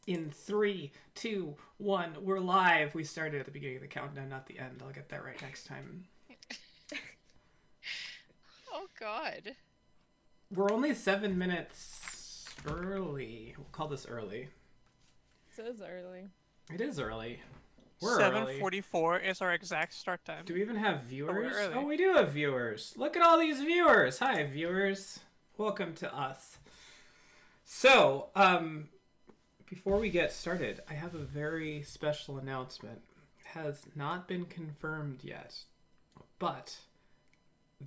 In 3, 2, 1, we're live. We started at the beginning of the countdown, not the end. I'll get that right next time. Oh, God. We're only 7 minutes early. We'll call this early. It is early. It is early. We're 7:44 is our exact start time. Do we even have viewers? early. Oh, we do have viewers. Look at all these viewers. Hi, viewers. Welcome to us. So, before we get started, I have a very special announcement. It has not been confirmed yet, but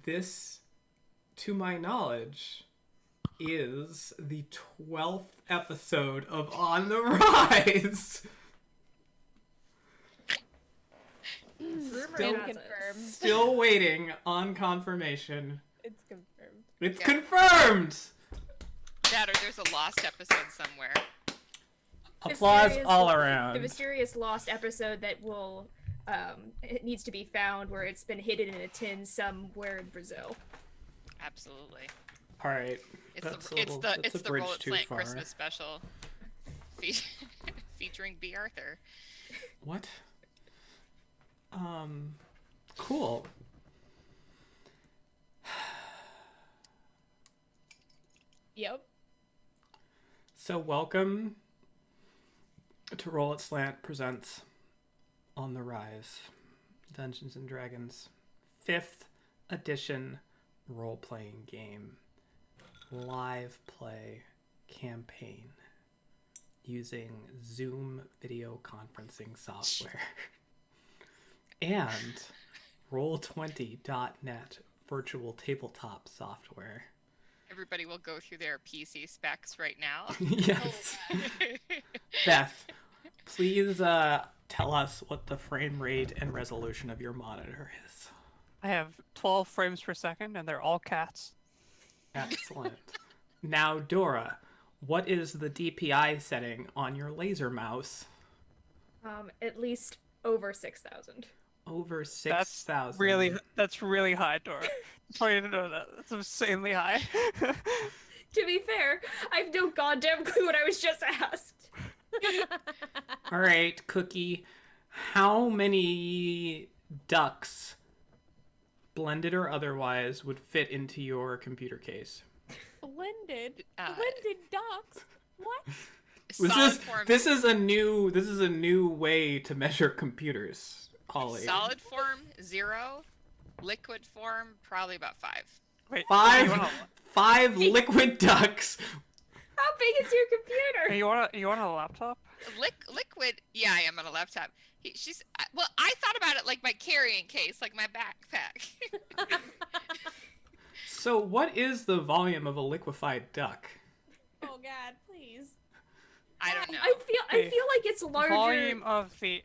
this, to my knowledge, is the 12th episode of On the Rise. Still waiting on confirmation. It's confirmed. It's confirmed! That or there's a lost episode somewhere. Applause all around. The mysterious lost episode that will, it needs to be found where it's been hidden in a tin somewhere in Brazil. Absolutely. All right. It's the ROLL20 Christmas special featuring B. Arthur. What? Cool. Yep. So welcome to Roll It Slant presents On the Rise, Dungeons and Dragons 5th edition role-playing game, live play campaign using Zoom video conferencing software and Roll20.net virtual tabletop software. Everybody will go through their PC specs right now. Yes. Beth, please tell us what the frame rate and resolution of your monitor is. I have 12 frames per second, and they're all cats. Excellent. Now, Dora, what is the DPI setting on your laser mouse? At least over 6,000. Over 6,000. That's really high, Dora. I want you to know that. That's insanely high. To be fair, I have no goddamn clue what I was just asked. All right, Cookie, how many ducks, blended or otherwise, would fit into your computer case? Blended ducks. What? This is a new way to measure computers, Holly. Solid form 0, liquid form probably about 5. Wait, Five liquid ducks. How big is your computer? You want a laptop? Liquid? Yeah, I am on a laptop. Well, I thought about it like my carrying case, like my backpack. So, what is the volume of a liquefied duck? Oh God, please. I don't know. I feel like it's larger. Volume of the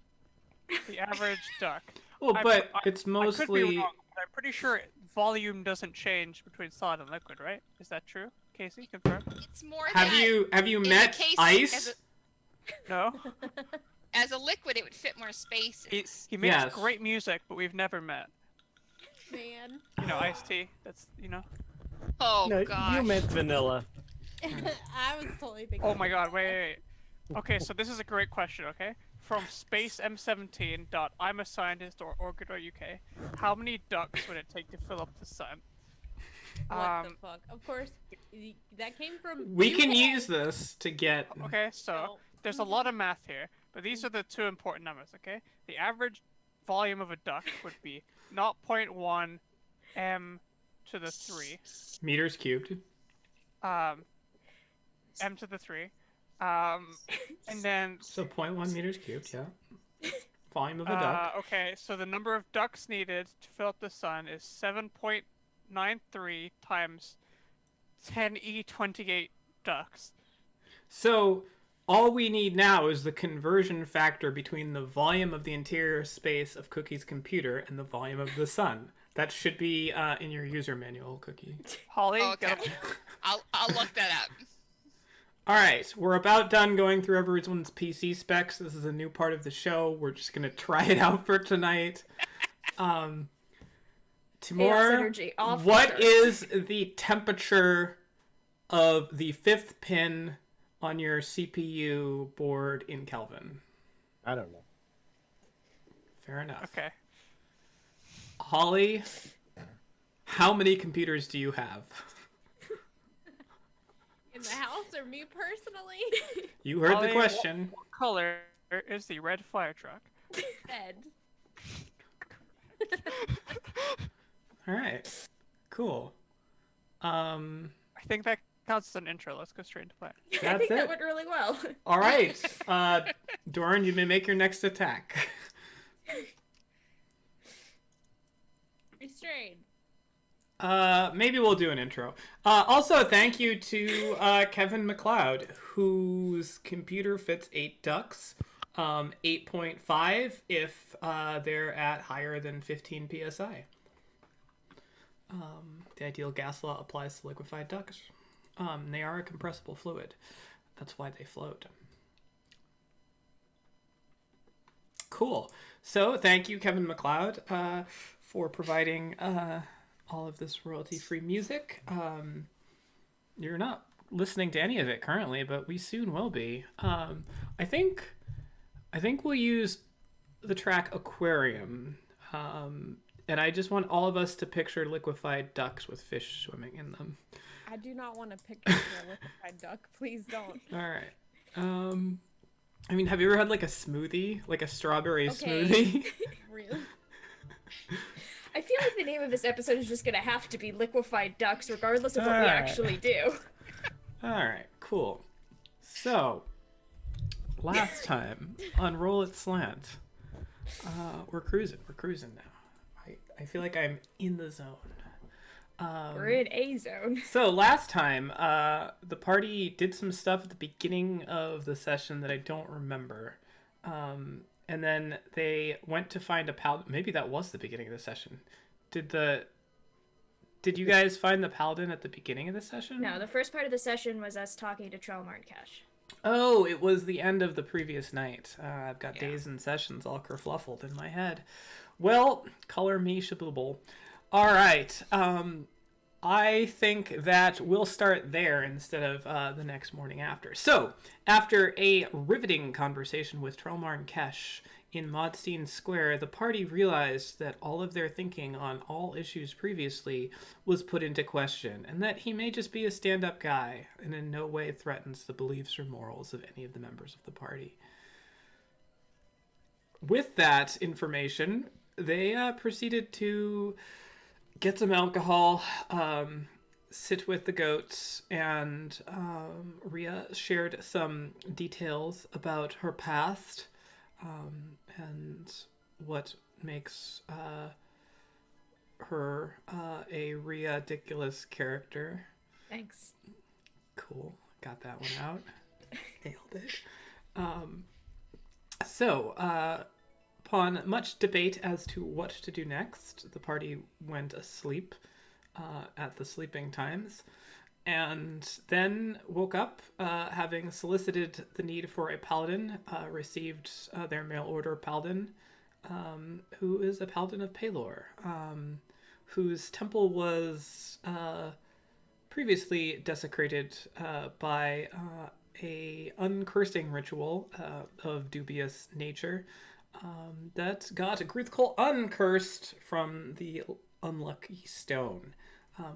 average duck. Well, it's mostly. I could be wrong, but I'm pretty sure volume doesn't change between solid and liquid, right? Is that true? Casey, confirm. It's more Have you met ice? No. As a liquid, it would fit more spaces. He makes great music, but we've never met. Man. You know, Ice-T. That's Oh No, gosh. you meant vanilla. I was totally thinking. Oh my God! Wait. Okay, so this is a great question. Okay, from spacem17.imaScientist.org.uk, how many ducks would it take to fill up the sun? What the fuck? Of course, that came from. We can use this to get. Okay, so there's a lot of math here, but these are the two important numbers. Okay, the average volume of a duck would be 0.1 m to the 3. Meters cubed. M to the 3. And then. So 0.1 meters cubed, yeah. Volume of a duck. Okay, so the number of ducks needed to fill up the sun is 7.93 times 10e28 ducks. So all we need now is the conversion factor between the volume of the interior space of Cookie's computer and the volume of the sun. That should be in your user manual, Cookie. Holly, Okay. I'll look that up. All right, we're about done going through everyone's PC specs. This is a new part of the show. We're just gonna try it out for tonight. Timur, what is the temperature of the 5th pin on your CPU board in Kelvin? I don't know. Fair enough. Okay. Holly, how many computers do you have? In the house or me personally? You heard Holly, the question. What color is the red fire truck? Red. All right. Cool. I think that counts as an intro. Let's go straight into play. I That's think it. that went really well. All right. Doran, you may make your next attack. Restrained. Maybe we'll do an intro. Also, thank you to Kevin McLeod, whose computer fits 8 ducks, 8.5 if they're at higher than 15 psi. The ideal gas law applies to liquefied ducks. They are a compressible fluid. That's why they float. Cool. So, thank you, Kevin McLeod, for providing all of this royalty-free music. You're not listening to any of it currently, but we soon will be. I think we'll use the track Aquarium, and I just want all of us to picture liquefied ducks with fish swimming in them. I do not want to picture a liquefied duck. Please don't. All right. I mean, have you ever had like a smoothie, like a strawberry Okay. smoothie? Really? I feel like the name of this episode is just gonna have to be Liquefied Ducks, regardless of what we Alright. actually do. All right, cool. So, last time on Roll It Slant, we're cruising now. I feel like I'm in the zone. We're in a zone. So last time, the party did some stuff at the beginning of the session that I don't remember. And then they went to find a paladin. Maybe that was the beginning of the session. Did you guys find the paladin at the beginning of the session? No, the first part of the session was us talking to Trellmar and Cash. Oh, it was the end of the previous night. I've got days and sessions all kerfluffled in my head. Well, color me shabooble. All right. I think that we'll start there instead of the next morning after. So, after a riveting conversation with Trellmar and Kesh in Modstein Square, the party realized that all of their thinking on all issues previously was put into question, and that he may just be a stand-up guy and in no way threatens the beliefs or morals of any of the members of the party. With that information, they proceeded to get some alcohol, sit with the goats, and Rhea shared some details about her past and what makes her a ridiculous character. Thanks. Cool. Got that one out. Nailed it. So, upon much debate as to what to do next, the party went asleep at the sleeping times, and then woke up having solicited the need for a paladin, received their mail order paladin, who is a paladin of Pelor, whose temple was previously desecrated by a uncursing ritual of dubious nature that got Gruthkol uncursed from the unlucky stone,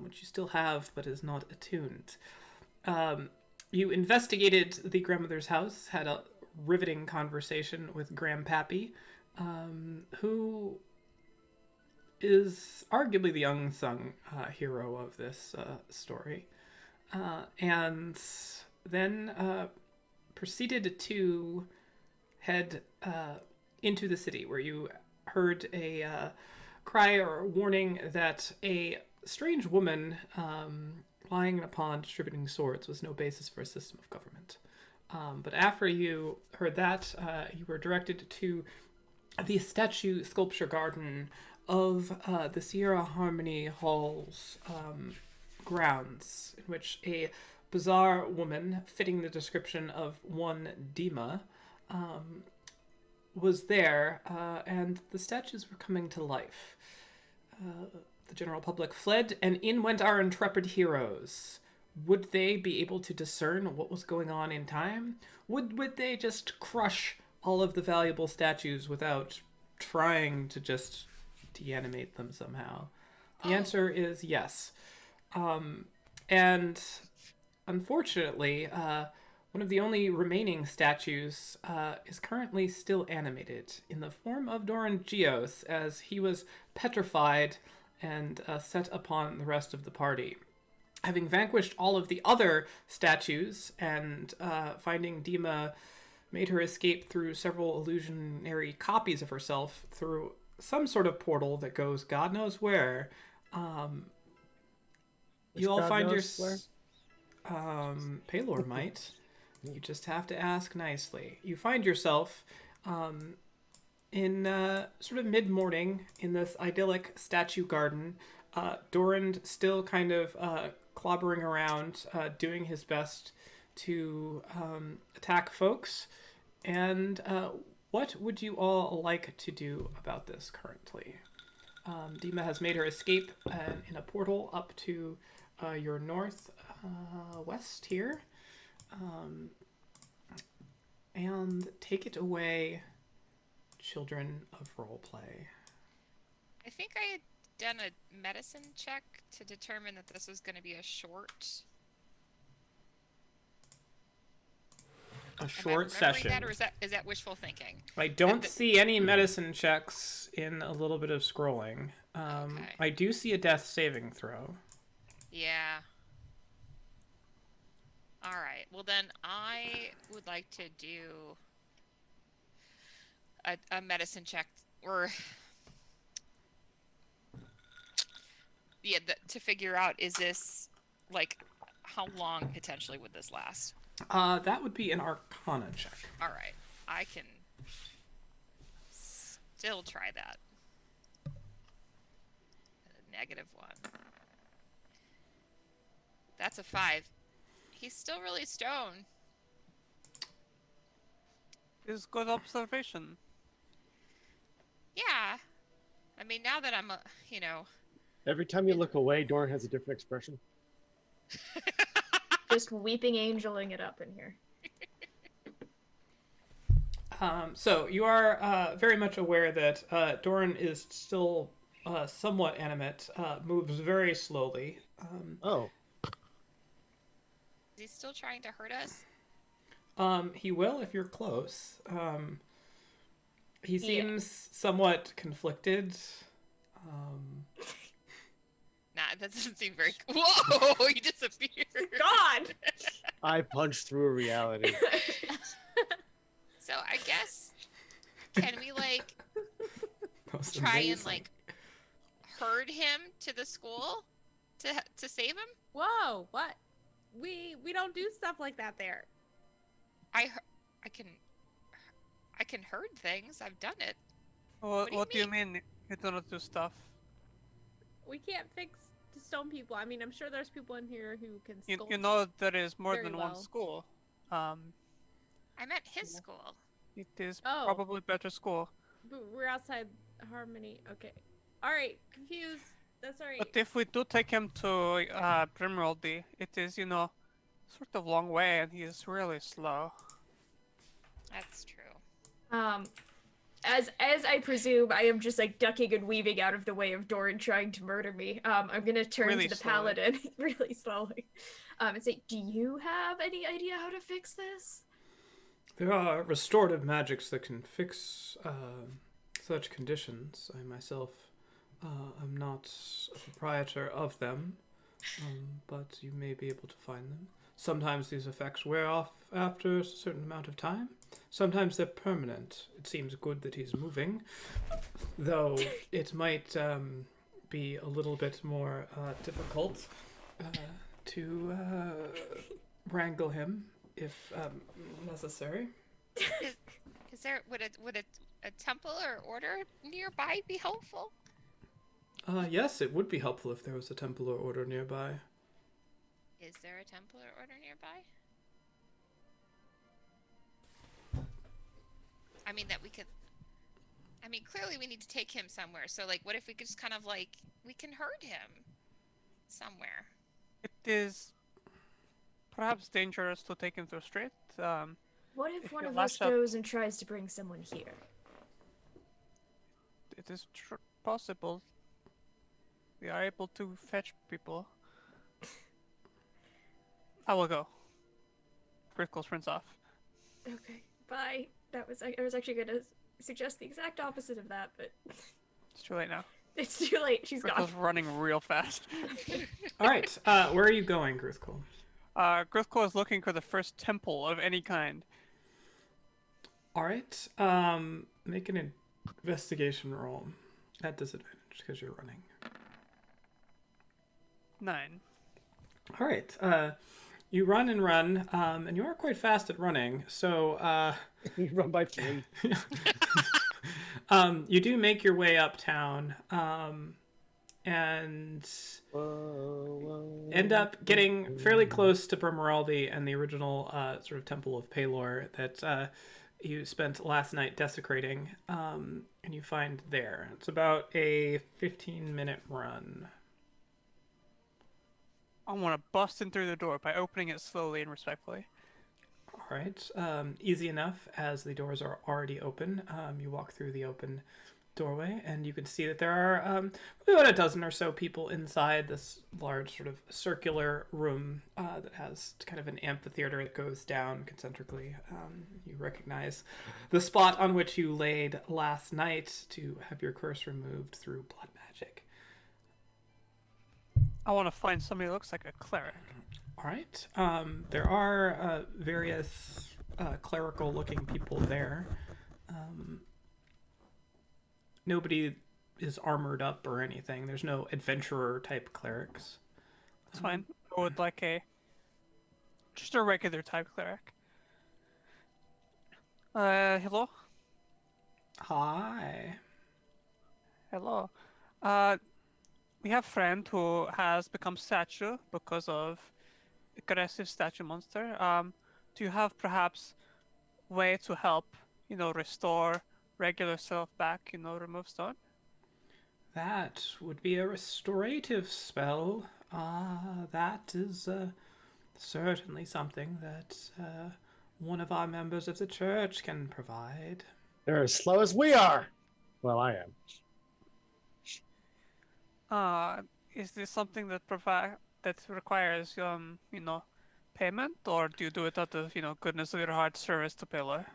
which you still have but is not attuned. You investigated the grandmother's house, had a riveting conversation with Grandpappy, who is arguably the unsung hero of this story, and then proceeded to head into the city, where you heard a cry or warning that a strange woman lying in a pond distributing swords was no basis for a system of government. But after you heard that, you were directed to the statue sculpture garden of the Sierra Harmony Hall's grounds, in which a bizarre woman fitting the description of one Deema was there, and the statues were coming to life. The general public fled, and in went our intrepid heroes, would they be able to discern what was going on in time? Would they just crush all of the valuable statues without trying to just deanimate them somehow? The answer is yes. And unfortunately, one of the only remaining statues is currently still animated in the form of Doran Geos, as he was petrified and set upon the rest of the party. Having vanquished all of the other statues and finding Deema made her escape through several illusionary copies of herself through some sort of portal that goes God knows where, you all find your... Paylor might. You just have to ask nicely. You find yourself in sort of mid-morning in this idyllic statue garden. Doran still kind of clobbering around, doing his best to attack folks. And what would you all like to do about this currently? Deema has made her escape in a portal up to your northwest here. And take it away, children of roleplay. I think I had done a medicine check to determine that this was going to be a short. A short session. That, or is that wishful thinking? I don't see any medicine checks in a little bit of scrolling. Okay. I do see a death saving throw. Yeah. All right. Well, then I would like to do a medicine check, or yeah, to figure out, is this like, how long potentially would this last? That would be an Arcana check. All right. I can still try that. -1. That's a 5. He's still really stoned. Is good observation. Yeah. I mean, now that I'm, Every time you look away, Doran has a different expression. Just weeping angeling it up in here. So you are very much aware that Doran is still somewhat animate, moves very slowly. Oh. Is he still trying to hurt us? He will if you're close. He seems somewhat conflicted. Nah, that doesn't seem very... Whoa! He disappeared! God! I punched through a reality. So I guess... Can we, try and, herd him to the school to save him? Whoa, what? We don't do stuff like that there. I can herd things. I've done it. What do you mean you do not do stuff? We can't fix the stone people. I mean, I'm sure there's people in here who can sculpt. You know there is more very than well. one school. I meant his school. It is Oh. probably better school. But we're outside Harmony. Okay. Alright, confused. That's alright. But if we do take him to Primroldy, it is, sort of long way, and he is really slow. That's true. As I presume, I am just ducking and weaving out of the way of Doran trying to murder me. I'm gonna turn Really to the slowly. paladin really slowly, and say, "Do you have any idea how to fix this?" There are restorative magics that can fix such conditions. I myself am not a proprietor of them, but you may be able to find them. Sometimes these effects wear off after a certain amount of time. Sometimes they're permanent. It seems good that he's moving, though it might be a little bit more difficult to wrangle him if necessary. Is there would a temple or order nearby be helpful? Yes, it would be helpful if there was a temple or order nearby. Is there a temple or order nearby? I mean, that we could... I mean, clearly we need to take him somewhere. So, what if we could just kind of, we can herd him somewhere? It is perhaps dangerous to take him through straight. What if If one you of us lash up- goes and tries to bring someone here? It is possible. We are able to fetch people. I will go. Gritkle sprints off. Okay, bye. I was actually gonna suggest the exact opposite of that, but It's too late now. it's too late. She's gone. Gritkle's running real fast. All right. Where are you going, Gruthkul? Gritkle is looking for the first temple of any kind. All right. Make an investigation roll at disadvantage because you're running. 9. All right. You run and run, and you are quite fast at running. So You run by 3. you do make your way uptown, and end up getting fairly close to Bremeraldi and the original sort of Temple of Palor that you spent last night desecrating, and you find there. It's about a 15-minute run. I want to bust in through the door by opening it slowly and respectfully. All right. Easy enough, as the doors are already open. You walk through the open doorway, and you can see that there are probably about a dozen or so people inside this large sort of circular room that has kind of an amphitheater that goes down concentrically. You recognize the spot on which you laid last night to have your curse removed through blood magic. I want to find somebody who looks like a cleric. All right. There are various clerical-looking people there. Nobody is armored up or anything. There's no adventurer-type clerics. That's fine. I would like just a regular type cleric. Hello? Hi. Hello. We have a friend who has become statue because of aggressive statue monster. Do you have perhaps way to help, restore regular self back, remove stone? That would be a restorative spell. That is certainly something that one of our members of the church can provide. They're as slow as we are. Well, I am. Is this something that requires payment, or do you do it out of goodness of your heart, service to Palor?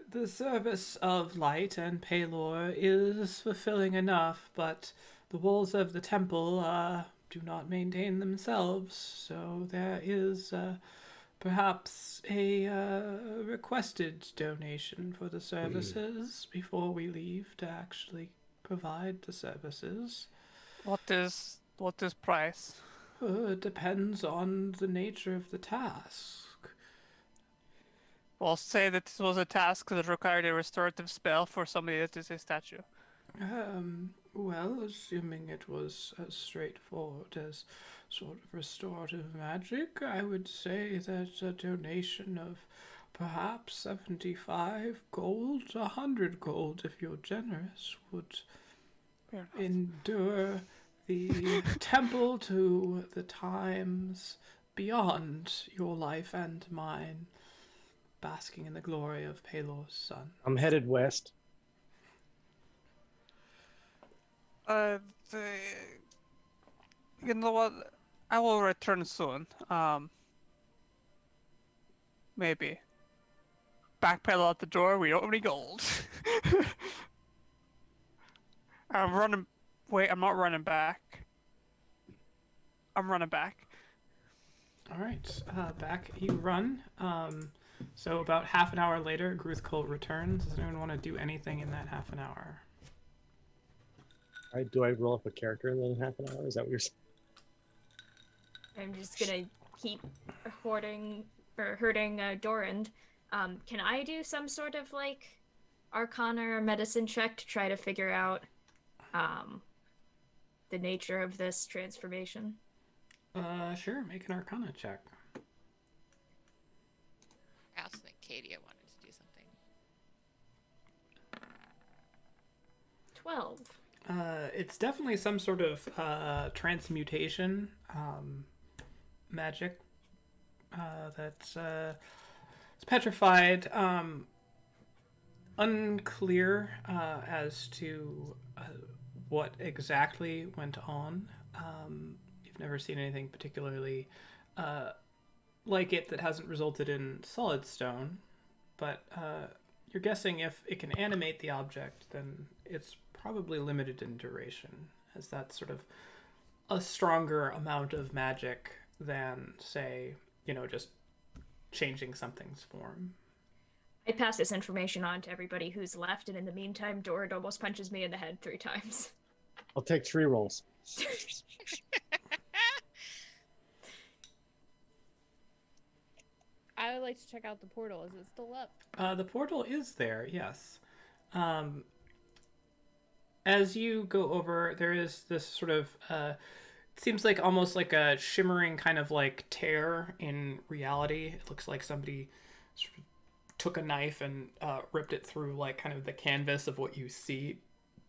The service of light and Palor is fulfilling enough, but the walls of the temple do not maintain themselves, so there is perhaps a requested donation for the services before we leave to actually provide the services. What is price? It depends on the nature of the task. Well, say that this was a task that required a restorative spell for somebody that is a statue. Well, assuming it was as straightforward as sort of restorative magic, I would say that a donation of perhaps 75 gold, 100 gold if you're generous, would endure the temple to the times beyond your life and mine, basking in the glory of Palor's son. I'm headed west. You know what? I will return soon. Maybe. Backpedal out the door. We don't have any gold. I'm running. Wait, I'm not running back. I'm running back. All right, back you run. So about half an hour later, Gruthkul returns. Does anyone want to do anything in that half an hour? All right, do I roll up a character in the half an hour? Is that what you're saying? I'm just gonna keep hurting Dorand. Can I do some sort of Arcana or medicine check to try to figure out the nature of this transformation? Sure. Make an Arcana check. I also think Katia wanted to do something. 12. It's definitely some sort of transmutation magic. that's it's petrified. Unclear as to what exactly went on. You've never seen anything particularly like it that hasn't resulted in solid stone, but you're guessing if it can animate the object, then it's probably limited in duration, as that's sort of a stronger amount of magic than, say, just changing something's form. I pass this information on to everybody who's left, and in the meantime, Doran almost punches me in the head 3 times. I'll take 3 rolls. I would like to check out the portal. Is it still up? The portal is there, yes. As you go over, there is this sort of seems like almost like a shimmering kind of like tear in reality. It looks like somebody sort of took a knife and ripped it through like kind of the canvas of what you see.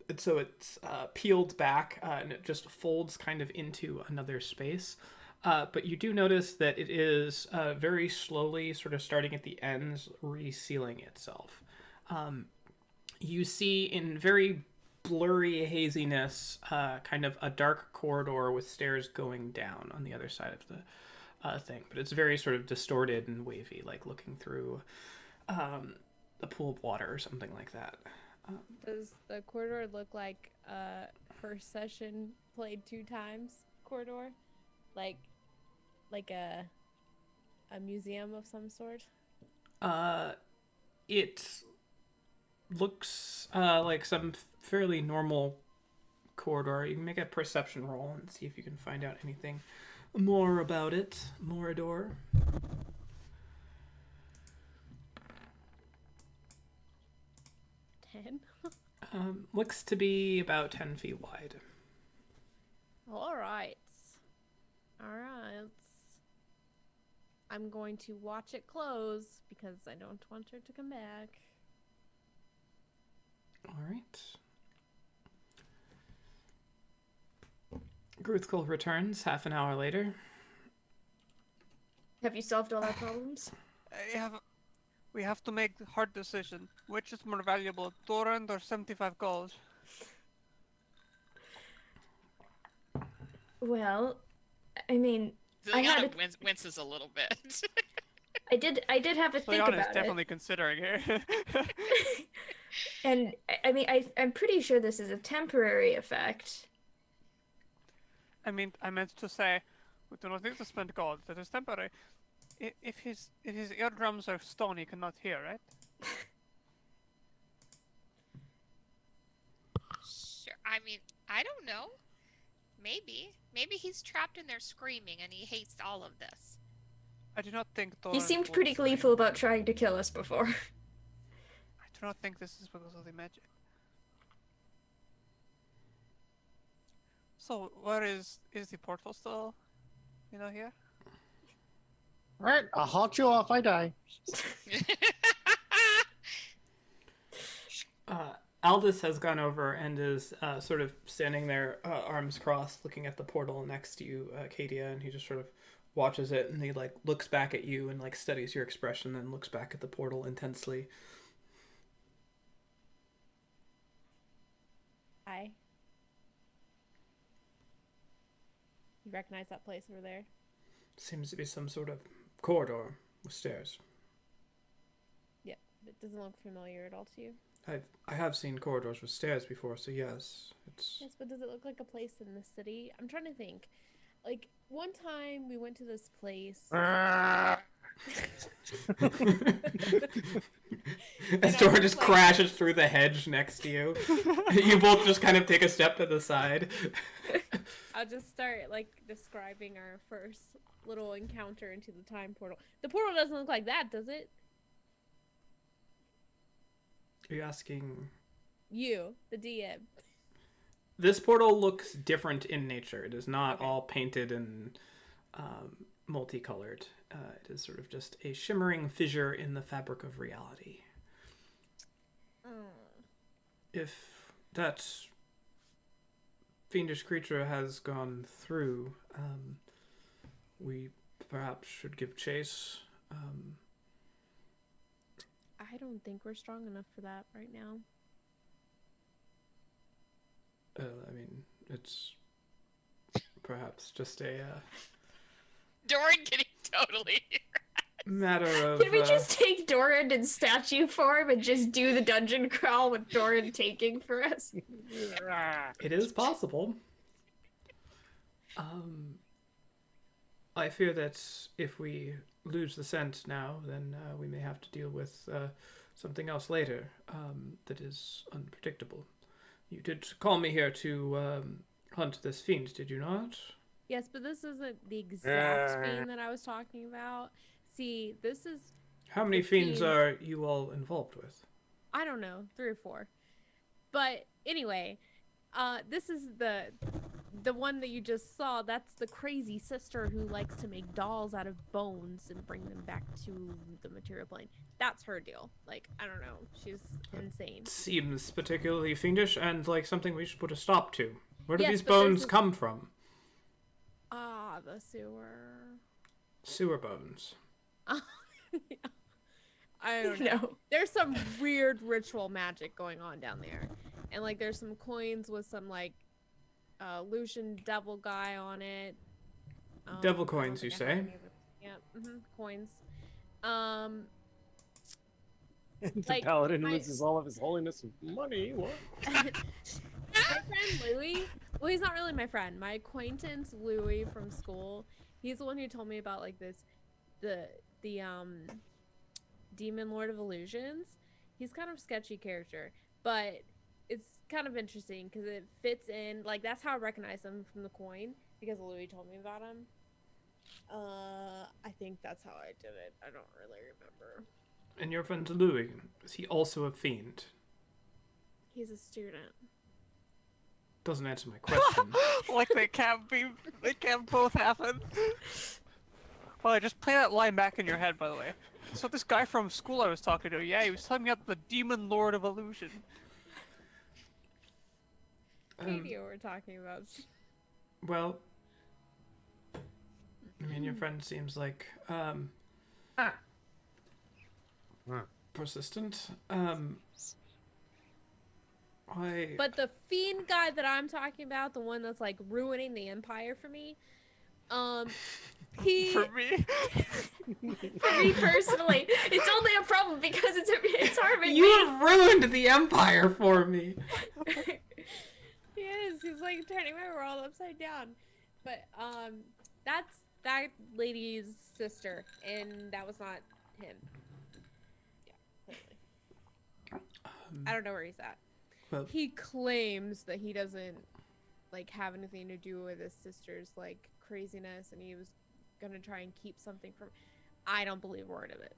And so it's peeled back and it just folds kind of into another space. But you do notice that it is very slowly, sort of starting at the ends, resealing itself. You see in very blurry haziness kind of a dark corridor with stairs going down on the other side of the thing. But it's very sort of distorted and wavy, like looking through a pool of water or something like that. Does the corridor look like first session played 2 times corridor? Like a museum of some sort? It looks like some fairly normal corridor. You can make a perception roll and see if you can find out anything more about it. Morador. 10? Looks to be about 10 feet wide. Alright. I'm going to watch it close because I don't want her to come back. Alright. Gruthkul returns half an hour later. Have you solved all our problems? We have to make the hard decision. Which is more valuable, Doran or 75 gold? Well, I mean, Liana winces a little bit. I did have a think Liana about is definitely considering here. And I mean, I'm pretty sure this is a temporary effect. I mean, I meant to say, we do not need to spend gold. That is temporary. If his eardrums are stone, he cannot hear, right? Sure. I mean, I don't know. Maybe he's trapped in there screaming and he hates all of this. I do not think He Doran seemed will pretty scream. gleeful about trying to kill us before. I do not think this is because of the magic. So, where is the portal still? Here? Alright, I'll halt you off I die. Aldous has gone over and is sort of standing there, arms crossed, looking at the portal next to you, Katia, and he just sort of watches it, and he like looks back at you and like studies your expression, then looks back at the portal intensely. Hi. You recognize that place over there? Seems to be some sort of corridor with stairs. Yep. It doesn't look familiar at all to you. I have seen corridors with stairs before, so yes, it's. Yes, but does it look like a place in the city? I'm trying to think. Like, one time we went to this place. As Dora just crashes through the hedge next to you. You both just kind of take a step to the side. I'll just start, like, describing our first little encounter into the time portal. The portal doesn't look like that, does it? Are you asking? You, the DM. This portal looks different in nature. It is not all painted and multicolored. It is sort of just a shimmering fissure in the fabric of reality. If that fiendish creature has gone through, we perhaps should give chase. I don't think we're strong enough for that right now. I mean, it's perhaps just a Doran getting totally. matter of. Can we just take Doran in statue form and just do the dungeon crawl with Doran taking for us? It is possible. I fear that if we lose the scent now, then we may have to deal with something else later that is unpredictable. You did call me here to hunt this fiend, did you not? Yes, but this isn't the exact fiend that I was talking about. See, this is... How many The fiends fiends- are you all involved with? I don't know, 3 or 4. But anyway, this is the one that you just saw. That's the crazy sister who likes to make dolls out of bones and bring them back to the material plane. That's her deal. Like, I don't know. She's insane. Seems particularly fiendish and like something we should put a stop to. Where do Yes, these but there's bones a- come from? Ah, the sewer. Sewer bones. I don't know. No. There's some weird ritual magic going on down there. And like there's some coins with some like Lucian devil guy on it. Devil I don't coins, you think I have say? any of them. Yeah, coins. And the Like, paladin my- loses all of his holiness of money. What? My friend Louis, well, he's not really my friend. My acquaintance Louis from school, he's the one who told me about like the demon lord of illusions. He's kind of a sketchy character, but it's kind of interesting because it fits in. Like that's how I recognize him from the coin because Louis told me about him. I think that's how I did it. I don't really remember. And your friend Louis, is he also a fiend? He's a student. Doesn't answer my question. Like they can't both happen. Well, just play that line back in your head, by the way. So this guy from school I was talking to, yeah, he was telling me about the demon lord of illusion. Katie, we're talking about. Well, I mean, your friend seems like persistent. But the fiend guy that I'm talking about, the one that's like ruining the empire for me, he For me, For me personally, it's only a problem because it's harming you me. have ruined the empire for me. he is. He's like turning my world upside down. But that's that lady's sister, and that was not him. Yeah, clearly. I don't know where he's at. Well, He claims that he doesn't like have anything to do with his sister's like craziness, and he was gonna try and keep something from. I don't believe a word of it.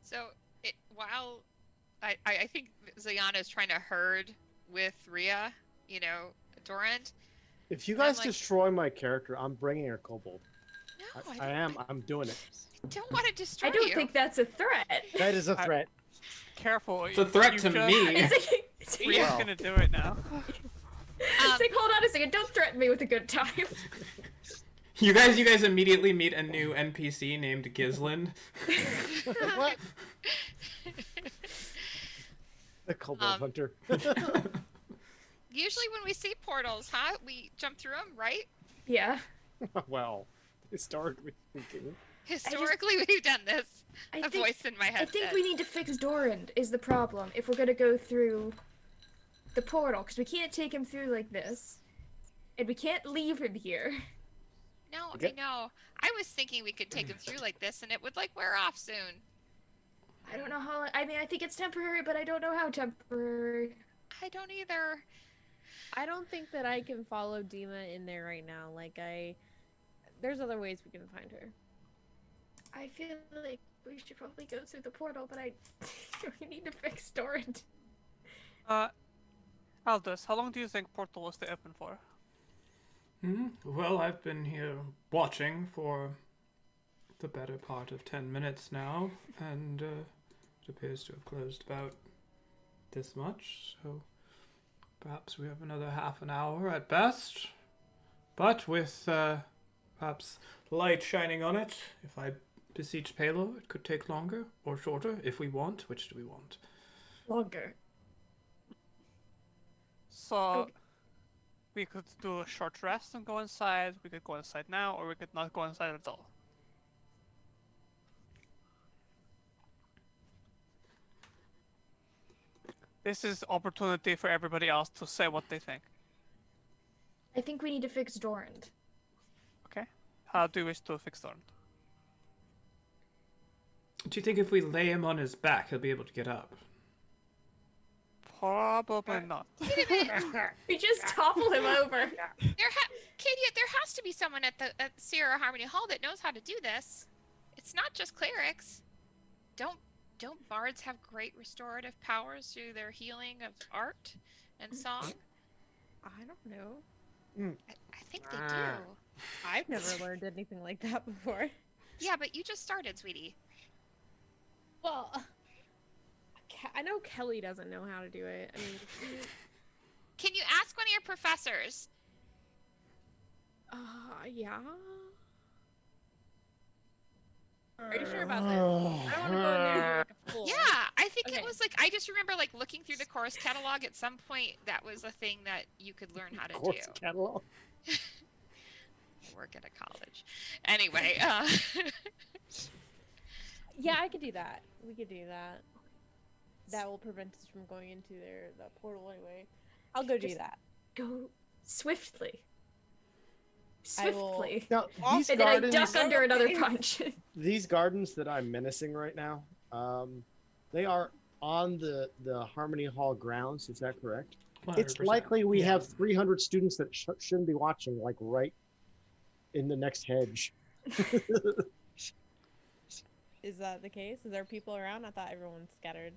So while I think Zayana is trying to herd with Rhea, Dorant. If you And I'm guys like- destroy my character, I'm bringing her kobold. No, I am. I'm doing it. I don't want to destroy I don't you. think that's a threat. That is a threat. careful. it's a threat to me. It's like, Rhea's Wow. gonna do it now. it's like, hold on a second, don't threaten me with a good time. You guys immediately meet a new NPC named Gislin. What? The kobold hunter. Usually when we see portals, we jump through them, right? Yeah. Well, historically speaking. Historically, we've done this. I A think, voice in my I head think said. we need to fix Doran is the problem if we're gonna go through the portal, because we can't take him through like this. And we can't leave him here. No, Okay. I know. I was thinking we could take him through like this, and it would wear off soon. I don't know how, I mean, I think it's temporary, but I don't know how temporary. I don't either. I don't think that I can follow Deema in there right now. Like there's other ways we can find her. I feel like we should probably go through the portal, but we need to fix Doran. Aldous, how long do you think portal will stay open for? Well, I've been here watching for the better part of 10 minutes now, and it appears to have closed about this much, so perhaps we have another half an hour at best. But with perhaps light shining on it. If I beseech Palo, it could take longer or shorter if we want. Which do we want? Longer. So Okay. we could do a short rest and go inside. We could go inside now, or we could not go inside at all. This is opportunity for everybody else to say what they think. I think we need to fix Dorand. Okay? How do you wish to fix Thorn? Do you think if we lay him on his back, he'll be able to get up? Probably not. Wait a minute. We just topple him over. Katie, there has to be someone at Sierra Harmony Hall that knows how to do this. It's not just clerics. Don't bards have great restorative powers through their healing of art and song? I don't know. I think they do. I've never learned anything like that before. Yeah, but you just started, sweetie. Well, I know Kelly doesn't know how to do it. I mean, Can you ask one of your professors? yeah. Are you sure about this? I don't want to go in there like a fool. Yeah, I think Okay. it was like, I just remember like looking through the course catalog at some point. That was a thing that you could learn how to Course do. catalog. Work at a college. Anyway, Yeah, I could do that. We could do that. That will prevent us from going into the portal anyway. I'll go do Just- that. Go swiftly. I will- Swiftly. Now, these And then I gardens, duck under another punch. these gardens that I'm menacing right now, they are on the Harmony Hall grounds. Is that correct? 100%. It's likely we Yeah. have 300 students that shouldn't be watching, like right in the next hedge. Is that the case? Is there people around? I thought everyone's scattered.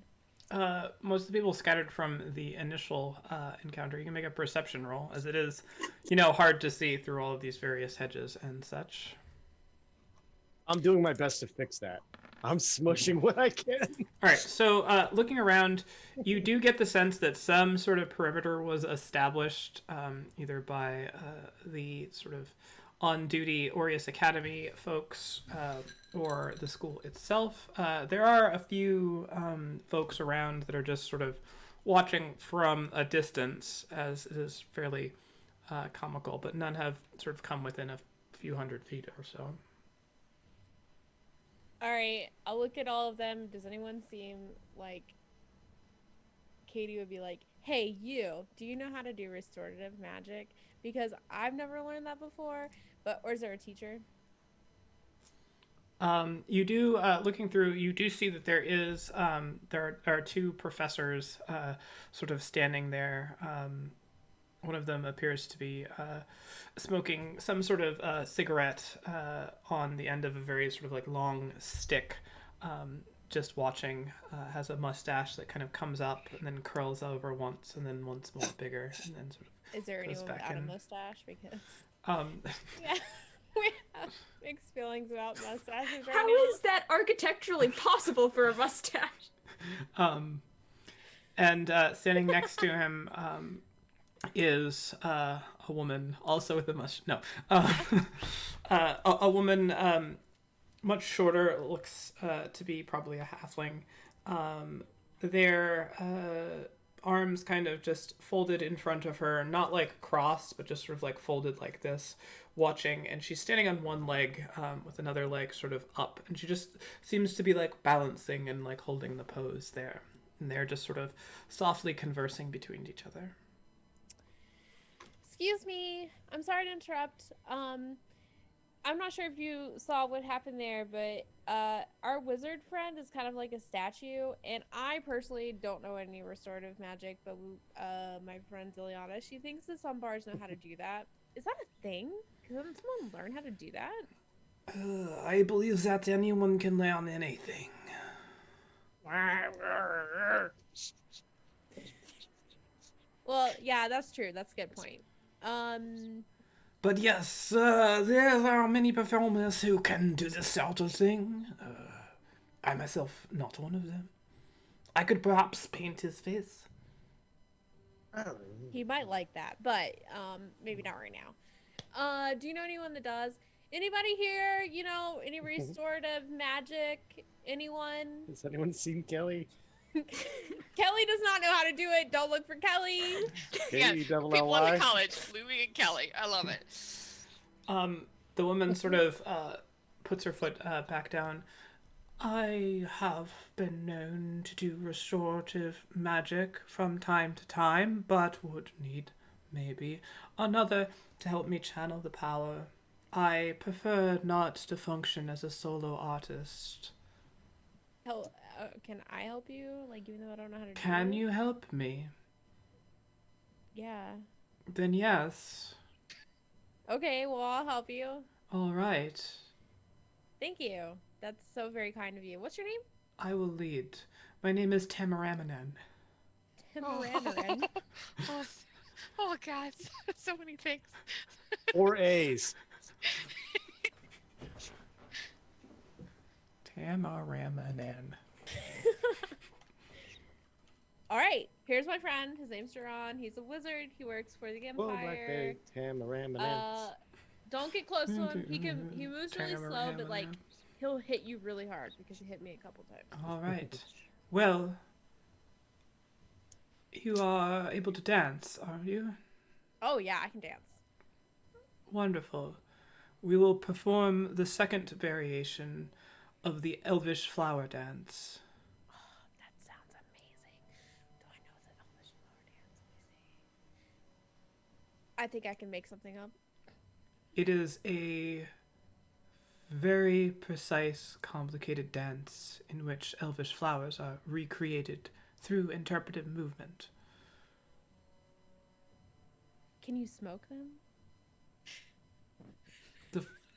Most of the people scattered from the initial encounter. You can make a perception roll, as it is, hard to see through all of these various hedges and such. I'm doing my best to fix that. I'm smushing what I can. All right, so looking around, you do get the sense that some sort of perimeter was established, either by the sort of on-duty Aureus Academy folks or the school itself. There are a few folks around that are just sort of watching from a distance, as it is fairly comical, but none have sort of come within a few hundred feet or so. All right, I'll look at all of them. Does anyone seem like Katie would be like, "Hey, you, do you know how to do restorative magic? Because I've never learned that before." Or is there a teacher? You do, looking through, you do see that there is, there are two professors sort of standing there. One of them appears to be smoking some sort of cigarette on the end of a very sort of like long stick, just watching, has a mustache that kind of comes up and then curls over once and then once more bigger and then sort of Is there goes anyone back without a in. mustache? Because Um, yeah, we have mixed feelings about mustaches right How now. is that architecturally possible for a mustache? and standing next to him is a woman, also with a mustache. No, a woman much shorter, looks to be probably a halfling. Their arms kind of just folded in front of her, not like crossed, but just sort of like folded like this, watching. And she's standing on one leg with another leg sort of up, and she just seems to be like balancing and like holding the pose there. And they're just sort of softly conversing between each other. Excuse me, I'm sorry to interrupt. I'm not sure if you saw what happened there, but our wizard friend is kind of like a statue, and I personally don't know any restorative magic, but my friend Ziliana, she thinks that some bars know how to do that. Is that a thing? Can someone learn how to do that? I believe that anyone can learn anything. Well, yeah, that's true. That's a good point. But yes, there are many performers who can do this sort of thing. I myself, not one of them. I could perhaps paint his face. He might like that, but maybe not right now. Do you know anyone that does? Anybody here? You know, any restorative magic? Anyone? Has anyone seen Kelly? Kelly does not know how to do it. Don't look for Kelly. Yeah, K-E-double-L-Y? people in the college, Louie and Kelly. I love it. The woman sort of puts her foot back down. I have been known to do restorative magic from time to time, but would need maybe another to help me channel the power. I prefer not to function as a solo artist. Can I help you? Like, even though I don't know how to do it? Can you help me? Yeah. Then yes. Okay, well, I'll help you. All right. Thank you. That's so very kind of you. What's your name? I will lead. My name is Tamaramanen. Timorandaran. Oh, God. So many things. 4 A's. Tamaramanen. All right, here's my friend. His name's Duran. He's a wizard. He works for the Whoa, Empire. Blackberry, Tamaramanen. Don't get close to him. He moves really slow, but like he'll hit you really hard because he hit me a couple times. All right. Well, you are able to dance, are you? Oh yeah, I can dance. Wonderful. We will perform the second variation of the Elvish flower dance. Oh, that sounds amazing. Do I know the Elvish flower dance? Let me see. I think I can make something up. It is a very precise, complicated dance in which elvish flowers are recreated through interpretive movement. Can you smoke them?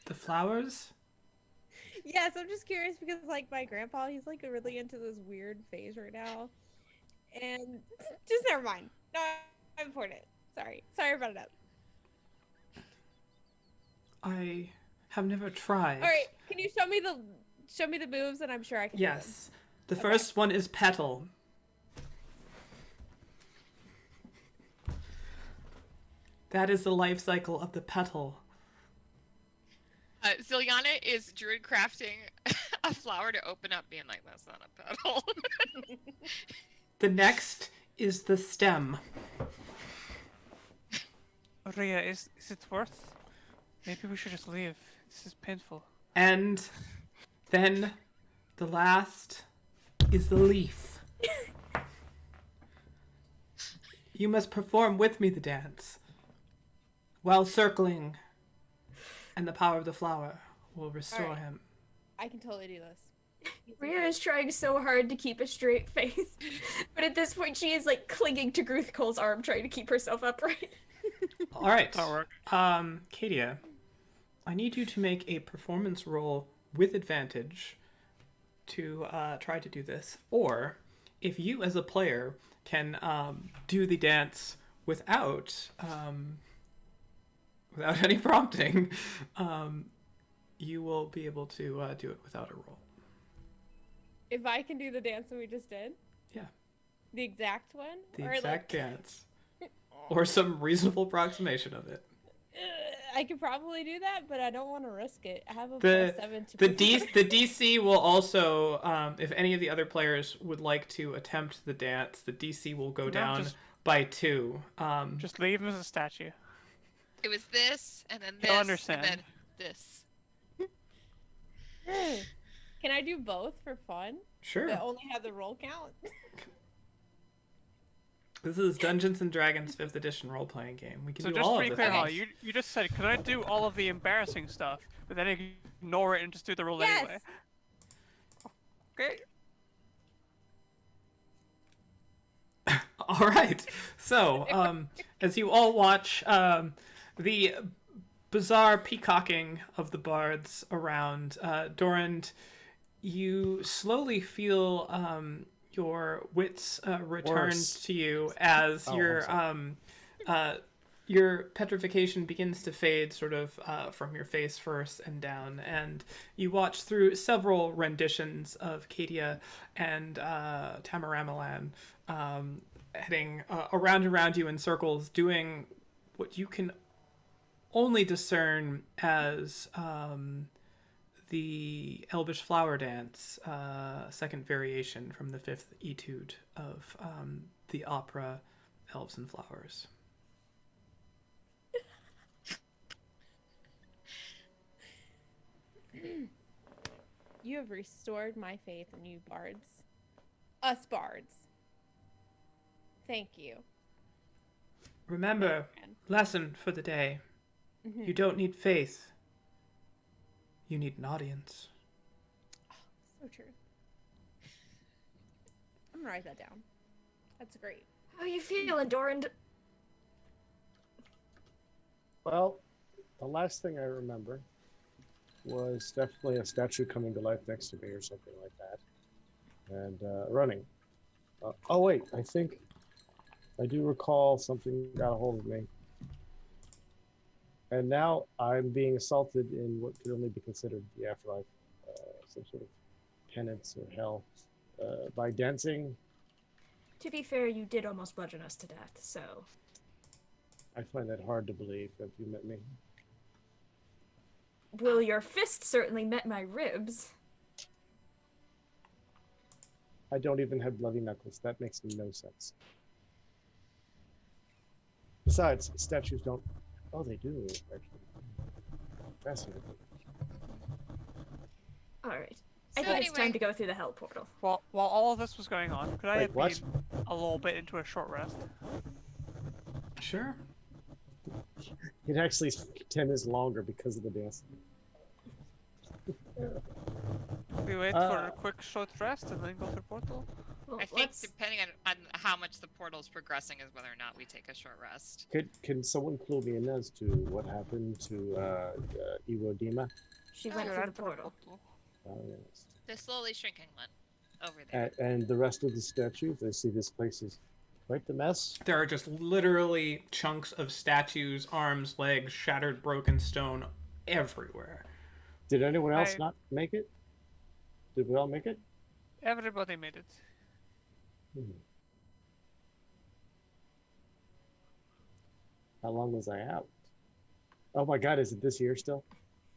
The flowers? Yes, I'm just curious because like my grandpa, he's like really into this weird phase right now. And just never mind. No, I'm important. Sorry about it. I have never tried. All right, can you show me the moves and I'm sure I can do them. Yes. The first one is petal. That is the life cycle of the petal. Ziliana is druid crafting a flower to open up, being like, that's not a petal. The next is the stem. Rhea, is it worth? Maybe we should just leave. This is painful. And then the last is the leaf. You must perform with me the dance while circling, and the power of the flower will restore Alright. him. I can totally do this. Rhea is trying so hard to keep a straight face, but at this point she is like clinging to Gruthkohl's arm, trying to keep herself upright. All right. That'll work. Katia, I need you to make a performance roll with advantage to try to do this. Or if you as a player can do the dance without any prompting, you will be able to do it without a roll. If I can do the dance that we just did? Yeah. The exact one? The Or, exact like, dance. Or some reasonable approximation of it. I could probably do that, but I don't want to risk it. I have a The +7 to the perform. the DC will also, if any of the other players would like to attempt the dance, the DC will go No, down just- by 2. Just leave him as a statue. It was this, and then He'll this, understand. and then this. Can I do both for fun? Sure. But only have the roll count? This is Dungeons and Dragons 5th edition role playing game. We can So do just all to of be the clear, things. Holly, you just said, could I do all of the embarrassing stuff, but then ignore it and just do the roll Yes! anyway? Okay. All right. So, as you all watch the bizarre peacocking of the bards around Dorand, you slowly feel your wits return Worse. to you as I'm your petrification begins to fade sort of from your face first and down, and you watch through several renditions of Katia and Tamaramalan heading around and around you in circles, doing what you can only discern as the Elvish Flower Dance, second variation from the fifth etude of the opera Elves and Flowers. You have restored my faith in you, bards. Us bards. Thank you. Remember, lesson for the day. Mhm. You don't need faith. You need an audience. So true. I'm gonna write that down. That's great. How you feeling, Dorand? Well, the last thing I remember was definitely a statue coming to life next to me or something like that. And running. Oh, wait, I think I do recall something got a hold of me. And now I'm being assaulted in what could only be considered the afterlife, some sort of penance or hell, by dancing. To be fair, you did almost bludgeon us to death, so... I find that hard to believe. Have you met me? Well, your fist certainly met my ribs. I don't even have bloody knuckles. That makes no sense. Besides, statues don't... Oh, they do, actually. Fascinating. Alright. So I think it's time anyway- to go through the hell portal. Well, while all of this was going on, could I Wait, have what? been a little bit into a short rest? Sure. It actually 10 is longer because of the dance. We wait for a quick short rest and then go through portal? Well, I think let's... depending on how much the portal's progressing is whether or not we take a short rest. Can someone clue me in as to what happened to Deema? She went Oh, through the portal. Oh, yes. The slowly shrinking one over there. And the rest of the statues, I see this place is quite the mess. There are just literally chunks of statues, arms, legs, shattered broken stone everywhere. Did anyone else not make it? Did we all make it? Everybody made it. How long was I out? Oh my god, is it this year still?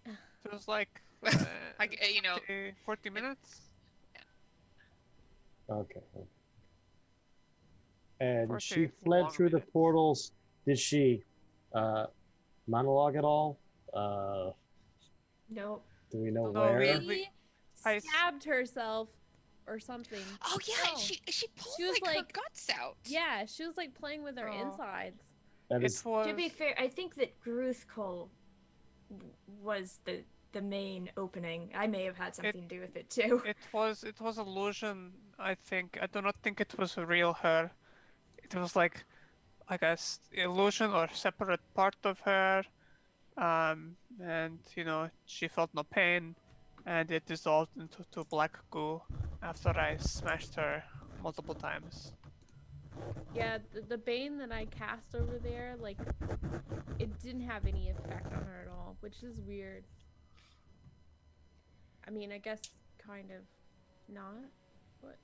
It was like, You know, 40 minutes? Okay. And Or she say fled longer through the minutes. portals. Did she monologue at all? Nope. Do we know No, where? She I- stabbed herself or something. oh yeah, No. she pulled She was like her like- guts out. Yeah, she was like playing with her Oh. insides. That It is was... To be fair, I think that Gruthkol was the main opening. I may have had something to do with it too. It was illusion, I think. I do not think it was a real her. It was like, I guess, illusion or separate part of her. And, you know, she felt no pain. And it dissolved into black goo after I smashed her multiple times. Yeah, the bane that I cast over there, like, it didn't have any effect on her at all, which is weird. I mean, I guess kind of not, but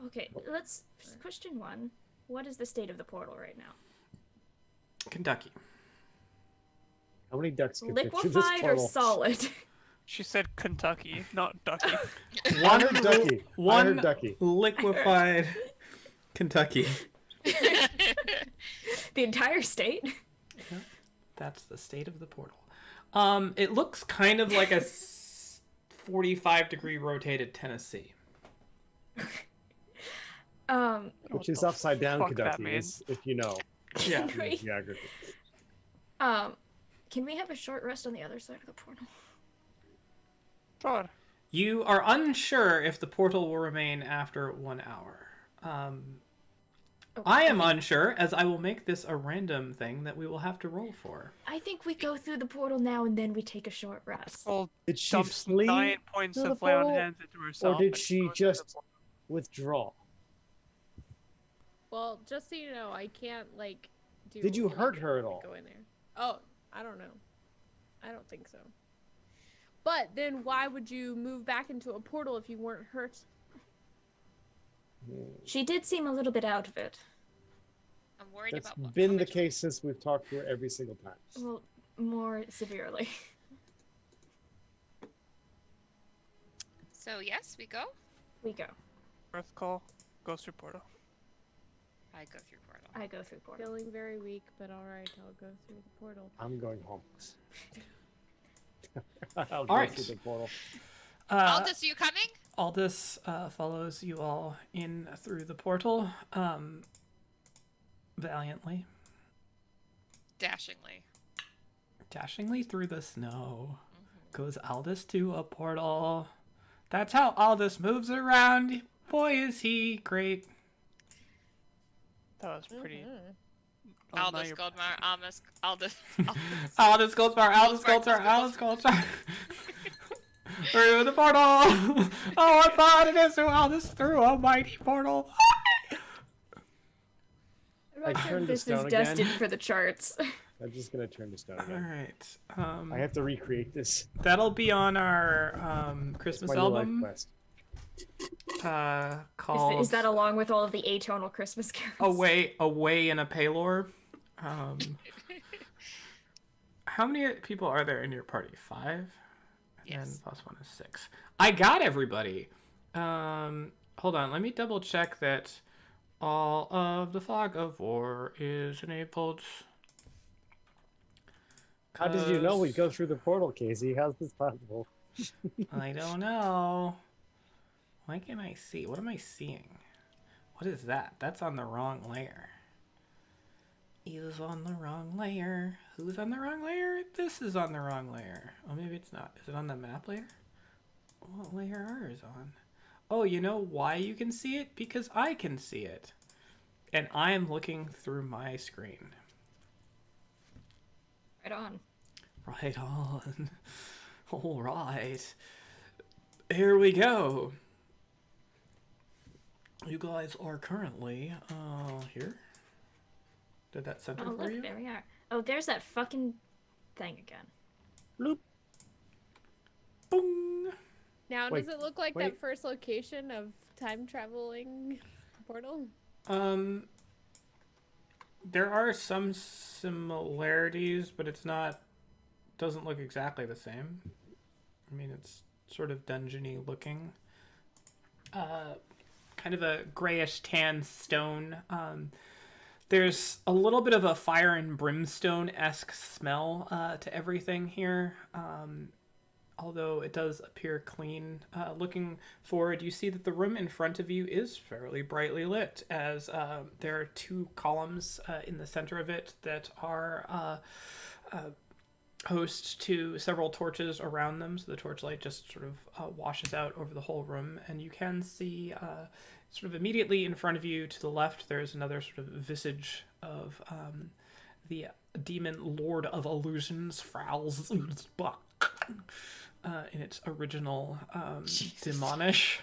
Okay, let's... Question 1. What is the state of the portal right now? Kentucky. how many ducks can fit through this Liquefied or portal? solid? She said Kentucky, not Ducky. I heard Ducky. I One heard Ducky. liquefied Kentucky. The entire state? That's the state of the portal. It looks kind of like a 45-degree rotated Tennessee. Which is upside down fuck that Kentucky, means? if you know Yeah. Right. geography. Can we have a short rest on the other side of the portal? Sure. You are unsure if the portal will remain after 1 hour. I am unsure, as I will make this a random thing that we will have to roll for. I think we go through the portal now and then we take a short rest. Well, Did she dumps flee 9 points to the of lay on portal, hands into herself. did and she goes to the just- portal. withdraw? well, just so you know, I can't like do. Did you anything hurt her at to all? Go in there. Oh, I don't know. I don't think so. But then, why would you move back into a portal if you weren't hurt? She did seem a little bit out of it. I'm worried That's about been how the much- case since we've talked to her every single time. Well, more severely. So yes, we go. We go. Earth call goes through portal. I go through portal. I go through portal. Feeling very weak, but alright, I'll go through the portal. I'm going home. I'll All go right. through the portal. Aldous, are you coming? Aldous follows you all in through the portal, valiantly, Dashingly. through the snow. Goes Aldous to a portal. That's how Aldous moves around. Boy, is he great. That was pretty. Oh, now Aldous you're- Goldmar, Aldous. Aldous Goldspar, Aldous Goldspar, Aldous Goldspar. Through the portal. Oh, what fun it is to Aldous through a mighty portal. I'm I not sure turned if to this is stone again. destined for the charts. I'm just gonna turn to stone All again. right. I have to recreate this. That'll be on our It's Christmas my new life album quest. called Is that along with all of the atonal Christmas carols? Away in a Paylor. How many people are there in your party? 5? Yes. And plus 1 is 6. I got everybody. Hold on, let me double check that all of the fog of war is enabled. How did you know we 'Cause go through the portal, Casey? How's this possible? I don't know. Why can't I see? What am I seeing? What is that? That's on the wrong layer. Is on the wrong layer. Who's on the wrong layer? This is on the wrong layer. Oh, maybe it's not. Is it on the map layer? What layer are is on? Oh, you know why you can see it? Because I can see it. And I am looking through my screen. Right on. Right on. All right. Here we go. You guys are currently here. Did that center Oh, for look, you? there we are. Oh, there's that fucking thing again. Bloop. Boom. Now, Wait, does it look like wait. that first location of time traveling portal? There are some similarities, but it's not. Doesn't look exactly the same. I mean, it's sort of dungeony looking. Kind of a grayish tan stone. There's a little bit of a fire and brimstone-esque smell to everything here. Although it does appear clean. Looking forward, you see that the room in front of you is fairly brightly lit, as there are 2 columns in the center of it that are host to several torches around them, so the torchlight just sort of washes out over the whole room, and you can see sort of immediately in front of you to the left there's another sort of visage of the demon lord of illusions, Frowl's in its original demonish.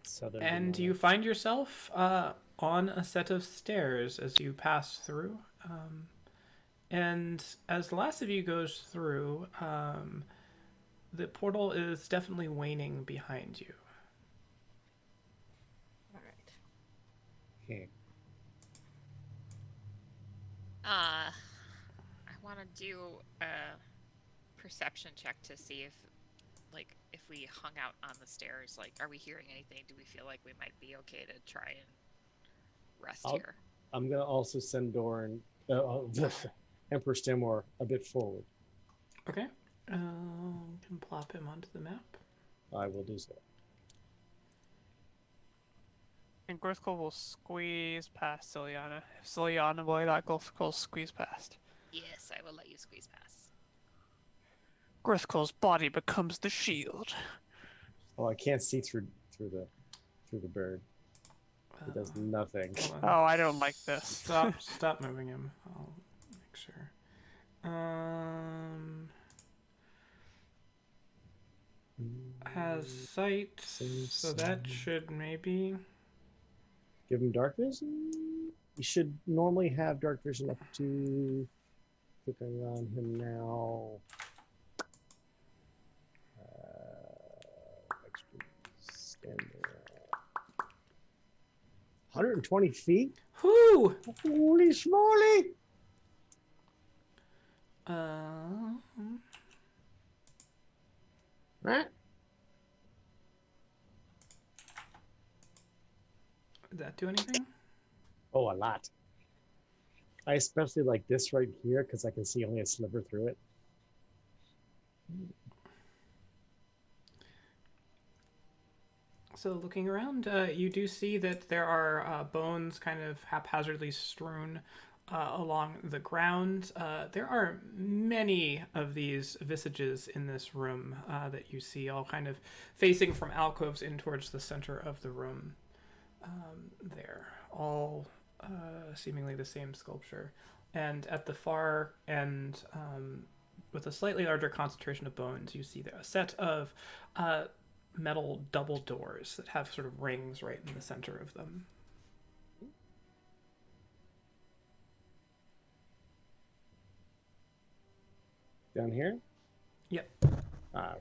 Southern And Vermont. you find yourself on a set of stairs as you pass through. And as the last of you goes through, the portal is definitely waning behind you. All right. Okay. I want to do a perception check to see if, like, if we hung out on the stairs, like, are we hearing anything? Do we feel like we might be okay to try and rest here? I'm gonna also send Doran, Emperor Stimor, a bit forward. Okay. Can plop him onto the map. I will do so. And Girthcole will squeeze past Ciliana. If Ciliana will let Girthcole squeeze past. Yes, I will let you squeeze past. Girthcole's body becomes the shield. Oh, I can't see through the bird. It does nothing. Hold on. Oh, I don't like this. Stop moving him. I'll make sure. Has sight, so that should maybe. Give him dark vision. You should normally have dark vision up to. Clicking on him now. Standing. 120 feet. Whoo! Holy smoly! Right? Did that do anything? Oh, a lot. I especially like this right here because I can see only a sliver through it. So looking around, you do see that there are bones kind of haphazardly strewn along the ground. There are many of these visages in this room that you see, all kind of facing from alcoves in towards the center of the room. There, all seemingly the same sculpture. And at the far end, with a slightly larger concentration of bones, you see there a set of metal double doors that have sort of rings right in the center of them. Down here? Yep. Ah,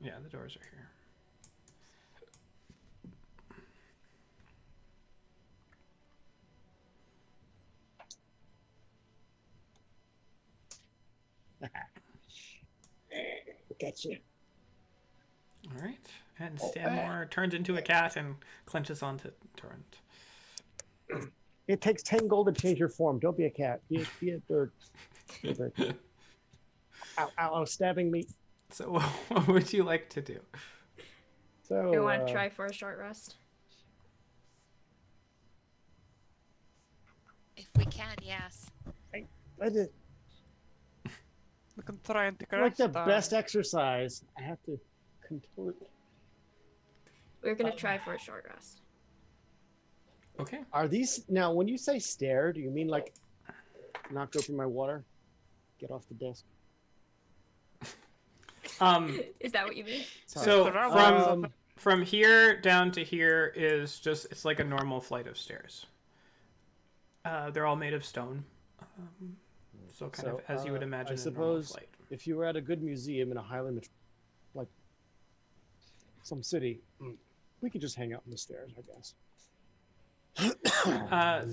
Yeah, the doors are here. gotcha. All right. And Stanmore turns into a cat and clenches onto Torrent. It takes 10 gold to change your form. Don't be a cat. Be a bird. Be a bird. Ow, ow, ow, stabbing me. So what would you like to do? So, I want to try for a short rest. If we can, yes. I did, We can try and take a like the rest. best exercise. I have to control. We're gonna try for a short rest. Okay. Are these now? When you say stare, do you mean like knock over my water? Get off the desk. Is that what you mean? So Um, from here down to here is just, it's like a normal flight of stairs. They're all made of stone. So kind of as you would imagine I a normal suppose flight. if you were at a good museum in a highly like some city, we could just hang out on the stairs, I guess.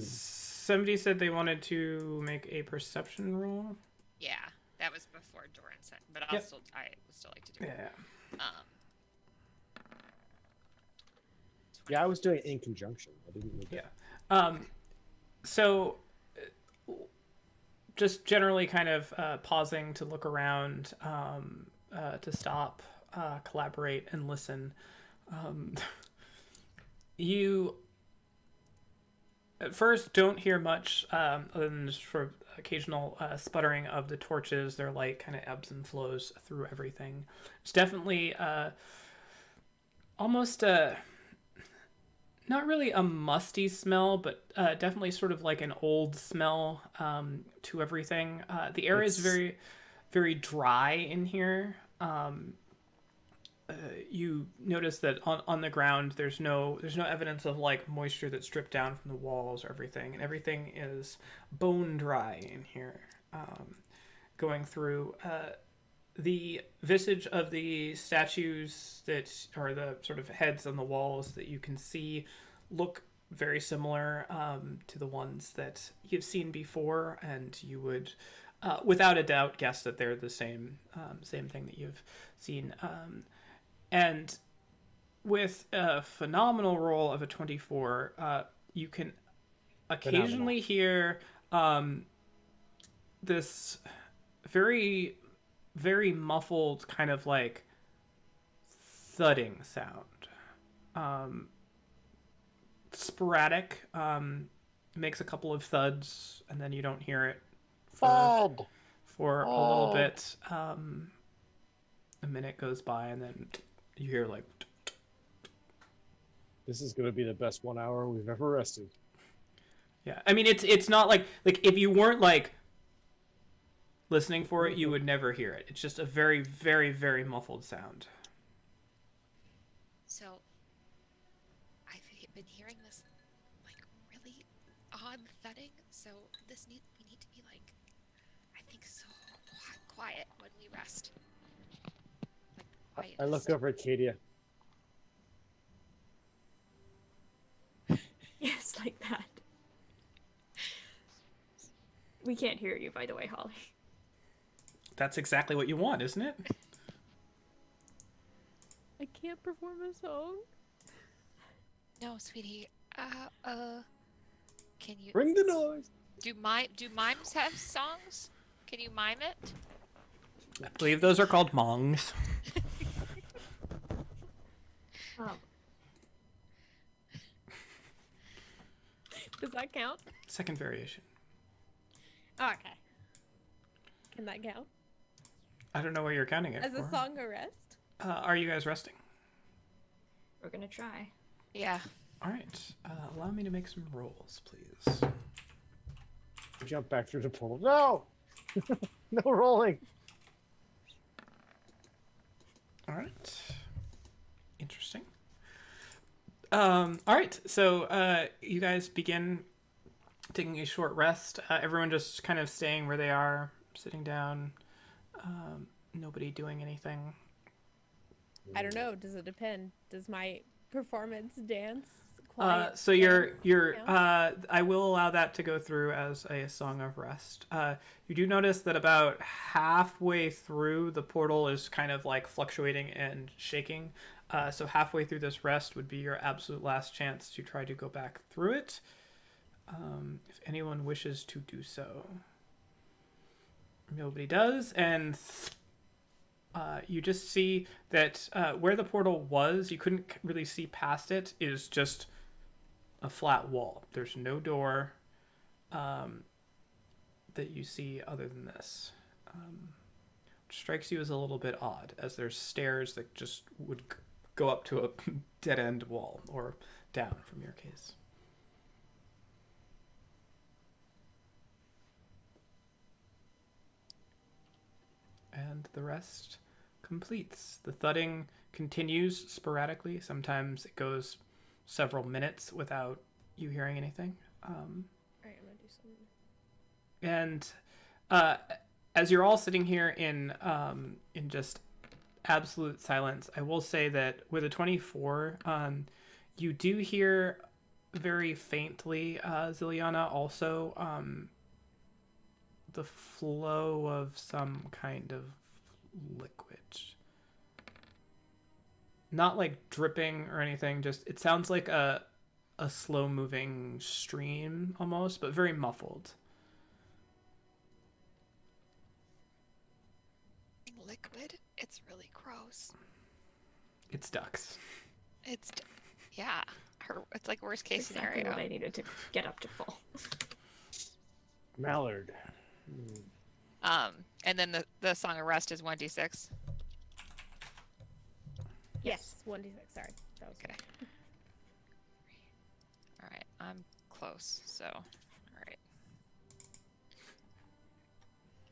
Somebody said they wanted to make a perception roll. Yeah, that was before Doran said, but I Yep. would still like to do it. Yeah. Yeah, I was doing it in conjunction. I didn't make it. Yeah. So just generally kind of pausing to look around, to stop, collaborate, and listen. You at first don't hear much other than just sort of occasional sputtering of the torches. Their light kind of ebbs and flows through everything. It's definitely almost not really a musty smell, but definitely sort of like an old smell to everything. The air is very, very dry in here. You notice that on the ground there's no evidence of like moisture that's dripped down from the walls or everything, and everything is bone dry in here. Going through the visage of the statues that are the sort of heads on the walls that you can see look very similar to the ones that you've seen before, and you would without a doubt guess that they're the same thing that you've seen. And with a phenomenal roll of a 24, you can occasionally hear this very, very muffled kind of like thudding sound. Sporadic. Makes a couple of thuds, and then you don't hear it for a little bit. A minute goes by, and then you hear like. This is going to be the best 1 hour we've ever rested. Yeah, I mean it's not like if you weren't like listening for it, you would never hear it. It's just a very, very, very muffled sound. So, I've been hearing this like really odd thudding. So we need to be like, I think so quiet when we rest. Like I look over at Kadia. Yes, like that. We can't hear you, by the way, Holly. That's exactly what you want, isn't it? I can't perform a song. No, sweetie. Can you Bring the noise. do mimes have songs? Can you mime it? I believe those are called mongs. Oh, Does that count? Second variation. Oh, okay. Can that count? I don't know what you're counting it As for. a song of rest? Are you guys resting? we're gonna try. Yeah. All right. Allow me to make some rolls, please. Jump back through the portal. No! No rolling. All right. Interesting. All right. So you guys begin taking a short rest. Everyone just kind of staying where they are, sitting down. Nobody doing anything. I don't know. Does it depend? Does my performance dance quiet? So you're count? I will allow that to go through as a song of rest. You do notice that about halfway through the portal is kind of like fluctuating and shaking. So halfway through this rest would be your absolute last chance to try to go back through it. If anyone wishes to do so. Nobody does, and you just see that where the portal was, you couldn't really see past it, is just a flat wall. There's no door that you see other than this. Which strikes you as a little bit odd, as there's stairs that just would go up to a dead-end wall, or down from your case. And the rest completes. The thudding continues sporadically. Sometimes it goes several minutes without you hearing anything. Alright, I'm gonna do something. And as you're all sitting here in just absolute silence, I will say that with a 24, you do hear very faintly, Ziliana, also the flow of some kind of liquid. Not like dripping or anything, just it sounds like a slow moving stream almost, but very muffled. Liquid? It's really gross. It's ducks. Yeah. It's like worst case Exactly scenario. what I needed to get up to full. Mallard. And then the song of rest is 1d6. Yes, 1d6. Sorry. That was Okay. All right, I'm close. So, all right.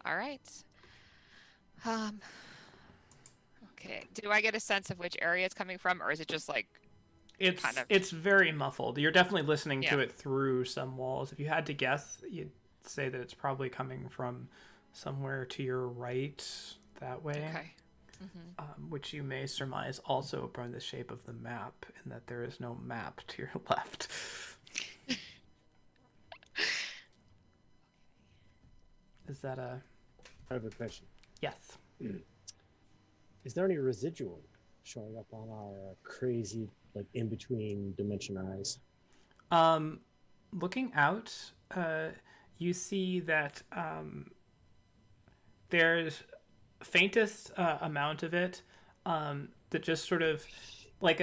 All right. Okay. Do I get a sense of which area it's coming from, or is it just like It's kind of- it's very muffled. You're definitely listening to Yeah. it through some walls. If you had to guess, you'd say that it's probably coming from somewhere to your right that way. okay? Which you may surmise also from the shape of the map, and that there is no map to your left. Is that a I have a question. yes? Is there any residual showing up on our crazy, like, in-between dimension eyes? Looking out, you see that there's faintest amount of it that just sort of like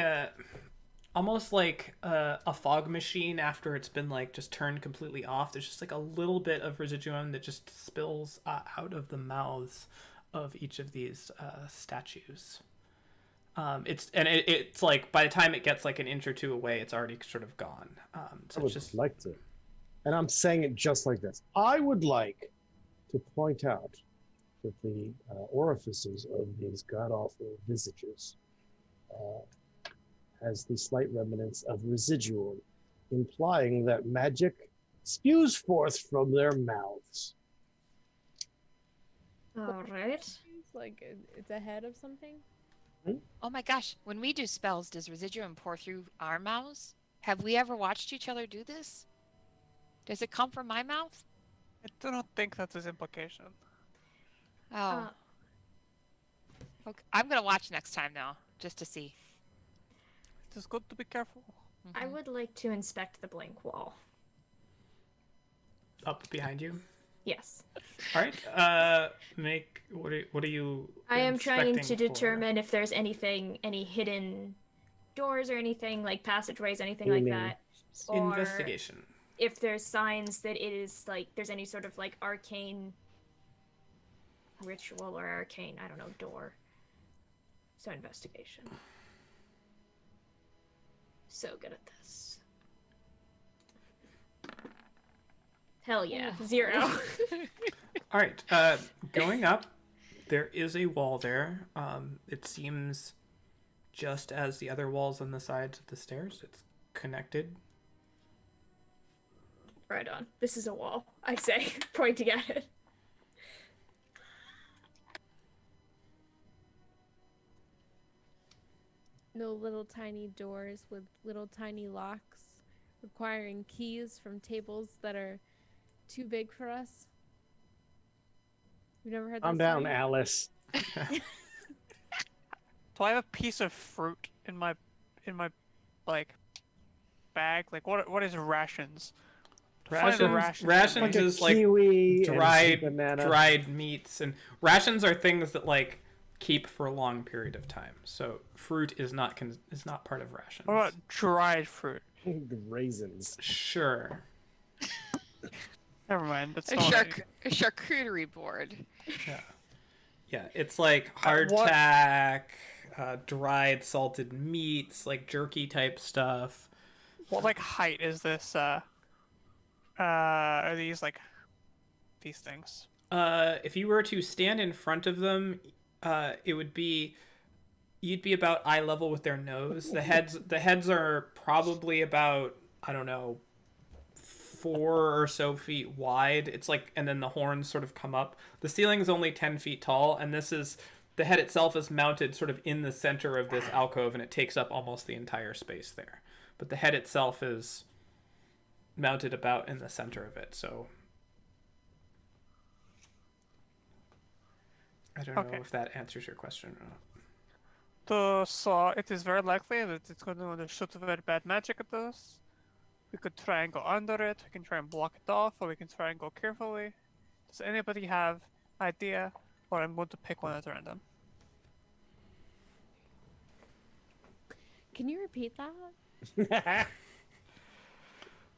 almost like a fog machine after it's been like just turned completely off. There's just like a little bit of residuum that just spills out of the mouths of each of these statues. It's like by the time it gets like an inch or two away, it's already sort of gone. So I it's would just like to, and I'm saying it just like this. I would like to point out that the orifices of these god-awful visages has the slight remnants of residual, implying that magic spews forth from their mouths. All right. It's like it's ahead of something. Oh my gosh! When we do spells, does residuum pour through our mouths? Have we ever watched each other do this? Does it come from my mouth? I do not think that's his implication. Oh. Okay. I'm gonna watch next time though, just to see. It is good to be careful. I would like to inspect the blank wall. Up behind you. Yes. All right. Make what are you? I am trying to inspecting for? determine if there's anything, any hidden doors or anything, like passageways, anything like Aiming. that. Or Investigation. if there's signs that it is, like, there's any sort of, like, arcane ritual or arcane, I don't know, door. So investigation. So good at this. Hell yeah. 0. All right. Going up, there is a wall there. It seems just as the other walls on the sides of the stairs. It's connected. Right on. This is a wall, I say, pointing at it. No little tiny doors with little tiny locks, requiring keys from tables that are too big for us. You've never heard that Calm down, story? Alice. Do I have a piece of fruit in my like bag? Like what is rations? Rations Like a is like kiwi and some dried banana. meats, and rations are things that like keep for a long period of time. So fruit is not part of rations. What about dried fruit? The raisins. Sure. Never mind. That's A, not a charcuterie board. Yeah, it's like hardtack, dried salted meats, like jerky type stuff. what like height is this? Are these like these things? If you were to stand in front of them, you'd be about eye level with their nose. The heads are probably about, I don't know, 4 or so feet wide. It's like, and then the horns sort of come up. The ceiling is only 10 feet tall, and the head itself is mounted sort of in the center of this alcove, and it takes up almost the entire space there. But the head itself is mounted about in the center of it, so I don't know if that answers your question or not. So it is very likely that it's going to shoot very bad magic at us. We could try and go under it, we can try and block it off, or we can try and go carefully. Does anybody have idea? Or I'm going to pick one at random. Can you repeat that?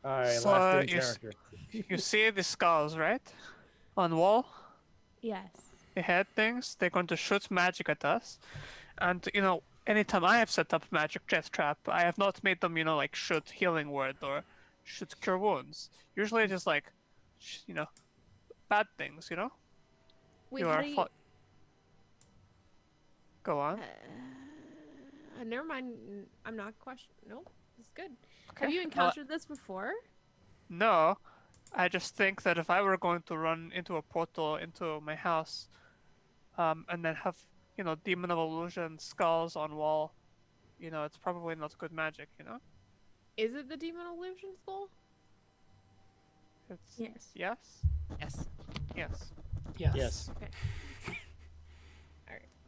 Alright, So, last in character. You see the skulls, right? On the wall? Yes. The head things, they're going to shoot magic at us. And, anytime I have set up magic death trap, I have not made them, like shoot healing word or shoot cure wounds. Usually it is like, bad things, Wait, You how are do you... Go on. Never mind. I'm not questioning. Nope. It's good. Okay. Have you encountered this before? No, I just think that if I were going to run into a portal into my house, and then have, demon of illusion skulls on wall, it's probably not good magic, Is it the demon illusion skull? It's Yes. yes, Yes. yes. Yes. Okay.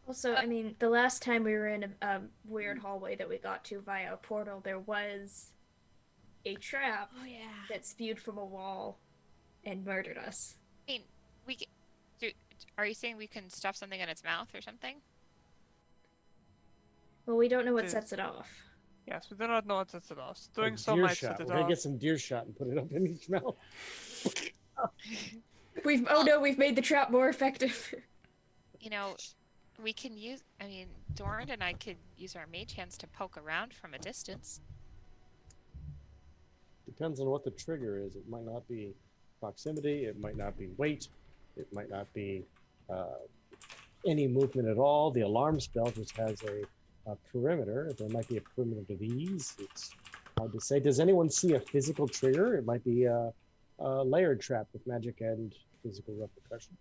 Also, I mean, the last time we were in a weird hallway that we got to via a portal, there was a trap Oh yeah. that spewed from a wall and murdered us. I mean, are you saying we can stuff something in its mouth or something? Well, we don't know what Dude. sets it off. Yes, we do not know what it's about. Doing A so deer might shot. set it We're gonna off. get some deer shot and put it up in each mouth. We've made the trap more effective. We can use. I mean, Doran and I could use our mage hands to poke around from a distance. Depends on what the trigger is. It might not be proximity. It might not be weight. It might not be any movement at all. The alarm spell just has a perimeter. There might be a perimeter of ease. It's hard to say. Does anyone see a physical trigger? It might be a layered trap with magic and physical repercussion.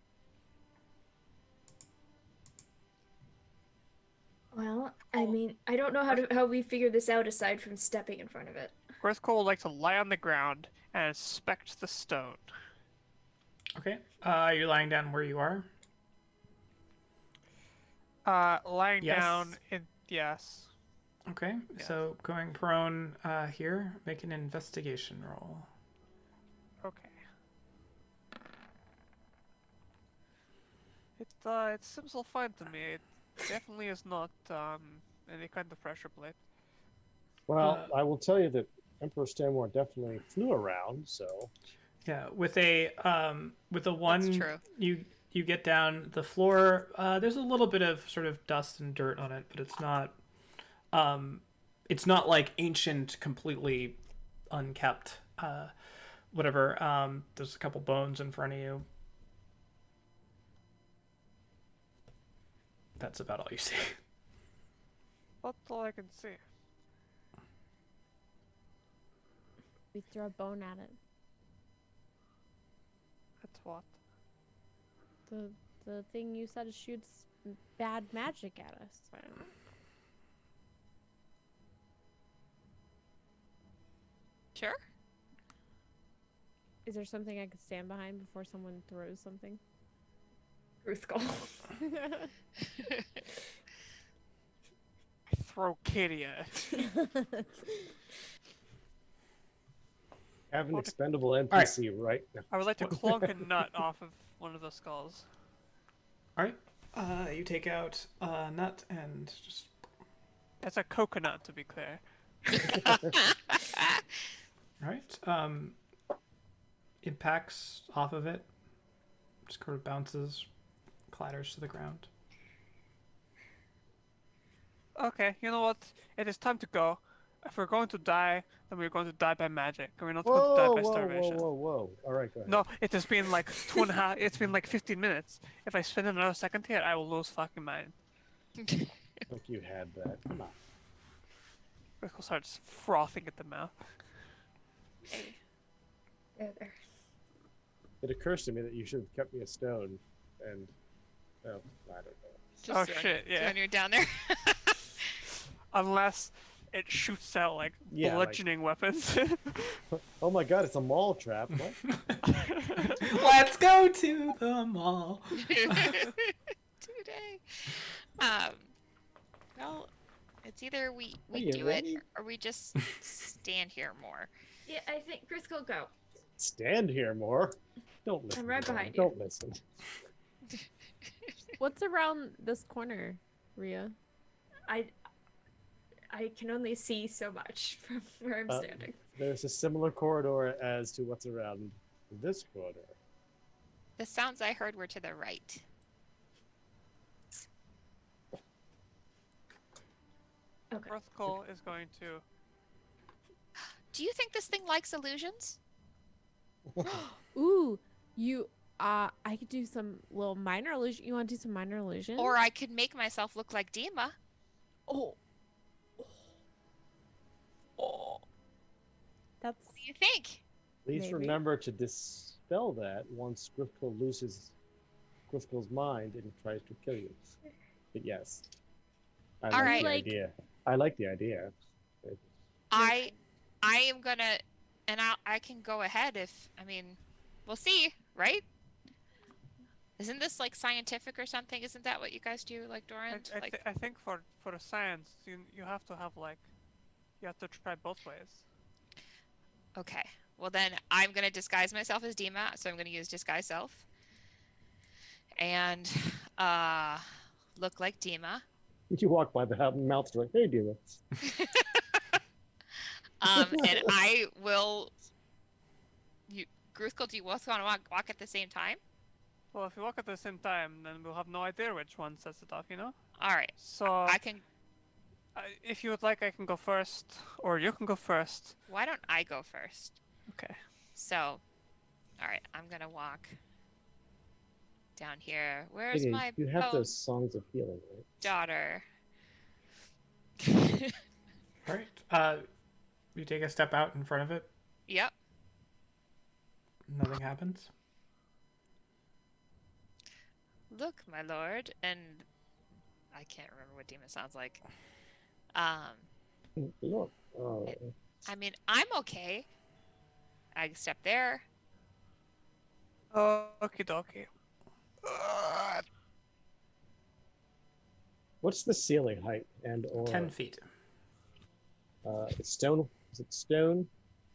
Well, I mean, I don't know how we figure this out aside from stepping in front of it. Earthcore would like to lie on the ground and inspect the stone. Okay. You're lying down where you are. Lying Yes. down in yes. Okay, Yeah. so going prone here, make an investigation roll. Okay. It seems all fine to me. It definitely is not any kind of pressure plate. Well, I will tell you that Emperor Stanmore definitely flew around, so Yeah, with a one, true. you get down the floor. There's a little bit of sort of dust and dirt on it, but it's not like ancient, completely unkept. Whatever. There's a couple bones in front of you. That's about all you see. That's all I can see. We throw a bone at it. That's what? The thing you said shoots bad magic at us. Sure. Is there something I could stand behind before someone throws something? Ruthgall. I throw kitty at it. have an Okay. expendable NPC right now. I would like to clonk a nut off of one of the skulls. All right. You take out a nut and just. It's a coconut, to be clear. All right. Impacts off of it. Just sort of bounces, clatters to the ground. Okay, you know what? It is time to go. If we're going to die, then we're going to die by magic. We're not going to die by starvation. Whoa. All right, go ahead. No, it has been like it's been like 15 minutes. If I spend another second here, I will lose fucking mind. Look, you had that. Come on. Rickle starts frothing at the mouth. There. It occurs to me that you should have kept me a stone, and I don't know. Just Oh, throwing- shit, yeah. throwing you down there. Unless it shoots out like Yeah, bludgeoning weapons. Oh my god, it's a mall trap. What? Let's go to the mall. Today. Well, it's either we you do ready? it or we just stand here more. Yeah, I think Ruthgall, go. Stand here more. Don't listen. I'm right to them. behind you. Don't listen. What's around this corner, Rhea? I can only see so much from where I'm standing. There's a similar corridor as to what's around this corridor. The sounds I heard were to the right. Okay. Earthcall is going to. Do you think this thing likes illusions? Ooh, I could do some little minor illusion. You want to do some minor illusion? Or I could make myself look like Deema. oh, that's What do you think? Please Maybe. remember to dispel that once Grifkell loses Grifkell's mind and tries to kill you. But yes, I All like right. the Like- idea. I like the idea. I am gonna, and I can go ahead if, I mean, we'll see, right? Isn't this like scientific or something? Isn't that what you guys do, like Dorant? Like, I think for the science, you have to have like, you have to try both ways. okay. Well then, I'm gonna disguise myself as Deema, so I'm gonna use disguise self. And look like Deema. You walk by the mouth like, hey, Deema. And I will. Gruthkal, do you both want to walk at the same time? Well, if we walk at the same time, then we'll have no idea which one sets it off, you know? All right. So, I can. if you would like, I can go first, or you can go first. Why don't I go first? Okay. So, all right. I'm gonna walk down here. Where's Hey, my you have bone those songs of healing, right? daughter? All right. You take a step out in front of it. Yep. Nothing happens. Look, my lord, and I can't remember what Deema sounds like. Look. Oh, I mean, I'm okay. I step there. Okie dokie. What's the ceiling height and or 10 feet. it's stone? Is it stone?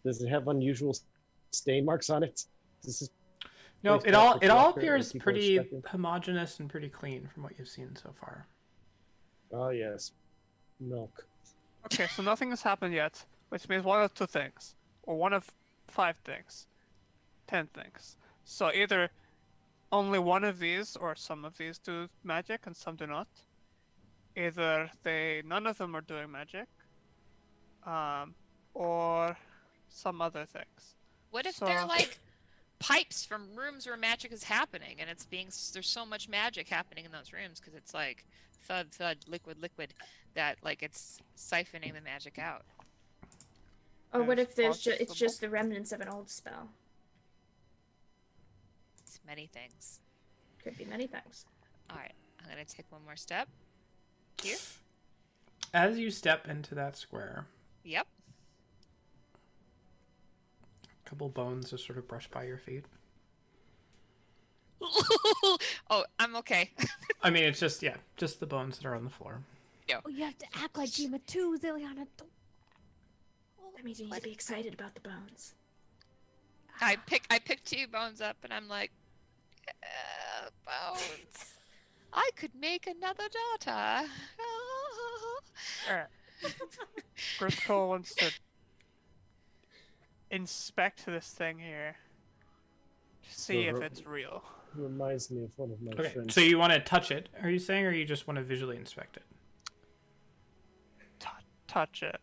Does it have unusual stain marks on it? This is No, place it to all look it all after and appears people pretty inspecting? homogeneous and pretty clean from what you've seen so far. Oh yes, milk. Okay, so nothing has happened yet, which means one of two things, or one of 5 things, 10 things. So either only one of these or some of these do magic and some do not. Either none of them are doing magic, or some other things. What if So- they're like pipes from rooms where magic is happening, and there's so much magic happening in those rooms because it's like thud thud liquid liquid that like it's siphoning the magic out. Or what There's if it's possible. just the remnants of an old spell? It's many things. Could be many things. All right, I'm gonna take one more step. Here. As you step into that square, Yep. a couple bones just sort of brush by your feet. Oh, I'm okay. I mean, it's just the bones that are on the floor. Oh, you have to act like Deema too, Ziliana. Don't... That means you need to be excited about the bones. I pick 2 bones up, and I'm like, bones. I could make another daughter. Alright. Griscoll wants to inspect this thing here to see if it's real. Reminds me of one of my Okay, friends. so you want to touch it, are you saying, or you just want to visually inspect it? Touch it.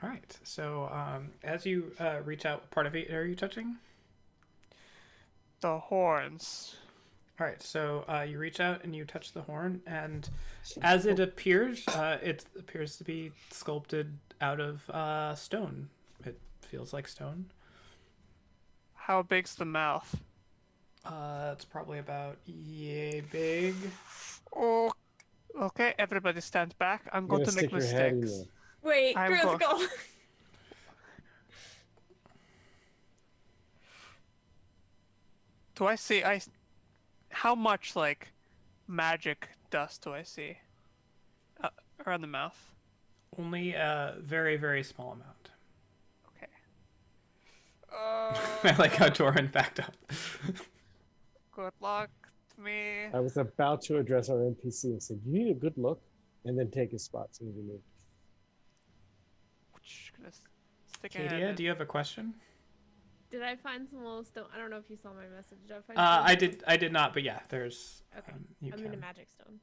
All right. So as you reach out, what part of it are you touching? The horns. All right. So you reach out and you touch the horn, and as it appears to be sculpted out of stone. It feels like stone. How big's the mouth? It's probably about yay big. Oh, okay. Everybody stand back. I'm going to make stick your head in mistakes. Wait, I'm Griscoll. Do I see? How much like magic dust do I see? Around the mouth. Only a very, very small amount. Okay. I like how Doran backed up. Good luck to me. I was about to address our NPC and say, "You need a good look," and then take his spot. So you move. Gonna stick a hand Kadia, in. do you have a question? Did I find some little stone? I don't know if you saw my message. Did I find I did not, but yeah, there's. Okay. You I'm can. in a magic stone.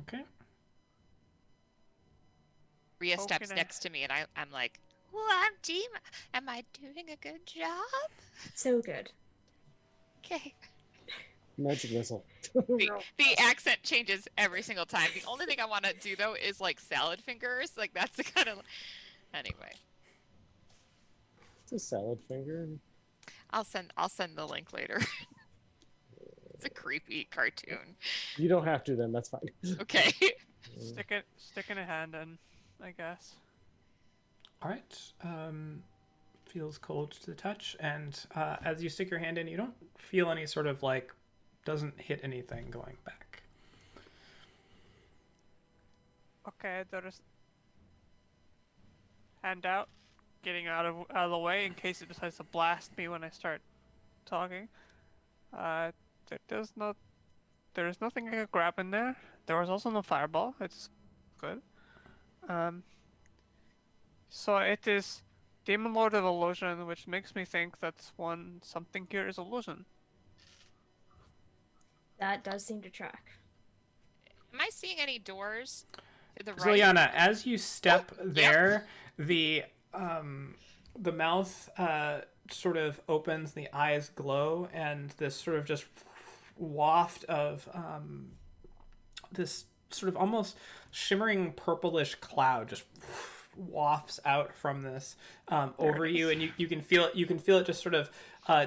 Okay. Rhea steps Poking next to me, and I'm like, well, I'm Deema. Am I doing a good job? So good. Okay. Magic missile. The accent changes every single time. The only thing I want to do though is like salad fingers. Like that's the kind of. Anyway, It's a salad finger. I'll send the link later. It's a creepy cartoon. You don't have to then. That's fine. Okay. Sticking a hand in, I guess. All right. Feels cold to the touch, and as you stick your hand in, you don't feel any sort of like doesn't hit anything going back. Okay, there's hand out, getting out of the way in case it decides to blast me when I start talking. There is nothing I can grab in there. There was also no fireball. It's good. So it is Demon Lord of Illusion, which makes me think that something here is illusion. That does seem to track. Am I seeing any doors to the right? Ziliana, as you step there, the mouth sort of opens, the eyes glow, and this sort of just waft of this sort of almost shimmering purplish cloud just wafts out from this over you, and you can feel it just sort of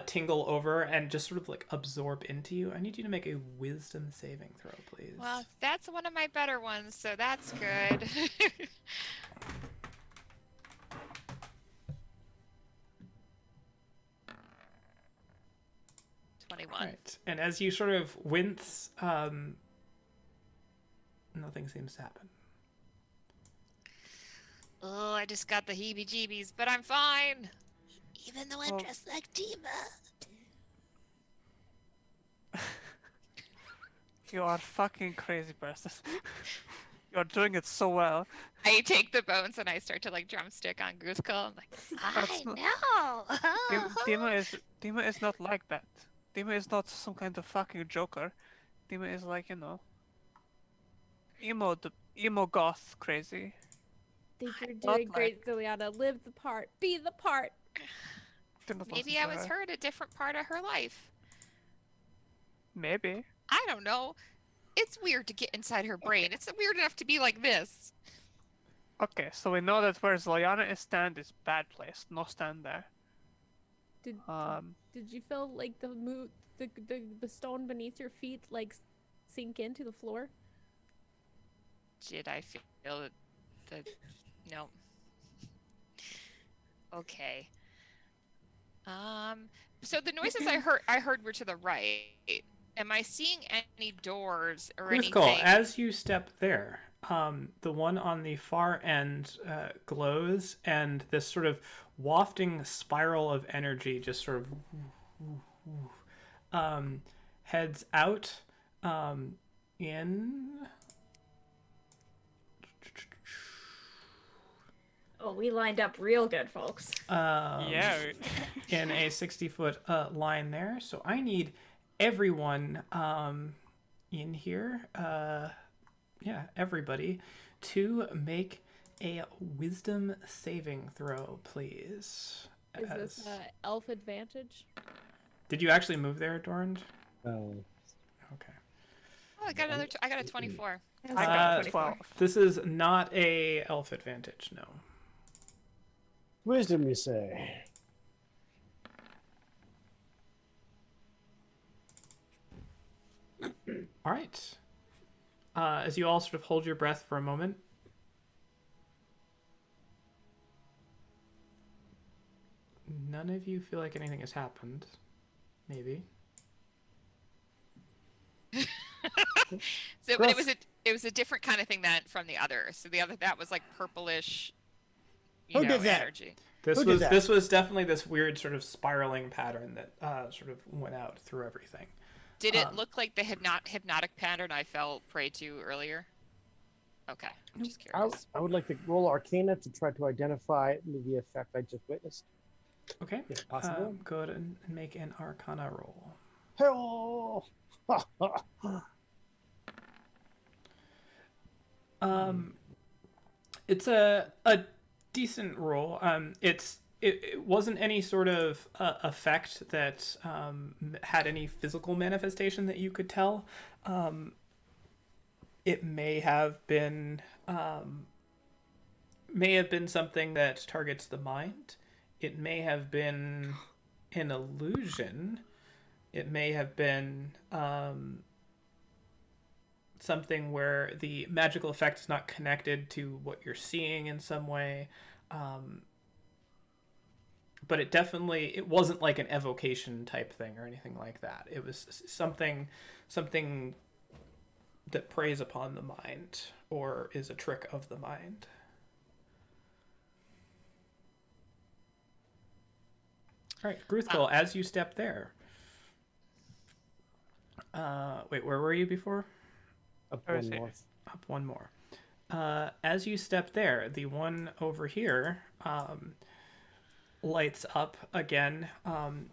tingle over and just sort of like absorb into you. I need you to make a wisdom saving throw, please. Well, that's one of my better ones, so that's good. 21. Right. And as you sort of wince nothing seems to happen. Oh, I just got the heebie-jeebies, but I'm fine. Even though I'm Well- dressed like Deema. You are fucking crazy person. You're doing it so well. I take the bones and I start to like drumstick on Gruthko. I'm like, That's I not- know. Deema is not like that. Deema is not some kind of fucking joker. Deema is like, you know, emo goth crazy. Think you're Not doing great, Ziliana. Live the part. Be the part. Do not listen Maybe I to was her. her at a different part of her life. Maybe. I don't know. It's weird to get inside her brain. It's weird enough to be like this. Okay, so we know that where Ziliana is stand is bad place. No stand there. Did Um, Did you feel like the stone beneath your feet like sink into the floor? Did I feel the no. Okay. So the noises I heard were to the right. Am I seeing any doors or Gruthko, anything? as you step there, the one on the far end glows, and this sort of wafting spiral of energy just sort of heads out in. Oh, we lined up real good, folks. yeah. In a 60-foot line there. So I need everyone in here, everybody, to make a wisdom saving throw, please. Is this elf advantage? Did you actually move there, Dorand? Oh, Okay. Oh, I got another. I got a 24. I got 24. 12. This is not a elf advantage, no. wisdom, you say? All right. As you all sort of hold your breath for a moment. None of you feel like anything has happened. Maybe. So, but it was a different kind of thing from the other. So the other that was like purplish, Who did that? energy. This Who did was that? this was definitely this weird sort of spiraling pattern that sort of went out through everything. Did it look like the hypnotic pattern I fell prey to earlier? Okay, I'm just curious. I would like to roll Arcana to try to identify the effect I just witnessed, Okay. if possible. Go ahead and make an Arcana roll. Hello! It's a decent roll. It wasn't any sort of effect that had any physical manifestation that you could tell. It may have been something that targets the mind. It may have been an illusion. It may have been something where the magical effect is not connected to what you're seeing in some way. But it wasn't like an evocation type thing or anything like that. It was something that preys upon the mind or is a trick of the mind. All right, Gruthko, as you step there. Wait, where were you before? Up Where one is it? more. Up one more. As you step there, the one over here lights up again,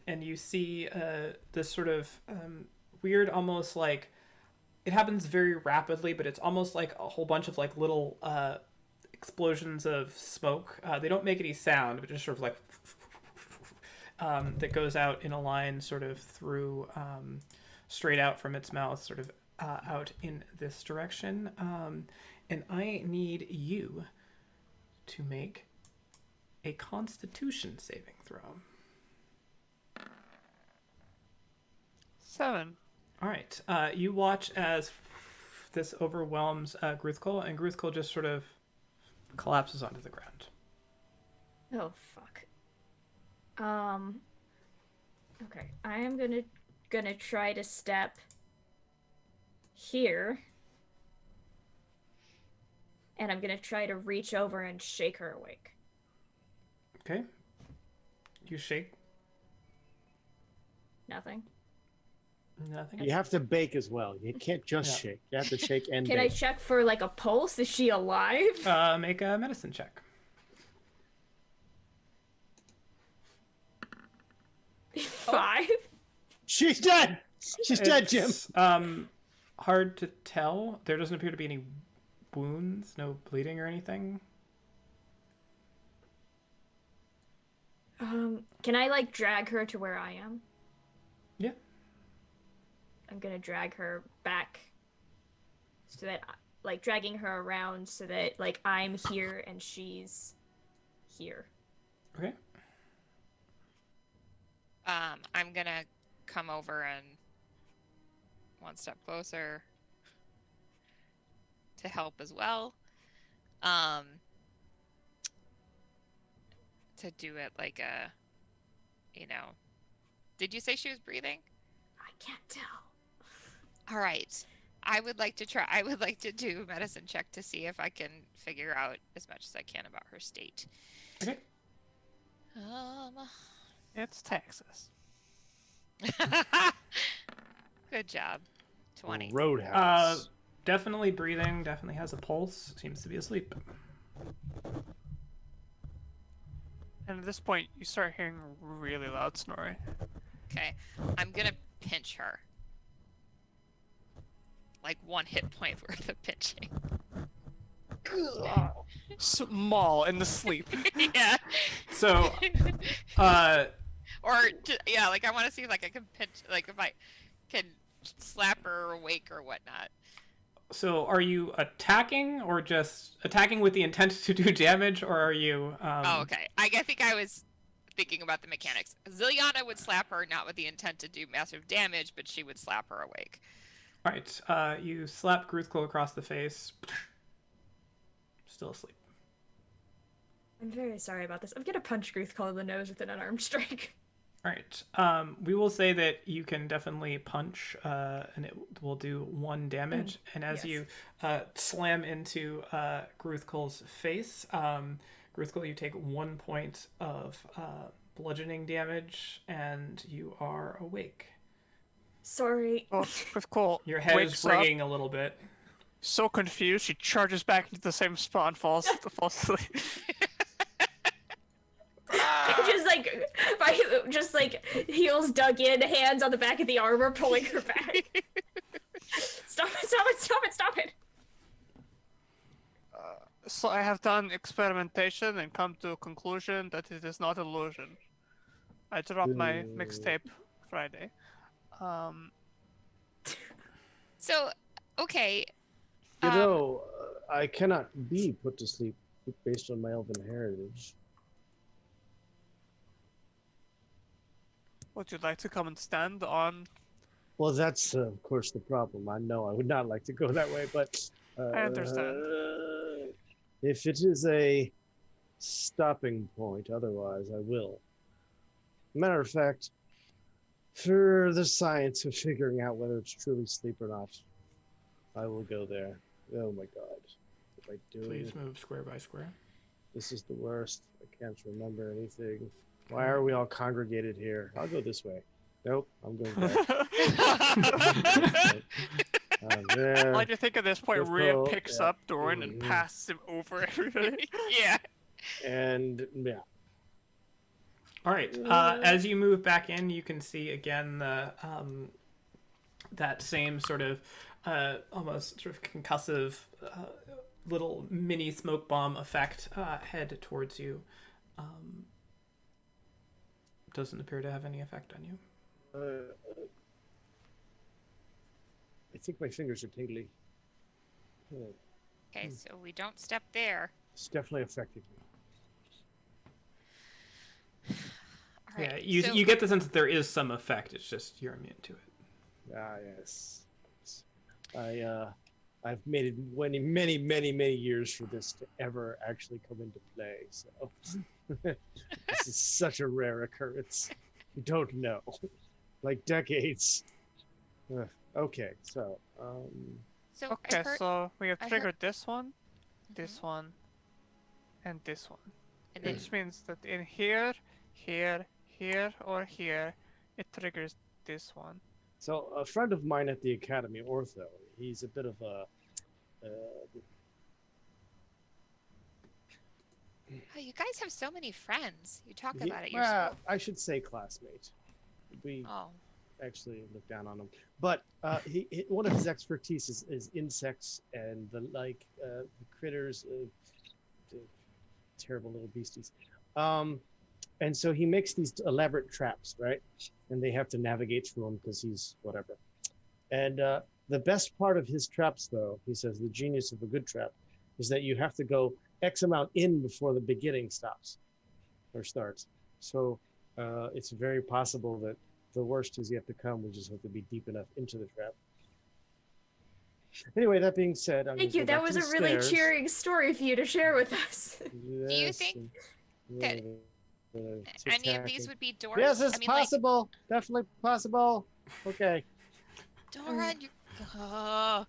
and you see this sort of weird, almost like it happens very rapidly, but it's almost like a whole bunch of like little explosions of smoke. They don't make any sound, but just sort of like that goes out in a line, sort of through straight out from its mouth, sort of out in this direction. And I need you to make a Constitution saving throw. 7. All right. You watch as this overwhelms Gruthko, and Gruthko just sort of collapses onto the ground. Oh fuck. Okay, I am gonna try to step here. and I'm gonna try to reach over and shake her awake. Okay. You shake. Nothing. Nothing. You have to bake as well. You can't just Yeah. shake. You have to shake and Can I bake. check for like a pulse? Is she alive? Make a medicine check. 5? She's dead! She's dead, Jim! It's, hard to tell. There doesn't appear to be any wounds, no bleeding or anything. Can I like drag her to where I am? Yeah. I'm gonna drag her back so that, like, dragging her around so that, like, I'm here and she's here. Okay. I'm gonna come over and one step closer to help as well. To do it like a, did you say she was breathing? I can't tell. All right. I would like to do a medicine check to see if I can figure out as much as I can about her state. Okay. It's Texas. Good job. 20. Roadhouse. Definitely breathing, definitely has a pulse, seems to be asleep. And at this point, you start hearing really loud snoring. Okay. I'm gonna pinch her. Like 1 hit point worth of pinching. Small in the sleep. Yeah. So, Or yeah, like I want to see if like I can pinch, like if I can slap her awake or whatnot. so are you attacking or just attacking with the intent to do damage, or are you? Oh, okay. I think I was thinking about the mechanics. Ziliana would slap her not with the intent to do massive damage, but she would slap her awake. All right. You slap Gruthkle across the face. Still asleep. I'm very sorry about this. I'm gonna punch Gruthcall in the nose with an unarmed strike. All right. We will say that you can definitely punch, and it will do 1 damage. And as yes. you slam into Gruthkole's face, Gruthkole, you take 1 point of bludgeoning damage, and you are awake. Sorry. Well, with Cole, Your head is wakes up, ringing a little bit. so confused, she charges back into the same spot and falls asleep. just like heels dug in, hands on the back of the armor, pulling her back. Stop it! So I have done experimentation and come to a conclusion that it is not illusion. I dropped my mixtape Friday. So, okay. You know, I cannot be put to sleep based on my elven heritage. Would you like to come and stand on? Well, that's of course the problem. I know I would not like to go that way, but I understand. If it is a stopping point, otherwise I will. Matter of fact, for the science of figuring out whether it's truly sleep or not, I will go there. Oh my god. What am I doing? Please move square by square. This is the worst. I can't remember anything. Why are we all congregated here? I'll go this way. Nope, I'm going back. There. I like to think at this point, Let's Rhea go. picks Yeah. up Doran and passes him over everybody. Yeah. And yeah. All right. As you move back in, you can see again the that same sort of almost sort of concussive little mini smoke bomb effect head towards you. Doesn't appear to have any effect on you. I think my fingers are tingly. Okay, so we don't step there. It's definitely affecting me. All right. Yeah, you get the sense that there is some effect. It's just you're immune to it. Ah, yes. I've made it many years for this to ever actually come into play. So this is such a rare occurrence. You don't know, like decades. Okay, so So Okay, I heard, so we have I heard- triggered this one. this one, and this one. And then Which means that in here, here, here, or here, it triggers this one. So a friend of mine at the academy, Ortho, he's a bit of a. oh, you guys have so many friends. You talk he- about it. You're well, I should say classmate. We oh, actually look down on him, but one of his expertise is insects and the the critters, the terrible little beasties. And so he makes these elaborate traps, right? And they have to navigate through them because he's whatever. And the best part of his traps, though, he says, the genius of a good trap is that you have to go X amount in before the beginning stops or starts. So it's very possible that the worst is yet to come. We just have to be deep enough into the trap. Anyway, that being said, Thank you. That was a really cheering story for you to share with us. Do you think that any of these would be doors? Yes, it's I mean, possible. Definitely possible. Okay. Like, Dora, you. Oh.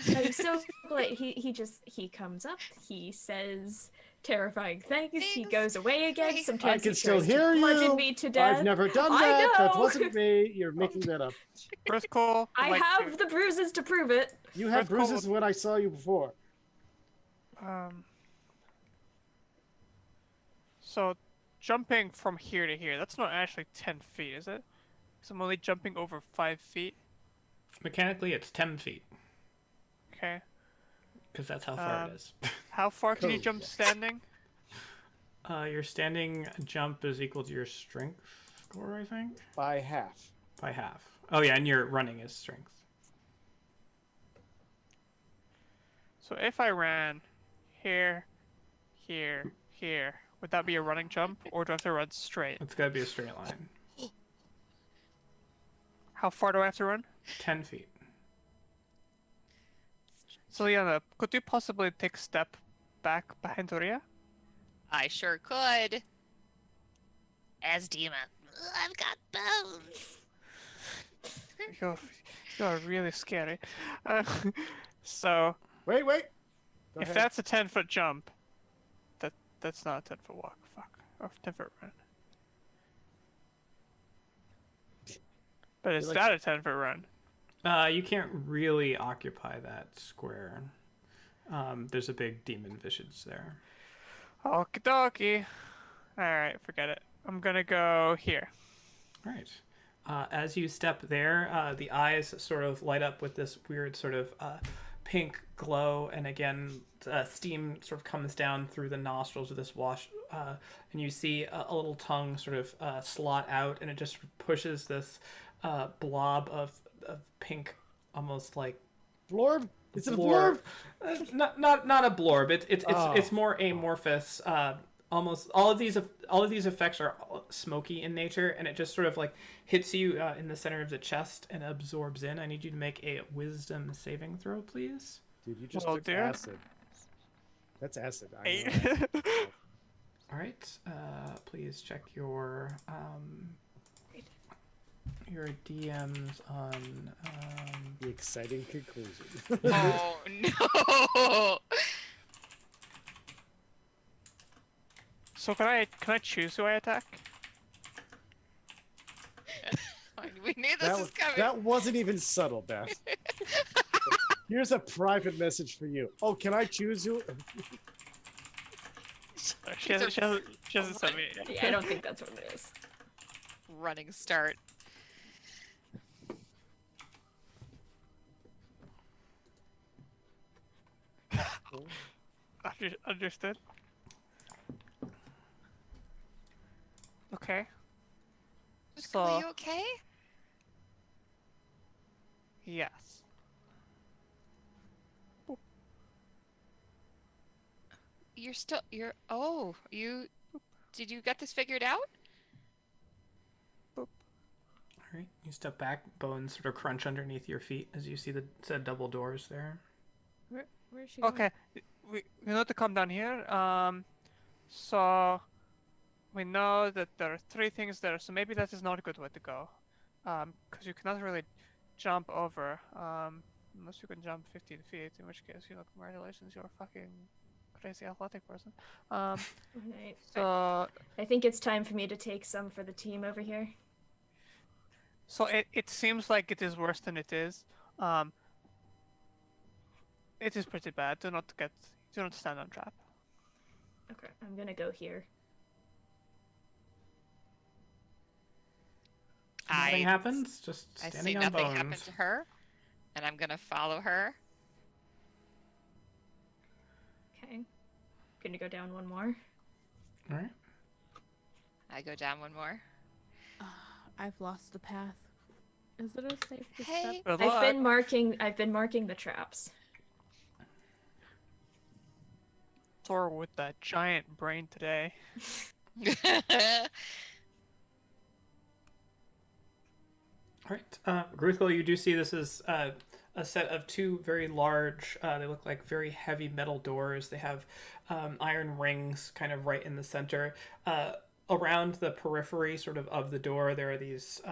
I'm so glad he comes up, he says terrifying things, he goes away again. Right. Sometimes I can he still tries hear to bludgeon you. me to death. I've never done I that. That know. wasn't me. You're making that up. First call. I like have the bruises to prove it. You had First call- bruises when I saw you before. So, jumping from here to here, that's not actually 10 feet, is it? Because I'm only jumping over 5 feet. Mechanically, it's 10 feet, Okay. because that's how far it is. How far can you Code, jump yes. standing? Your standing jump is equal to your strength score, I think, By half. by half. Oh yeah, and your running is strength. So if I ran here, here, here, would that be a running jump, or do I have to run straight? It's gotta be a straight line. How far do I have to run? 10 feet. So Liana, could you possibly take a step back behind Doria? I sure could. As Deema. I've got bones. You're really scary. So Wait. Go if ahead. that's a 10-foot jump, that's not a 10-foot walk. Fuck. Or 10-foot run. But is like- that a 10-foot run? You can't really occupy that square. There's a big demon visage there. Okie dokie. Alright, forget it. I'm gonna go here. All right. As you step there, the eyes sort of light up with this weird sort of pink glow, and again, steam sort of comes down through the nostrils of this wash, and you see a little tongue sort of slot out, and it just pushes this blob of pink, almost like Blorb? Is it a blorb? Not a blorb. It's Oh. more amorphous. Almost all of these effects are smoky in nature, and it just sort of like hits you in the center of the chest and absorbs in. I need you to make a wisdom saving throw, please. Dude, you just Oh, took dear. acid. That's acid. I Eight. know. All right. Please check your DMs on. The exciting conclusion. Oh no. So can I choose who I attack? We knew this was coming. that wasn't even subtle, Beth. Here's a private message for you. Oh, can I choose you? She hasn't sent me. Yeah, I don't think that's what it is. Running start. Understood. Okay. So Are you okay? yes. Did you get this figured out? All right. You step back. Bones sort of crunch underneath your feet as you see the said double doors there. Where's she going? Okay. We know to come down here. So we know that there are 3 things there. So maybe that is not a good way to go. Because you cannot really jump over. unless you can jump 15 feet, in which case, congratulations, you're a fucking crazy athletic person. Right. So I think it's time for me to take some for the team over here. So it seems like it is worse than it is. It is pretty bad. Do not stand on trap. Okay, I'm gonna go here. Nothing happens. Just I see standing on nothing bones. happen to her, and I'm gonna follow her. Okay. Gonna go down one more. All right. I go down one more. I've lost the path. Is it a safe to Hey. step? Good I've luck. been marking the traps. Thor with that giant brain today. All right. Gruthel, you do see this is a set of two very large, they look like very heavy metal doors. They have iron rings kind of right in the center. Around the periphery sort of the door, there are these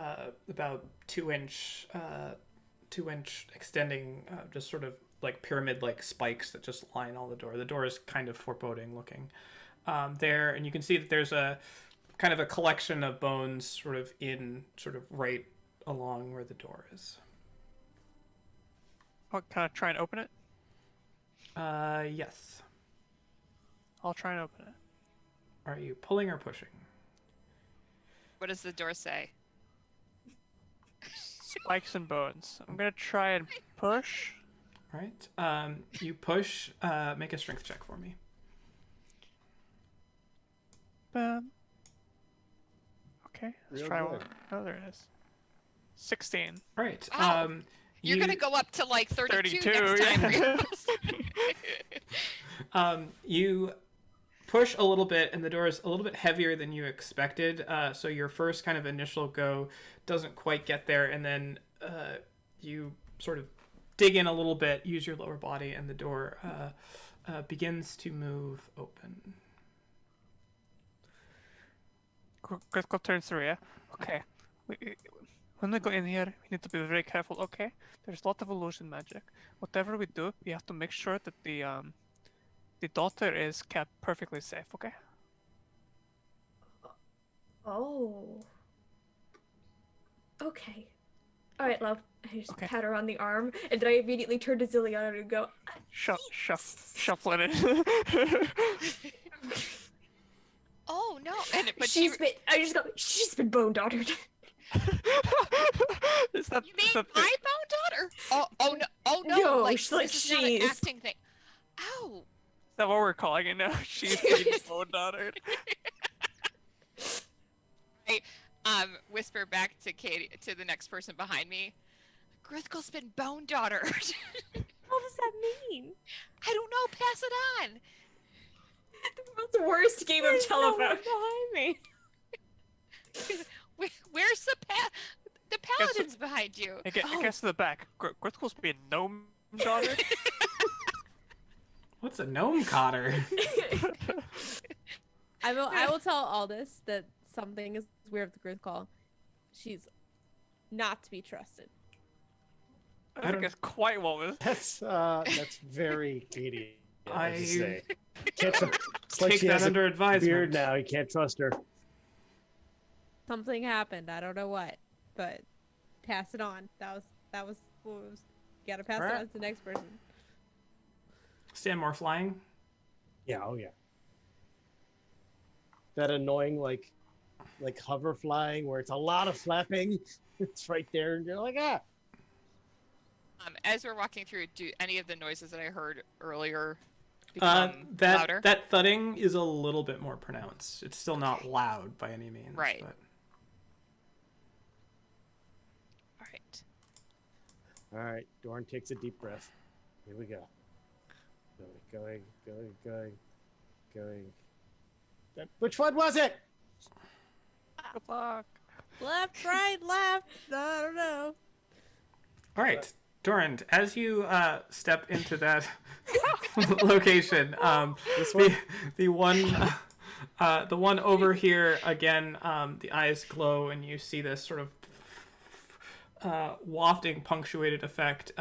about 2-inch extending, just sort of like pyramid-like spikes that just line all the door. The door is kind of foreboding looking there, and you can see that there's a kind of a collection of bones sort of right along where the door is. Oh, can I try and open it? Yes. I'll try and open it. Are you pulling or pushing? What does the door say? Spikes and bones. I'm gonna try and push. All right. You push. Make a strength check for me. Bam. Okay, let's Real try good. one. Oh, there it is. 16. All right. Wow. You're gonna go up to like 32 next time. yeah. You push a little bit, and the door is a little bit heavier than you expected. So your first kind of initial go doesn't quite get there, and then you sort of dig in a little bit, use your lower body, and the door begins to move open. Critical turn 3, yeah? Okay. When we go in here, we need to be very careful, okay? There's a lot of illusion magic. Whatever we do, we have to make sure that the daughter is kept perfectly safe, okay? Oh. Okay. Alright, love. I just Okay. pat her on the arm, and then I immediately turn to Zilliana and go, Shuffle it in. Oh no! But I just go, she's been bone daughtered. Is that, You mean is that my bone daughter? Oh no! Oh no! No, like she's like, this is not an she's- acting thing. Ow! is that what we're calling it now? She's being bone daughter. Whisper back to Katie, to the next person behind me. Grithkel's been bone daughter. What does that mean? I don't know. Pass it on. The worst game of There's no one telephone. behind me. Where's the paladins behind you? It gets to the back. Gritkel's being gnome daughter. What's a gnome cotter? I will tell Aldous that something is weird with the Grithcall. She's not to be trusted. I think it's quite what was. That's very Katie. I have to say. It's like Take she that has a under advisement. beard now. You can't trust her. Something happened. I don't know what, but pass it on. That was what was. You gotta pass it Alright. on to the next person. Stanmore flying. Yeah. Oh yeah. That annoying like hover flying where it's a lot of flapping. It's right there, and you're like, ah. As we're walking through, do any of the noises that I heard earlier become That louder? that thudding is a little bit more pronounced. It's still not loud by any means. Right. But... All right. All right. Dorn takes a deep breath. Here we go. Going. Which one was it? Good luck. Left, right, left. I don't know. All right, Dorand, as you step into that location, This one? the one over here again, the eyes glow, and you see this sort of wafting, punctuated effect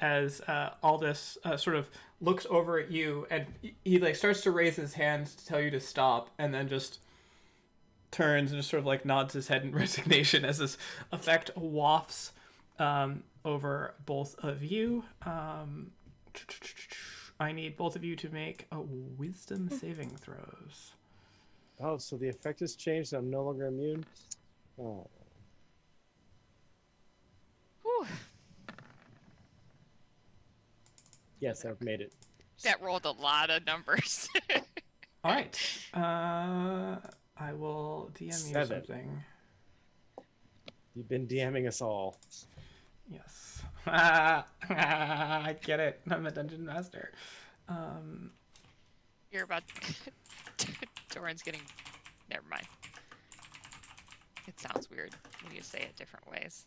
as Aldous sort of looks over at you, and he like starts to raise his hand to tell you to stop, and then just turns and just sort of like nods his head in resignation as this effect wafts over both of you. I need both of you to make a wisdom saving throws. Oh, so the effect has changed. I'm no longer immune. Oh. Whew. Yes, I've made it. That rolled a lot of numbers. All right. I will DM you 7. something. You've been DMing us all. Yes. I get it. I'm a dungeon master. You're about. Doran's getting. Never mind. It sounds weird when you say it different ways.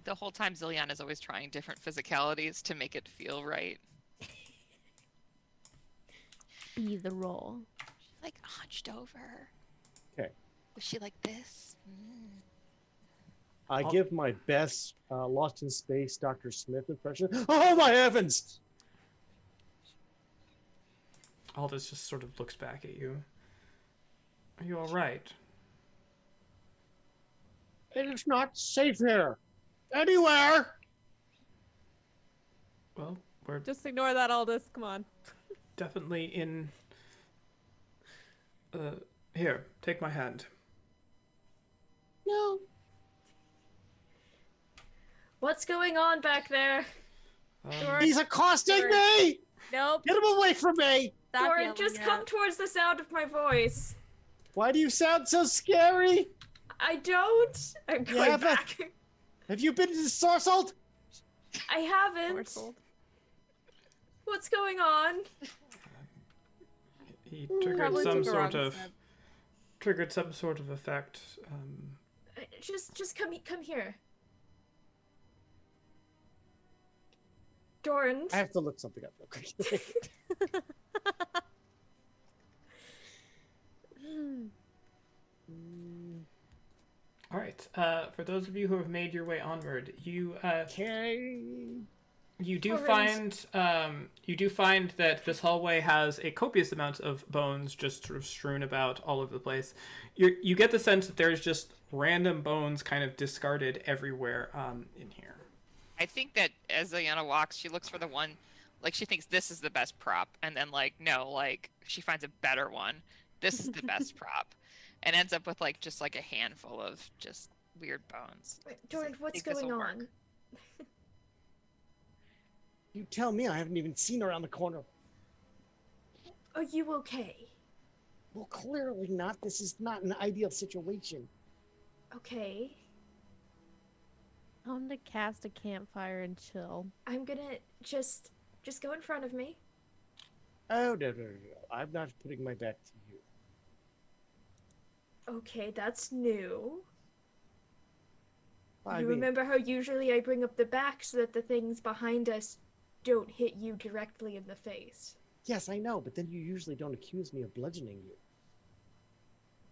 The whole time Zillion is always trying different physicalities to make it feel right. Be the roll. Like hunched over. Okay. Was she like this? Mm. I give my best Lost in Space Dr. Smith impression. Oh, my heavens! Aldous just sort of looks back at you. Are you all right? It is not safe here. Anywhere! Well, we're Just ignore that, Aldous. Come on. definitely in... here, take my hand. No. What's going on back there? He's accosting me! Nope. Get him away from me! Stop Doran, yelling just at come towards the sound of my voice. Why do you sound so scary? I don't. I'm going Yeah, but- back. Have you been ensorcelled? I haven't. Morsel. What's going on? He triggered Probably some took a wrong sort of... step. Triggered some sort of effect. Just come here. Doran. I have to look something up real quick. All right. For those of you who have made your way onward, you Okay. you do Orange. find that this hallway has a copious amount of bones just sort of strewn about all over the place. You get the sense that there's just random bones kind of discarded everywhere in here. I think that as Zilliana walks, she looks for the one, like she thinks this is the best prop, and then like no, like she finds a better one. This is the best prop, and ends up with like just like a handful of just weird bones. Doran, I what's think this'll going work. on? You tell me, I haven't even seen around the corner. Are you okay? Well, clearly not. This is not an ideal situation. Okay. I'm gonna cast a campfire and chill. I'm gonna just go in front of me. Oh, no. I'm not putting my back to you. Okay, that's new. I You mean, remember how usually I bring up the back so that the things behind us don't hit you directly in the face? yes, I know, but then you usually don't accuse me of bludgeoning you.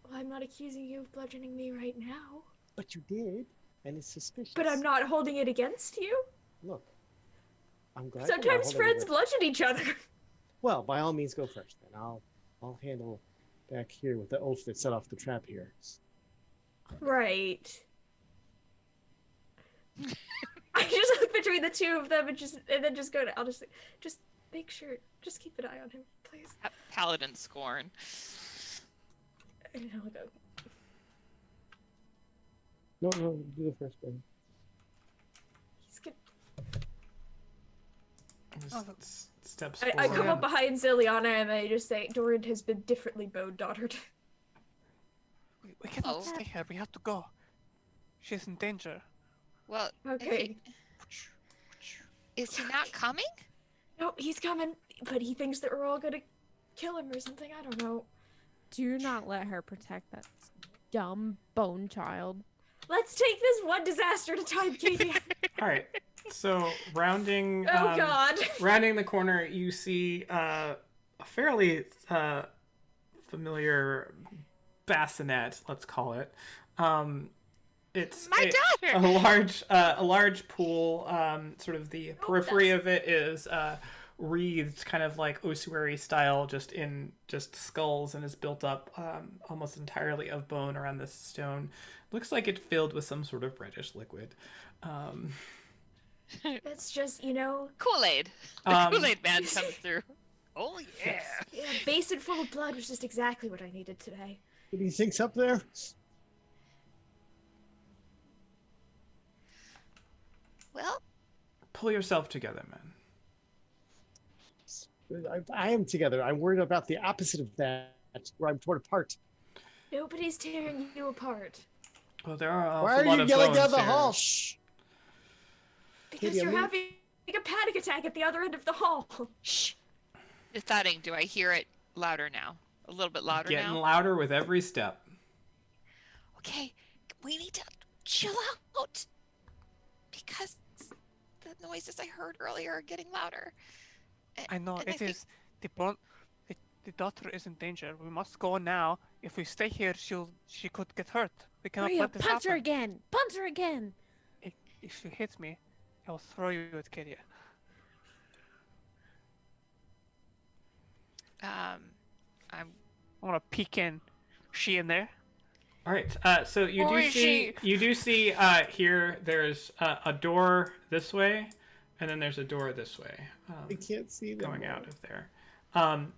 Well, I'm not accusing you of bludgeoning me right now. But you did, and it's suspicious. But I'm not holding it against you. Look, I'm glad. you're not Sometimes holding friends it. bludgeon each other. Well, by all means, go first. Then I'll handle back here with the oaf that set off the trap here. Right. I just look between the two of them and then just go to. I'll just make sure. Just keep an eye on him, please. Paladin scorn. And I'll go. No, do the first one. He's good. Just steps I forward. come up behind Zilliana and I just say, Doran has been differently bone-daughtered. We cannot Oh. stay here. We have to go. She's in danger. Well, Okay. is he not coming? No, he's coming, but he thinks that we're all gonna kill him or something. I don't know. Do not let her protect that dumb bone child. Let's take this one disaster at a time, Katie. All right. So rounding Oh God. rounding the corner, you see a fairly familiar bassinet, let's call it. It's My daughter! a large pool. Sort of the periphery of it is wreathed, kind of like ossuary style, just skulls, and is built up almost entirely of bone around this stone. Looks like it's filled with some sort of reddish liquid. That's just, you know, Kool-Aid. The Kool-Aid man comes through. Oh yeah. yeah, basin full of blood was just exactly what I needed today. What do you think's up there? Well, Pull yourself together, man. I am together. I'm worried about the opposite of that, where I'm torn apart. Nobody's tearing you apart. Well, there are Why a are lot you of yelling bones down the here. hall? Shh. Because Katie, you're I'm- having a panic attack at the other end of the hall. shh. The thudding. Do I hear it louder now? A little bit louder Getting now. louder with every step. Okay, we need to chill out because the noises I heard earlier are getting louder. I know And I it think- is the daughter is in danger. We must go now. If we stay here, she could get hurt. We cannot Hurry let up, this punch her happen. again! Punch her again! If she hits me, I will throw you at Kiria. I'm I want to peek in. She in there? All right. So you Or do is see here. There's a door this way, and then there's a door this way. I can't see them. Going out of there.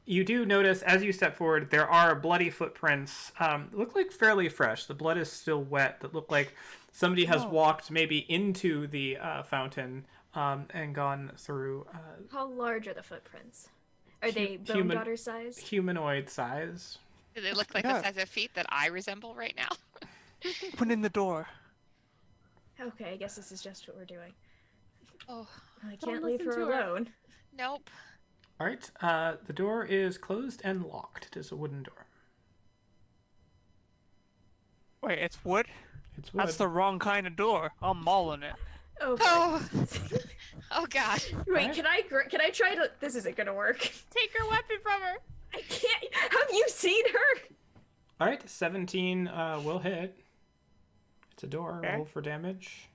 You do notice as you step forward, there are bloody footprints. Look like fairly fresh. The blood is still wet. That look like somebody has walked maybe into the fountain and gone through. How large are the footprints? Are they bone human- daughter size? Humanoid size. Do they look like Yeah. the size of feet that I resemble right now? Open in the door. Okay, I guess this is just what we're doing. Oh, I Don't can't leave her listen to her. alone. nope. All right. The door is closed and locked. It is a wooden door. Wait, it's wood? It's wood. That's the wrong kind of door. I'm mauling it. Okay. Oh, oh God. Wait, Alright. can I try to? This isn't gonna work. Take her weapon from her. I can't. Have you seen her? All right. 17 will hit. It's a door. Okay. Roll for damage.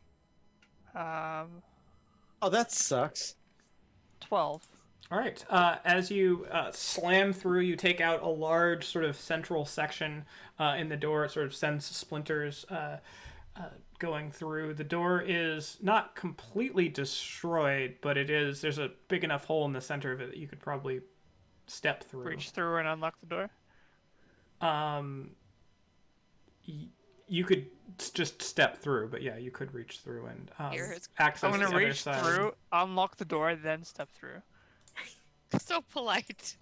Oh, that sucks. 12. All right. As you slam through, you take out a large sort of central section in the door. It sort of sends splinters going through. The door is not completely destroyed, but there's a big enough hole in the center of it that you could probably step through. Reach through and unlock the door. You could just step through, but yeah, you could reach through and Here's- access I'm the gonna other reach side. through, unlock the door, then step through. So polite.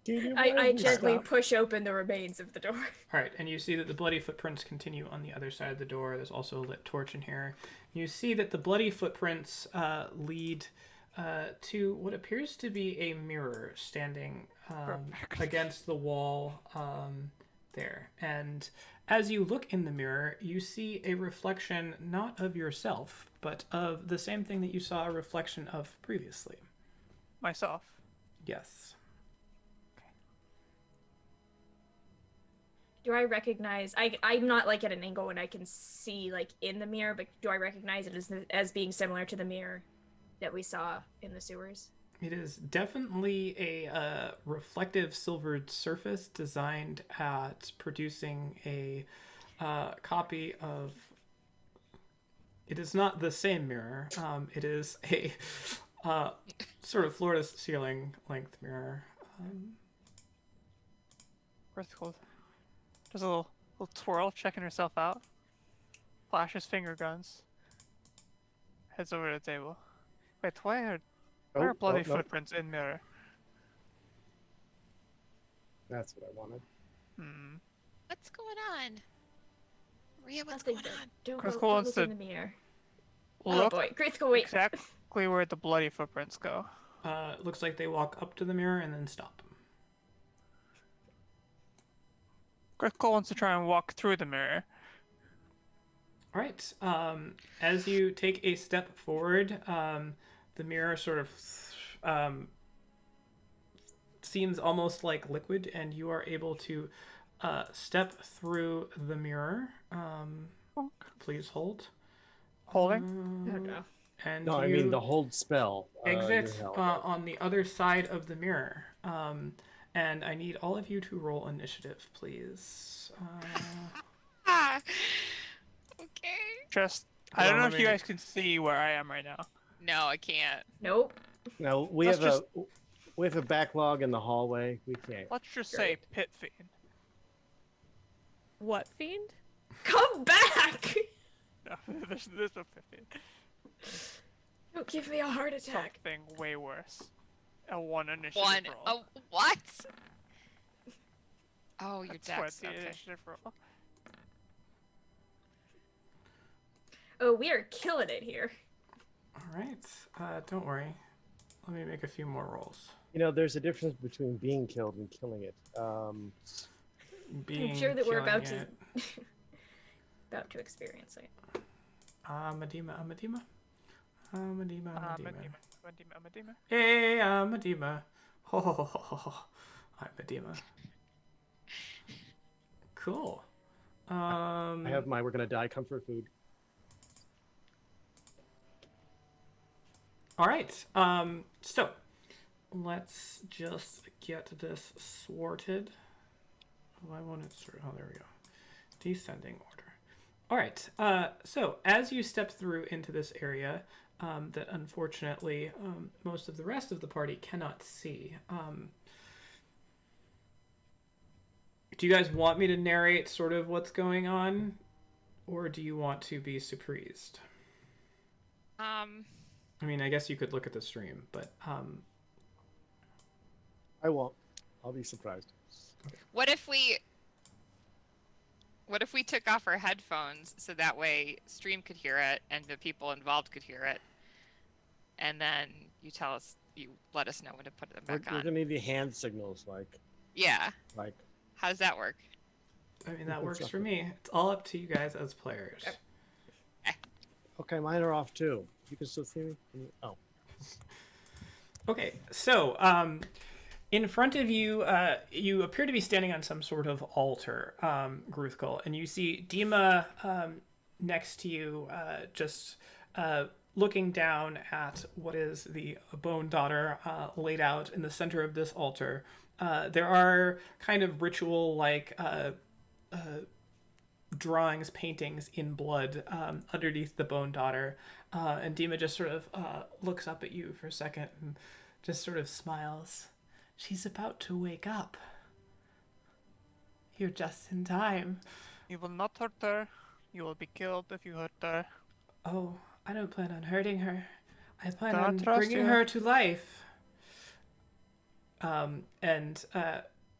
I gently Stop. push open the remains of the door. All right, and you see that the bloody footprints continue on the other side of the door. There's also a lit torch in here. You see that the bloody footprints lead to what appears to be a mirror standing against the wall there. And as you look in the mirror, you see a reflection not of yourself, but of the same thing that you saw a reflection of previously. Myself. Yes. Do I recognize? I'm not like at an angle when I can see like in the mirror, but do I recognize it as being similar to the mirror that we saw in the sewers? It is definitely a reflective silvered surface designed at producing a copy of. It is not the same mirror. It is a sort of floor to ceiling length mirror. Vertical. Does a little twirl, checking herself out. Flashes finger guns. Heads over to the table. Wait, why are bloody no. footprints in mirror? That's what I wanted. What's going on? Maria, what's Nothing going good. on? Don't Chris go Cole don't wants look in to the mirror. Look Oh boy, Grithko, wait. exactly where the bloody footprints go. Looks like they walk up to the mirror and then stop. Grithko wants to try and walk through the mirror. All right. As you take a step forward, the mirror sort of seems almost like liquid, and you are able to step through the mirror. Please hold. Holding? Oh no. And No, I you mean the hold spell. exit you're held. on the other side of the mirror. And I need all of you to roll initiative, please. Ah. Okay. Just, Hold I don't on, know let if you me- guys can see where I am right now. No, I can't. Nope. Now Let's we have a backlog in the hallway. We can't. Let's just say Pit Fiend. What fiend? Come back! No, there's no Pit Fiend. Don't give me a heart attack. Something way worse. A 1 initiative One. roll. Oh, what? Oh, your That's dex. the Okay. initiative roll. Oh, we are killing it here. All right. Don't worry. Let me make a few more rolls. You know, there's a difference between being killed and killing it. Being, sure that we're killing about to- it. About to experience it. Medema. Medema. Hey, I'm Medema. Oh, I'm Medema. Cool. I have my "we're gonna die" comfort food. All right. So let's just get this sorted. Why won't it sort? Oh, there we go. Descending order. All right. So as you step through into this area, that unfortunately most of the rest of the party cannot see. Do you guys want me to narrate sort of what's going on, or do you want to be surprised? I mean, I guess you could look at the stream, but I won't. I'll be surprised. What if we took off our headphones so that way stream could hear it and the people involved could hear it, and then you let us know when to put them We're back gonna on? need the hand signals, like Yeah. How does that work? I mean, that works for me. It's all up to you guys as players. okay, mine are off too. You can still see me. Oh, Okay, so in front of you, you appear to be standing on some sort of altar, Gruthkul, and you see Deema next to you, just looking down at what is the bone daughter laid out in the center of this altar. There are kind of ritual-like drawings, paintings in blood underneath the bone daughter, and Deema just sort of looks up at you for a second and just sort of smiles. She's about to wake up. You're just in time. You will not hurt her. You will be killed if you hurt her. Oh, I don't plan on hurting her. I plan Don't on trust bringing you. her to life. And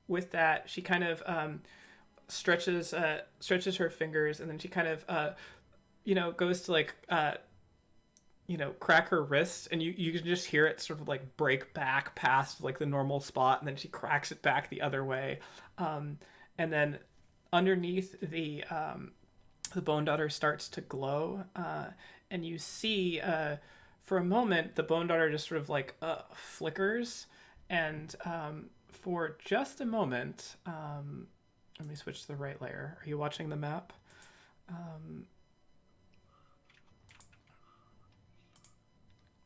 with that, she kind of stretches her fingers, and then she kind of goes to like crack her wrist, and you can just hear it sort of like break back past like the normal spot, and then she cracks it back the other way, and then underneath the bone daughter starts to glow, and you see for a moment the bone daughter just sort of like flickers, and for just a moment, let me switch to the right layer. Are you watching the map?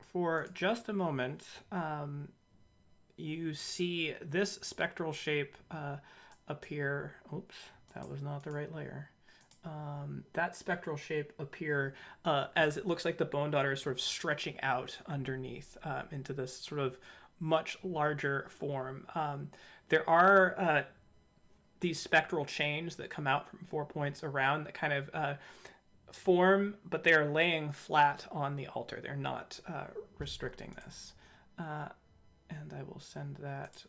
For just a moment, you see this spectral shape appear. Oops, that was not the right layer. That spectral shape appear as it looks like the bone daughter is sort of stretching out underneath into this sort of much larger form. There are these spectral chains that come out from 4 points around that kind of form, but they are laying flat on the altar. They're not restricting this. And I will send that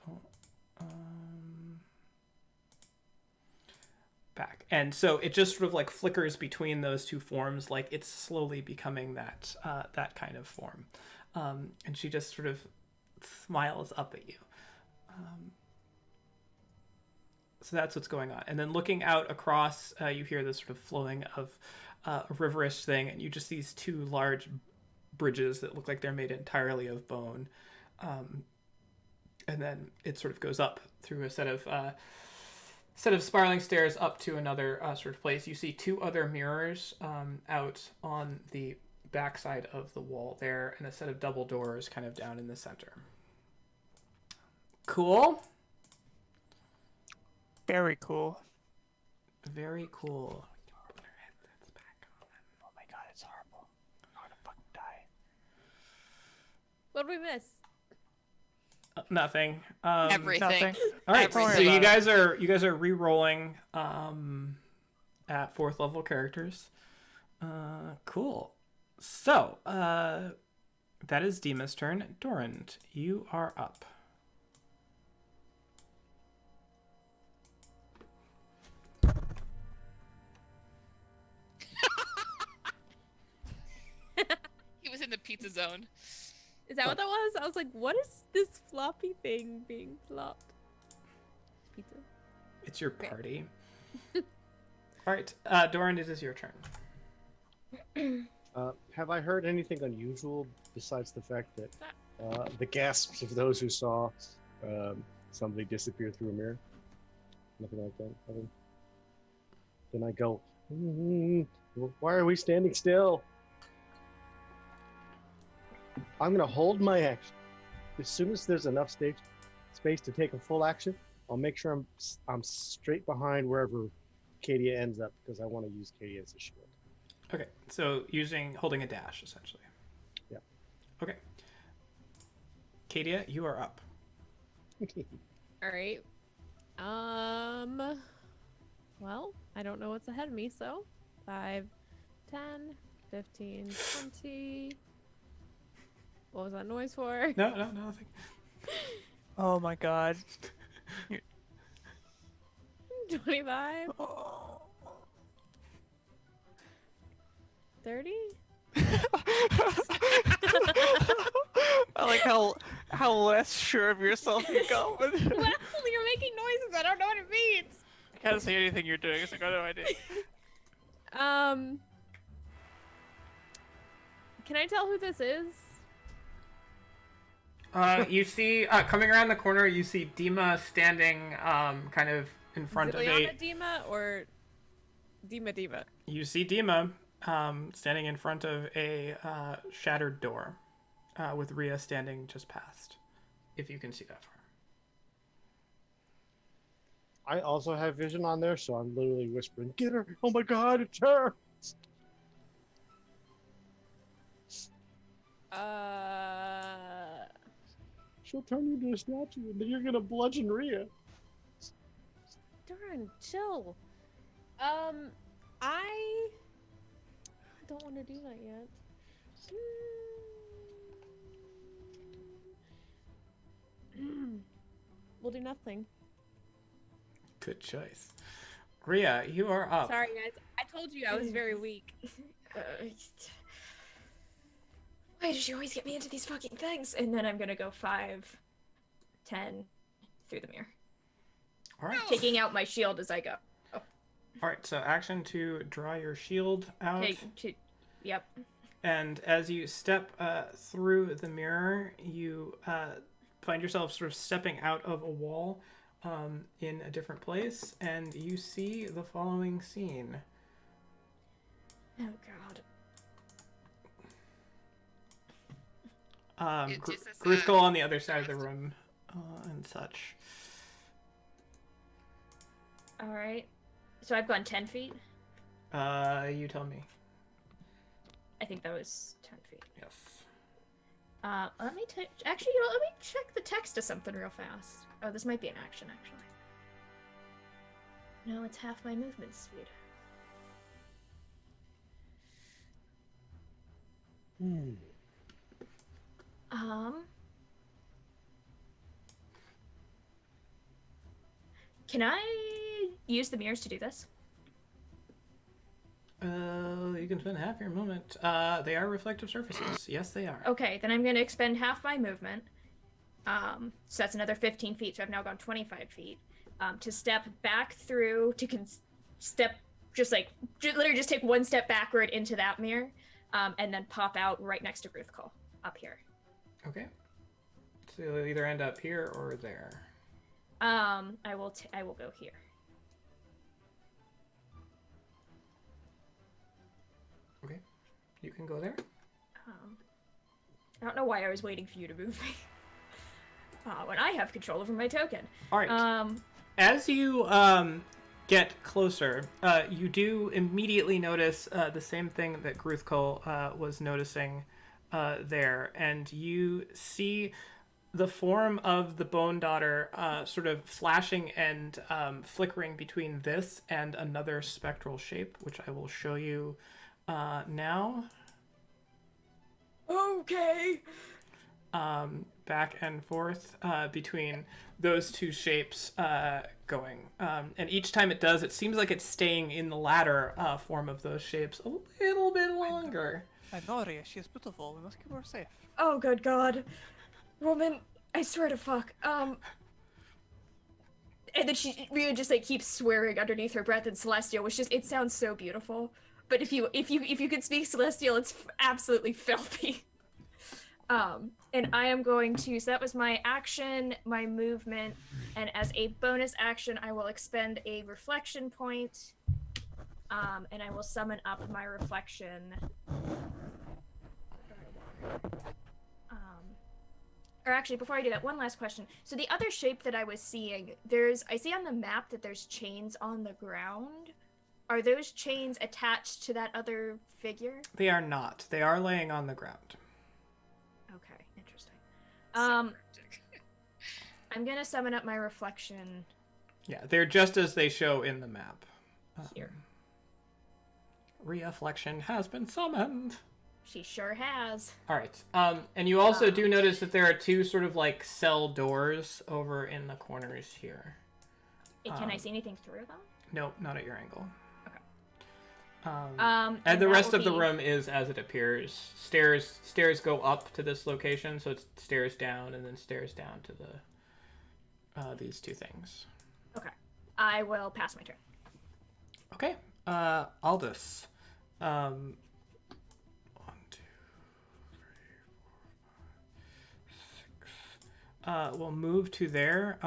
back. And so it just sort of like flickers between those two forms, like it's slowly becoming that kind of form. And she just sort of smiles up at you. So that's what's going on. And then looking out across, you hear this sort of flowing of a riverish thing, and you just these two large bridges that look like they're made entirely of bone. And then it sort of goes up through a set of spiraling stairs up to another sort of place. You see two other mirrors out on the backside of the wall there, and a set of double doors kind of down in the center. Cool. Very cool. Very cool. Oh my god, it's horrible. I'm gonna fucking die. What did we miss? Nothing. Everything. Nothing. All right, so Everything. you guys are re-rolling at 4th level characters. Cool. So that is Deema's turn. Dorand, you are up. He was in the pizza zone. Is that what that was? I was like, what is this floppy thing being flopped? Pizza. It's your party. All right, Dorand, it is your turn. Have I heard anything unusual besides the fact that the gasps of those who saw somebody disappear through a mirror? Nothing like that. Then I go, why are we standing still? I'm going to hold my action. As soon as there's enough space to take a full action, I'll make sure I'm straight behind wherever Kadia ends up, because I want to use Kadia as a shield. Okay, so holding a dash, essentially. Yeah. Okay. Kadia, you are up. All right. Well, I don't know what's ahead of me, so 5, 10, 15, 20. What was that noise for? No, nothing. Oh my god. 25, Oh. 30. I like how less sure of yourself you go. Well, you're making noises. I don't know what it means. I can't see anything you're doing, so I got no idea. Can I tell who this is? You see, coming around the corner, you see Deema standing kind of in front of Ziliana Deema or Deema? You see Deema standing in front of a shattered door with Rhea standing just past, if you can see that far. I also have vision on there, so I'm literally whispering, "Get her! Oh my god, it's her!" She'll turn you into a statue, and then you're gonna bludgeon Rhea. Darn, chill. I don't want to do that yet. We'll do nothing. Good choice. Rhea, you are up. Sorry, guys. I told you I was very weak. Why does she always get me into these fucking things? And then I'm gonna go 5, 10 through the mirror. All right. Taking out my shield as I go. All right, so action to draw your shield out. Yep. And as you step through the mirror, you find yourself sort of stepping out of a wall in a different place, and you see the following scene. Oh god. Gruthkal on the other side of the room and such. Alright. So I've gone 10 feet? You tell me. I think that was 10 feet. Yes. Let me actually, you know, let me check the text of something real fast. Oh, this might be an action, actually. No, it's half my movement speed. Can I use the mirrors to do this? You can spend half your movement. They are reflective surfaces. Yes, they are. Okay, then I'm going to expend half my movement. So that's another 15 feet, so I've now gone 25 feet. To step back through, step literally just take one step backward into that mirror, and then pop out right next to Ruthcall up here. Okay. So you'll either end up here or there. I will go here. Okay. You can go there. I don't know why I was waiting for you to move me. When I have control over my token. All right. As you get closer, you do immediately notice the same thing that Gruthkul was noticing there, and you see the form of the Bone Daughter sort of flashing and flickering between this and another spectral shape, which I will show you now. Okay. Back and forth between those two shapes going. And each time it does, it seems like it's staying in the latter form of those shapes a little bit longer. I know, Rhea, she is beautiful. We must keep her safe. Oh, good God. Woman, I swear to fuck. And then Rhea just like keeps swearing underneath her breath in Celestial, which just, it sounds so beautiful. But if you could speak Celestial, it's absolutely filthy. And I am going to, so that was my action, my movement, and as a bonus action, I will expend a reflection point, and I will summon up my reflection. Or actually, before I do that, one last question. So the other shape that I was seeing, I see on the map that there's chains on the ground. Are those chains attached to that other figure? They are not. They are laying on the ground. Okay, interesting. I'm gonna summon up my reflection. Yeah, they're just as they show in the map. Here. Reflection has been summoned. She sure has. All right. And you also do notice that there are two sort of like cell doors over in the corners here. Can I see anything through them? Nope, not at your angle. Okay. And the rest of the room is as it appears. Stairs go up to this location, so it's stairs down and then stairs down to the these two things. Okay. I will pass my turn. Okay. Aldous. 1, 2, 3, 4, 5, 6. We'll move to there.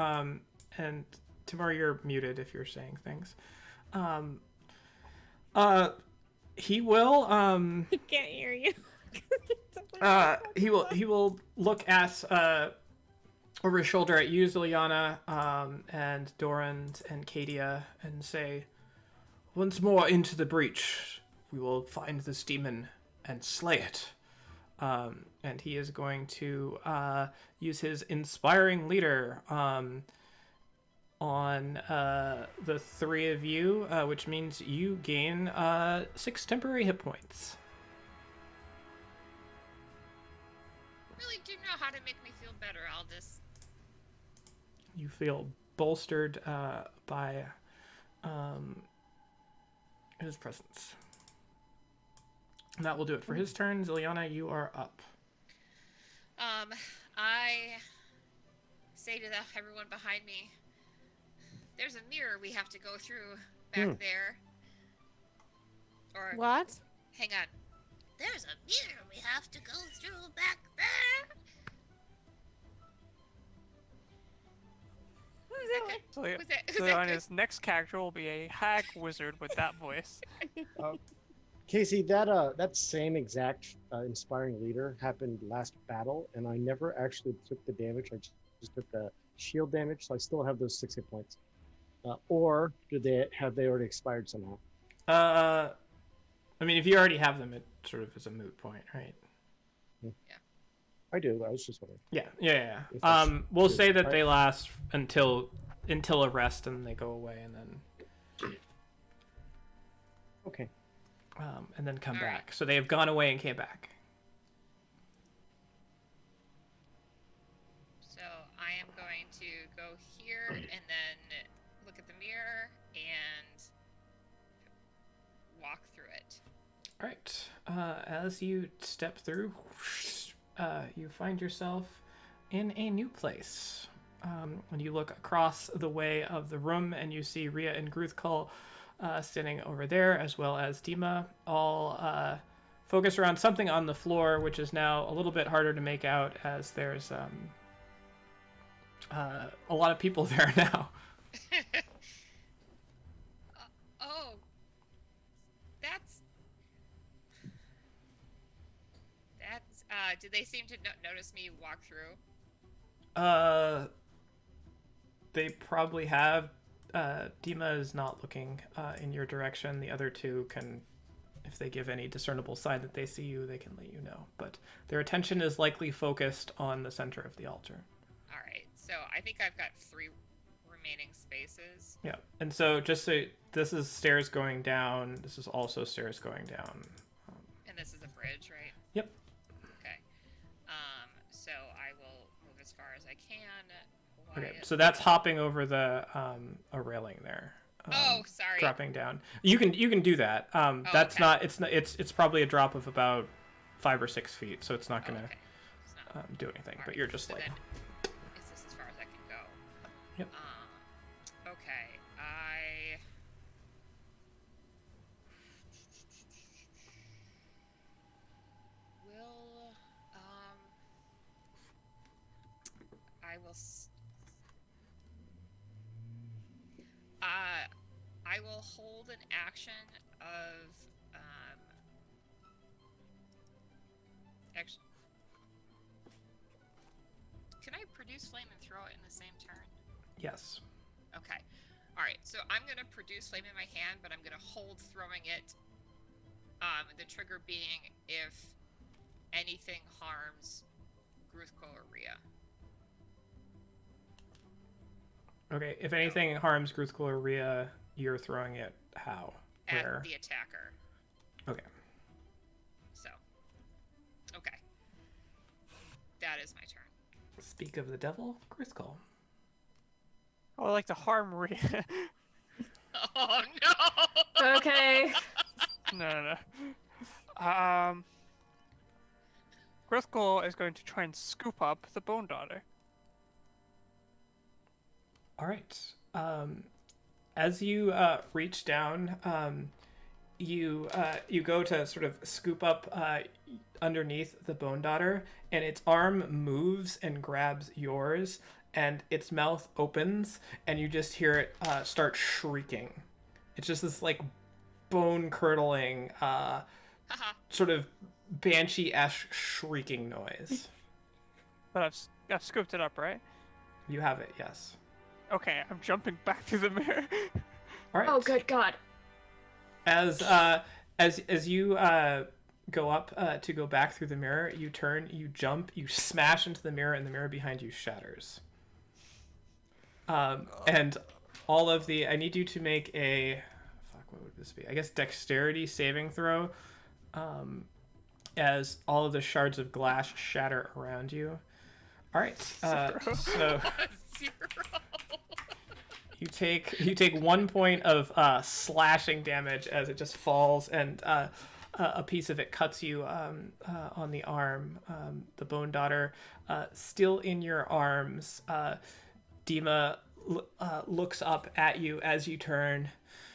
And Tamara, you're muted if you're saying things. He will He can't hear you. he will look at over his shoulder at you, Ziliana, and Dorand and Kadia, and say, "Once more into the breach, we will find this demon and slay it." And he is going to use his inspiring leader on the three of you, which means you gain 6 temporary hit points. Really do know how to make me feel better, Aldous. You feel bolstered by his presence. And that will do it for his turn. Ziliana, you are up. I say to everyone behind me, there's a mirror we have to go through back there. Or What? hang on. There's a mirror we have to go through back there. So, Who's that? Who's so that on good? his next character will be a hag wizard with that voice. Casey, that same exact inspiring leader happened last battle, and I never actually took the damage. I just took the shield damage, so I still have those 6 hit points. Or have they already expired somehow? I mean, if you already have them, it sort of is a moot point, right? I do. I was just wondering. Yeah. If that's We'll true. say that Right. they last until a rest, and they go away, and then Okay. come All right. back. So they have gone away and came back. So I am going to go here and then look at the mirror and walk through it. All right. As you step through, you find yourself in a new place. When you look across the way of the room and you see Rhea and Gruthkul standing over there, as well as Deema, all focus around something on the floor, which is now a little bit harder to make out as there's a lot of people there now. Oh, that's. Did they seem to notice me walk through? They probably have. Deema is not looking in your direction. The other two can, if they give any discernible sign that they see you, they can let you know. But their attention is likely focused on the center of the altar. All right, so I think I've got 3 remaining spaces. Yeah, and so just so this is stairs going down. This is also stairs going down. And this is a bridge, right? Yep. Okay. So I will move as far as I can. Okay, so that's hopping over the a railing there. Oh, sorry. Dropping down. You can do that. That's okay. not. It's probably a drop of about 5 or 6 feet, so it's not gonna Okay. It's not- do anything. all But right, you're just so like. then is this as far as I can go? Yep. Okay. I will. I will. I will hold an action of. Actually, can I produce flame and throw it in the same turn? Yes. Okay. All right. So I'm gonna produce flame in my hand, but I'm gonna hold throwing it. The trigger being if anything harms Gruthko or Rhea. Okay. If anything harms Gruthkul or Rhea, you're throwing it how? Where? At the attacker. Okay. So. Okay. That is my turn. Speak of the devil, Gruthkul. I would like to harm Rhea. Oh no! Okay. No. Gruthkul is going to try and scoop up the Bone Daughter. All right. As you reach down, you go to sort of scoop up underneath the Bone Daughter, and its arm moves and grabs yours, and its mouth opens, and you just hear it start shrieking. It's just this like bone-curdling, sort of banshee-esque shrieking noise. But I've scooped it up, right? You have it, yes. Okay, I'm jumping back through the mirror. All right. Oh, good God. As you go up to go back through the mirror, you turn, you jump, you smash into the mirror, and the mirror behind you shatters. And all of the, I need you to make a, what would this be? I guess dexterity saving throw. As all of the shards of glass shatter around you. All right. So Zero. you take 1 point of slashing damage as it just falls, and a piece of it cuts you on the arm. The Bone Daughter, still in your arms. Deema looks up at you as you turn.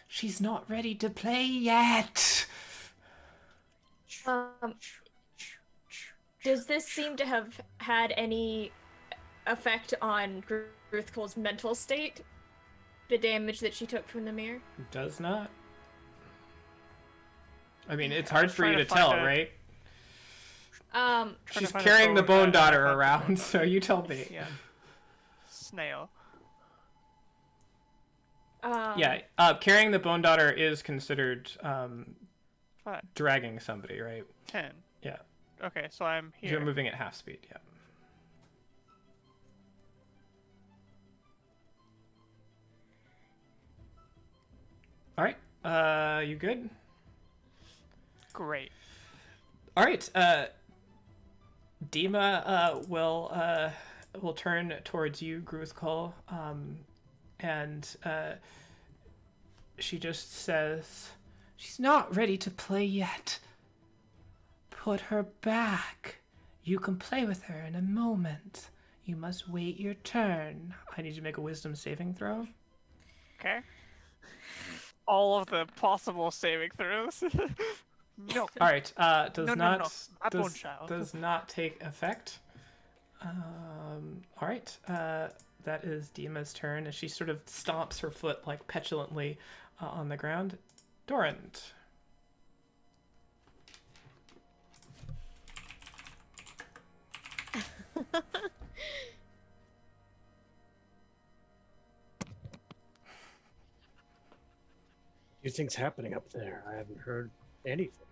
She's not ready to play yet. Does this seem to have had any effect on Gruthkul's mental state? The damage that she took from the mirror? Does not. I mean, it's hard for you to Trying tell, to find right? She's find a carrying the bone Bone Daughter that- around, so you tell me. Yeah. Snail. Yeah, carrying the Bone Daughter is considered 5, dragging somebody, right? 10. Yeah. Okay, so I'm here. You're moving at half speed, yeah. All right, you good? Great. All right, Deema will turn towards you, Gruthkul, and she just says, "She's not ready to play yet. Put her back. You can play with her in a moment. You must wait your turn." I need you to make a wisdom saving throw. Okay. all of the possible saving throws. No. All right. Does No, not not bone child. does not take effect. All right. That is Deema's turn, as she sort of stomps her foot like petulantly on the ground. Dorand. You think's happening up there? I haven't heard anything.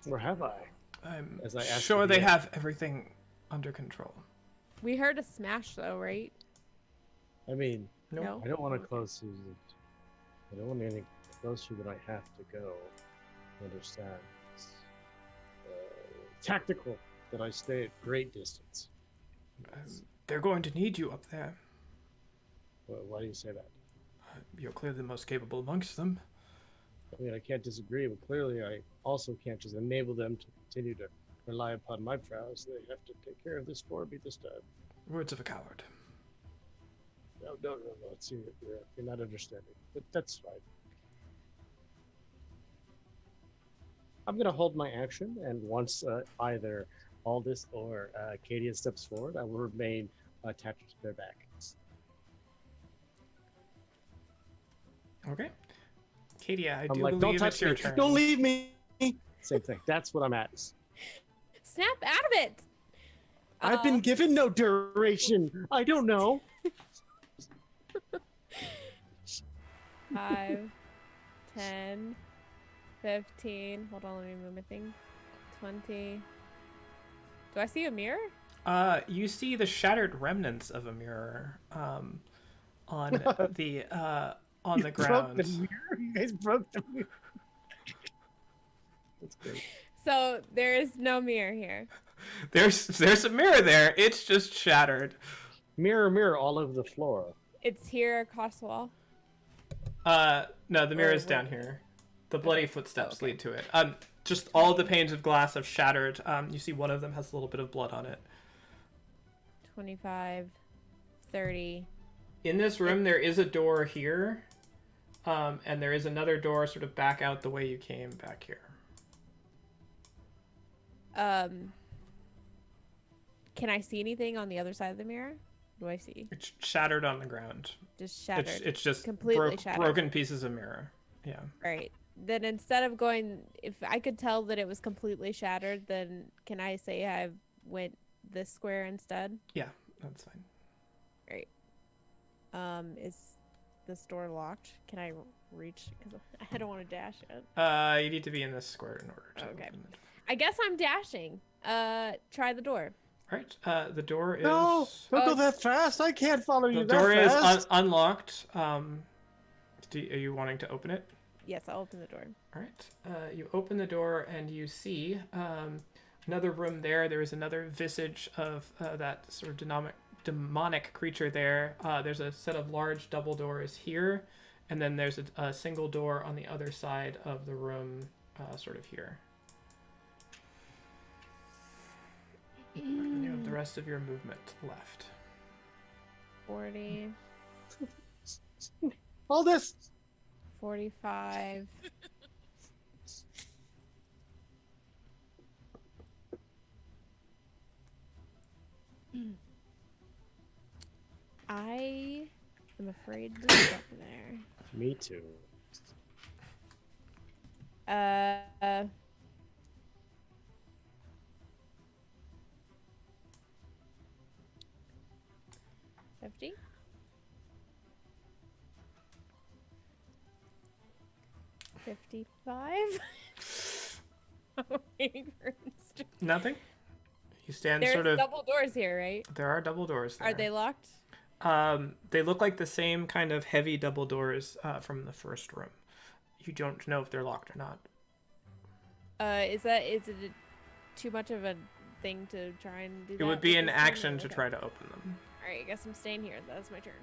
Or have I? I'm As I asked sure the they DM. have everything under control. We heard a smash though, right? I mean, Nope. No. I don't want to close to I don't want any closer than I have to go. Understand? It's tactical that I stay at great distance. They're going to need you up there. Why do you say that? You're clearly the most capable amongst them. I mean, I can't disagree, but clearly I also can't just enable them to continue to rely upon my prowess. They have to take care of this for me this time. Words of a coward. No. It's, you're not understanding, but that's fine. I'm going to hold my action, and once either Aldous or Kadia steps forward, I will remain attached to their back. Okay. Kadia, I I'm do like, don't believe touch it's your me. turn. Don't leave me. Same thing. That's what I'm at. Snap out of it. I've been given no duration. I don't know. 5, 10, 15. Hold on, let me move my thing. 20. Do I see a mirror? You see the shattered remnants of a mirror on the You broke ground. the mirror. You guys broke the mirror. That's great. So there is no mirror here. There's a mirror there. It's just shattered. Mirror, mirror, all over the floor. It's here across the wall. No, the mirror is wait. down here. The bloody footsteps okay. lead to it. Just all the panes of glass have shattered. You see one of them has a little bit of blood on it. 25, 30. In this room, there is a door here, and there is another door sort of back out the way you came back here. Can I see anything on the other side of the mirror? What do I see? It's shattered on the ground. Just shattered. It's just completely shattered. broken pieces of mirror. Yeah. Right. Then instead of going, if I could tell that it was completely shattered, then can I say I went this square instead? Yeah, that's fine. Right. Is this door locked? Can I reach? Because I don't want to dash it. You need to be in this square in order to Okay. open it. I guess I'm dashing. Try the door. All right. The door is. No, don't go that fast. I can't follow you The that door is fast. unlocked. Are you wanting to open it? Yes, I'll open the door. All right. You open the door and you see another room there. There is another visage of that sort of demonic creature there. There's a set of large double doors here, and then there's a single door on the other side of the room, sort of here. And you have the rest of your movement left. 40, All this. 45. I am afraid to look up there. Me too. Uh, 50. 55. I'm waiting for Mr. Nothing. You stand There's sort of. double doors here, right? There are double doors there. Are they locked? They look like the same kind of heavy double doors from the first room. You don't know if they're locked or not. Is it too much of a thing to try and do that? It would be with an this turn, action or- to okay. try to open them. Alright, I guess I'm staying here. That's my turn.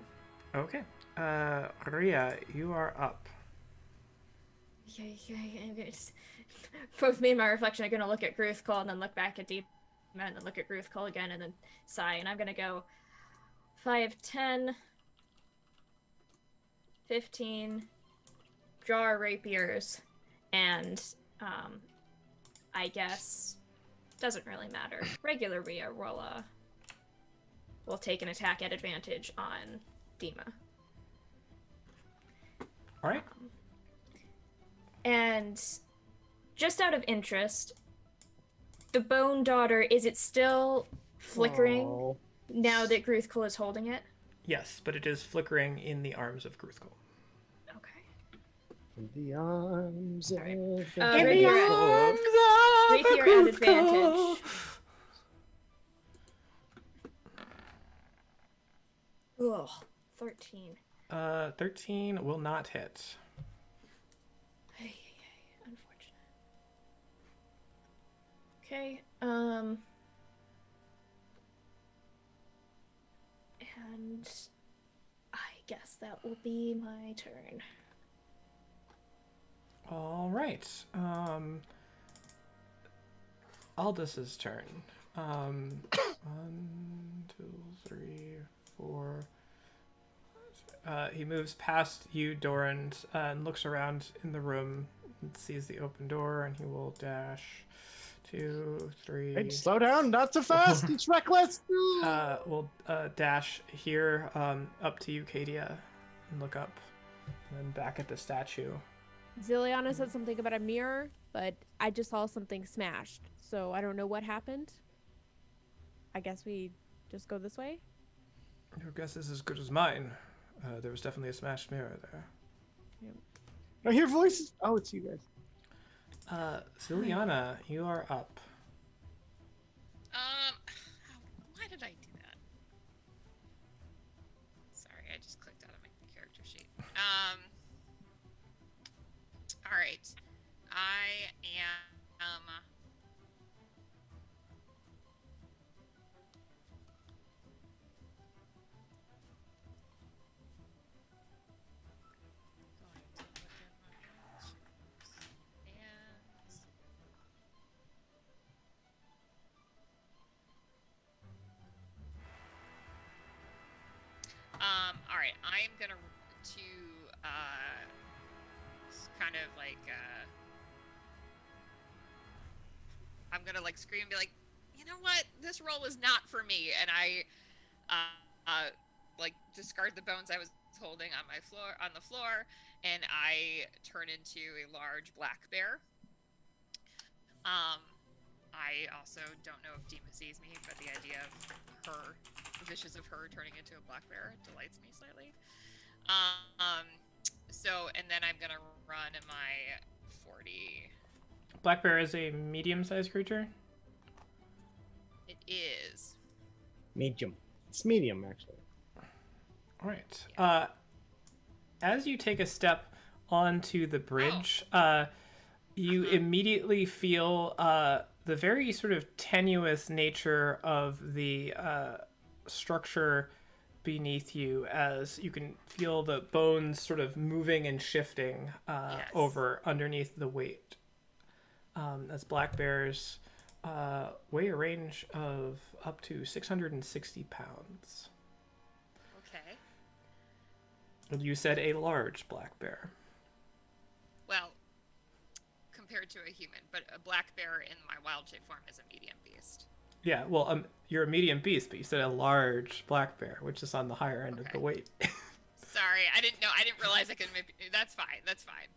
Okay. Ria, you are up. Both me and my reflection are gonna look at Gruth Cole and then look back at Deema and then look at Gruth Cole again and then sigh. And I'm gonna go 5, 10, 15, draw our rapiers, and I guess doesn't really matter. Regular Rhea will take an attack at advantage on Deema. All right. And just out of interest, the Bone Daughter, is it still flickering Oh. now that Gruthkul is holding it? Yes, but it is flickering in the arms of Gruthkul. Okay. In the arms of Alright. the Rapier at- beautiful. Rapier at advantage. Ugh, 13. 13 will not hit. Unfortunate. Okay, and I guess that will be my turn. All right. Aldous' turn. 1, 2, 3, 4. He moves past you, Doran, and looks around in the room and sees the open door, and he will dash 2, 3. Hey, slow down, not so fast. It's reckless. We'll dash here up to you, Kadia, and look up, and then back at the statue. Ziliana said something about a mirror, but I just saw something smashed, so I don't know what happened. I guess we just go this way? Your guess is as good as mine. There was definitely a smashed mirror there. I hear voices. Oh, it's you guys. Ziliana, you are up. Why did I do that? Sorry, I just clicked out of my character sheet. All right. I am. All right, I'm gonna kind of like I'm gonna like scream and be like, you know what? This roll was not for me, and I like discard the bones I was holding on the floor, and I turn into a large black bear. I also don't know if Deema sees me, but the idea of visions of her turning into a black bear delights me slightly. So, and then I'm gonna run my 40. Black bear is a medium-sized creature. It is. Medium. It's medium, actually. All right. As you take a step onto the bridge, you immediately feel the very sort of tenuous nature of the structure beneath you, as you can feel the bones sort of moving and shifting over underneath the weight. As black bears weigh a range of up to 660 pounds. Okay. And you said a large black bear. Well, compared to a human, but a black bear in my wild shape form is a medium beast. Yeah, well, you're a medium beast, but you said a large black bear, which is on the higher end of the weight. Sorry, I didn't know. I didn't realize I could. That's fine. That's fine.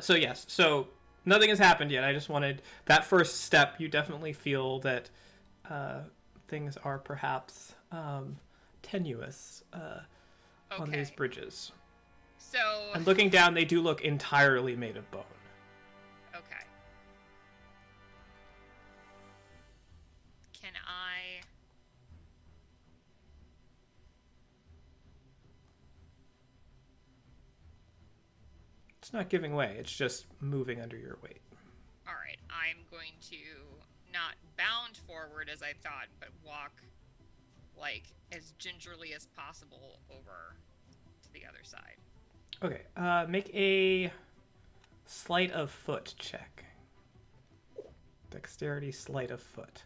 So yes, so nothing has happened yet. I just wanted that first step. You definitely feel that things are perhaps tenuous on these bridges. So. And looking down, they do look entirely made of bone. Okay. Can I? It's not giving way. It's just moving under your weight. All right. I'm going to not bound forward as I thought, but walk like as gingerly as possible over to the other side. Okay. Make a sleight of foot check. Dexterity sleight of foot.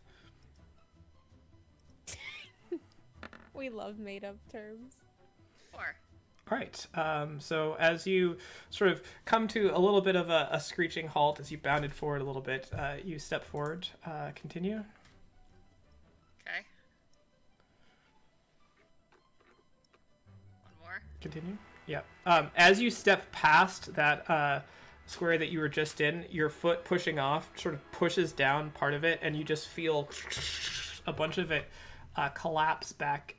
We love made-up terms. 4. All right. So as you sort of come to a little bit of a screeching halt as you bounded forward a little bit, you step forward. Continue. Okay. One more. Continue. Yeah. As you step past that square that you were just in, your foot pushing off sort of pushes down part of it, and you just feel a bunch of it collapse back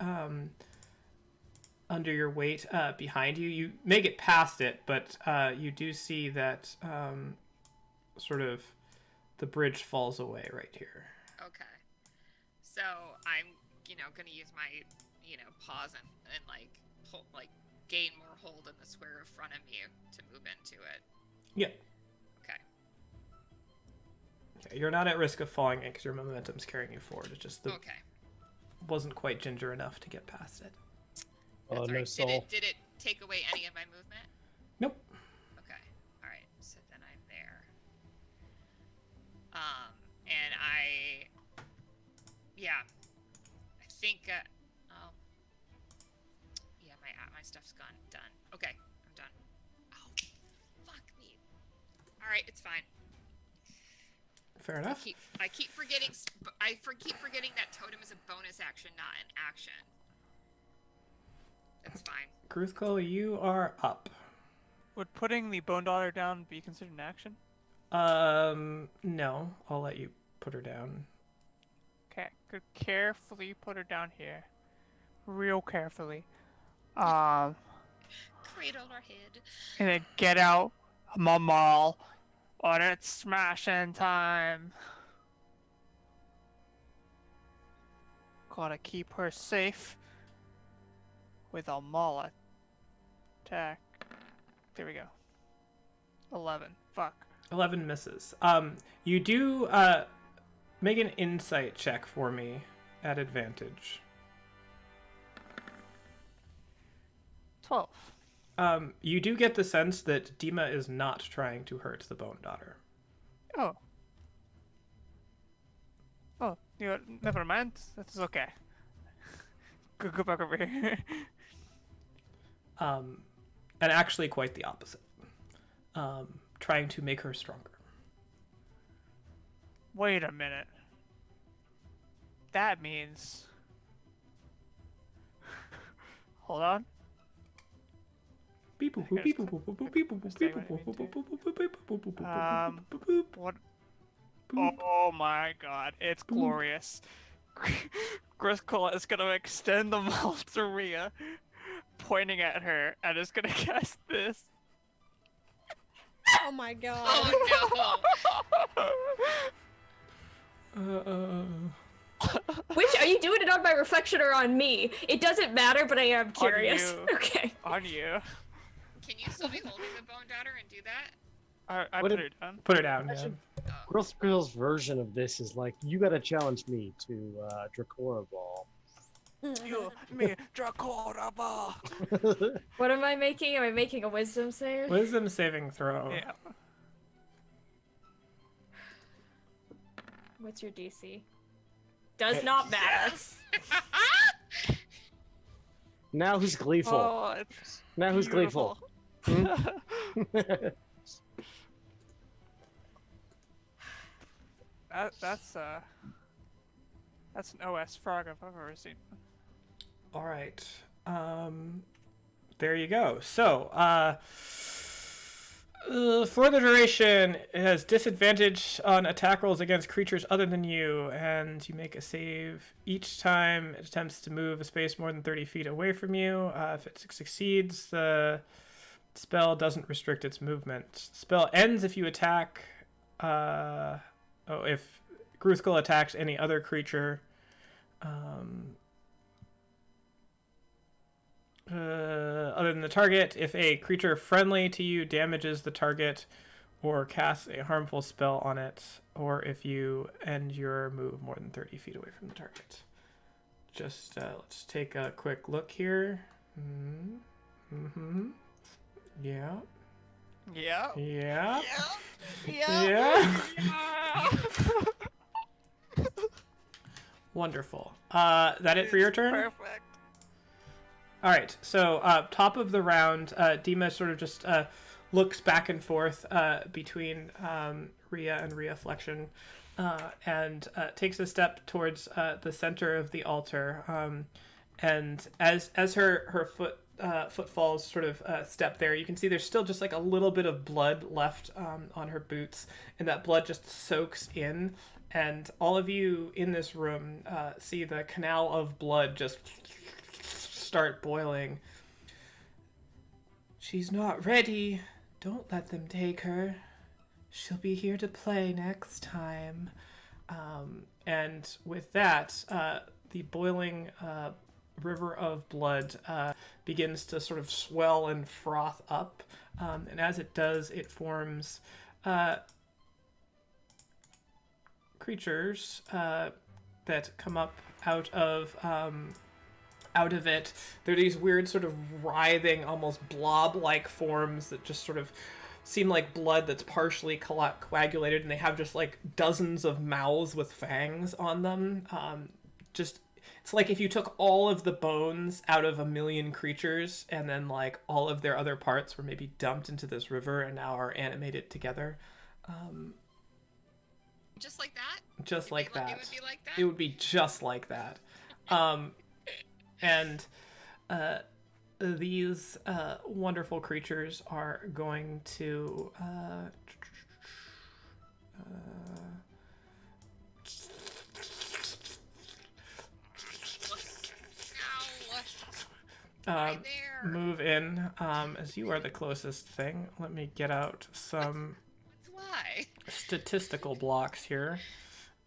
under your weight behind you. You make it past it, but you do see that sort of the bridge falls away right here. Okay. So I'm, gonna use my, pause and gain more hold in the square in front of me to move into it. Yeah. Okay. Okay. You're not at risk of falling in because your momentum's carrying you forward. It's just Okay. wasn't quite ginger enough to get past it. Oh, That's no right. soul. Did it take away any of my movement? Nope. Okay. All right. So then I'm there. And yeah, I think, yeah, my stuff's gone. Done. Okay, I'm done. Oh, fuck me. All right, it's fine. Fair enough. I keep forgetting. Keep forgetting that totem is a bonus action, not an action. That's fine. Gruthkul, you are up. Would putting the bone daughter down be considered an action? No. I'll let you put her down. Okay, could carefully put her down here. Real carefully. Cradle her head. And then get out my maul. Or it's smashing time. Gotta keep her safe with a maul attack. There we go. 11. Fuck. 11 misses. You do make an insight check for me at advantage. 12. You do get the sense that Deema is not trying to hurt the Bone Daughter. Oh. Oh, never mind. That's okay. Go back over here. And actually quite the opposite. Trying to make her stronger. Wait a minute. That means... Hold on. What? Oh my god, it's glorious. Gruthkul is gonna extend the mouth to Rhea, pointing at her, and is gonna cast this. Oh my god. Oh no. Which, are you doing it on my reflection or on me? It doesn't matter, but I am curious. you. Okay. On you. Can you still be holding the Bone Daughter and do that? I What put if- her down. Put her down, yeah. Gruthkul's version of this is like, you gotta challenge me to Dracora Ball. You, me, Dracora Ball. What am I making? Am I making a wisdom save? Wisdom saving throw. Yeah. What's your DC? Does not matter. Now who's gleeful? Oh, it's Now who's gleeful? beautiful. That's an OS frog if I've ever seen. All right. There you go. So, for the duration, it has disadvantage on attack rolls against creatures other than you, and you make a save each time it attempts to move a space more than 30 feet away from you. If it succeeds, the spell doesn't restrict its movement. Spell ends if you attack. If Gruthkul attacks any other creature. Other than the target, if a creature friendly to you damages the target or casts a harmful spell on it, or if you end your move more than 30 feet away from the target. Just let's take a quick look here. Yeah. Yeah. Yeah. Yeah. Yeah. Wonderful. That it for your turn? Perfect. All right. So top of the round, Deema sort of just looks back and forth between Rhea and Reflection, and takes a step towards the center of the altar. And as her footfalls sort of step there, you can see there's still just like a little bit of blood left on her boots, and that blood just soaks in. And all of you in this room see the canal of blood just start boiling. She's not ready. Don't let them take her. She'll be here to play next time. And with that, the boiling river of blood begins to sort of swell and froth up. And as it does, it forms creatures that come up out of it. They're these weird sort of writhing, almost blob-like forms that just sort of seem like blood that's partially coagulated, and they have just like dozens of mouths with fangs on them. It's like if you took all of the bones out of a million creatures and then like all of their other parts were maybe dumped into this river and now are animated together. Just like that? Just like that. It would be like that? It would be just like that. And these wonderful creatures are going to Right there. move in. As you are the closest thing, let me get out some Why? statistical blocks here.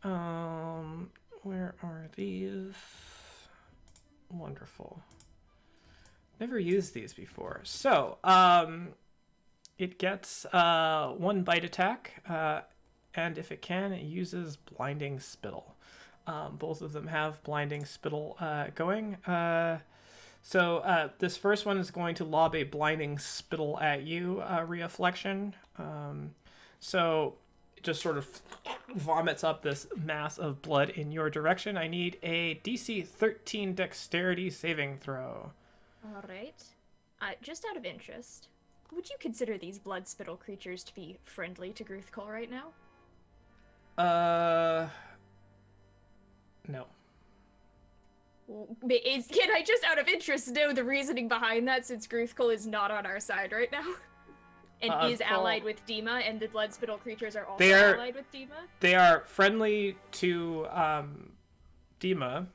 Where are these? Wonderful. Never used these before. So, it gets 1 bite attack, and if it can, it uses Blinding Spittle. Both of them have Blinding Spittle going. So this first one is going to lob a Blinding Spittle at you, Reflection. So it just sort of vomits up this mass of blood in your direction. I need a DC 13 Dexterity saving throw. All right. Just out of interest, would you consider these blood spittle creatures to be friendly to Gruthkul right now? No. Can I just, out of interest, know the reasoning behind that, since Gruthkul is not on our side right now? And is allied with Deema, and the blood spittle creatures are also allied with Deema? They are friendly to Deema,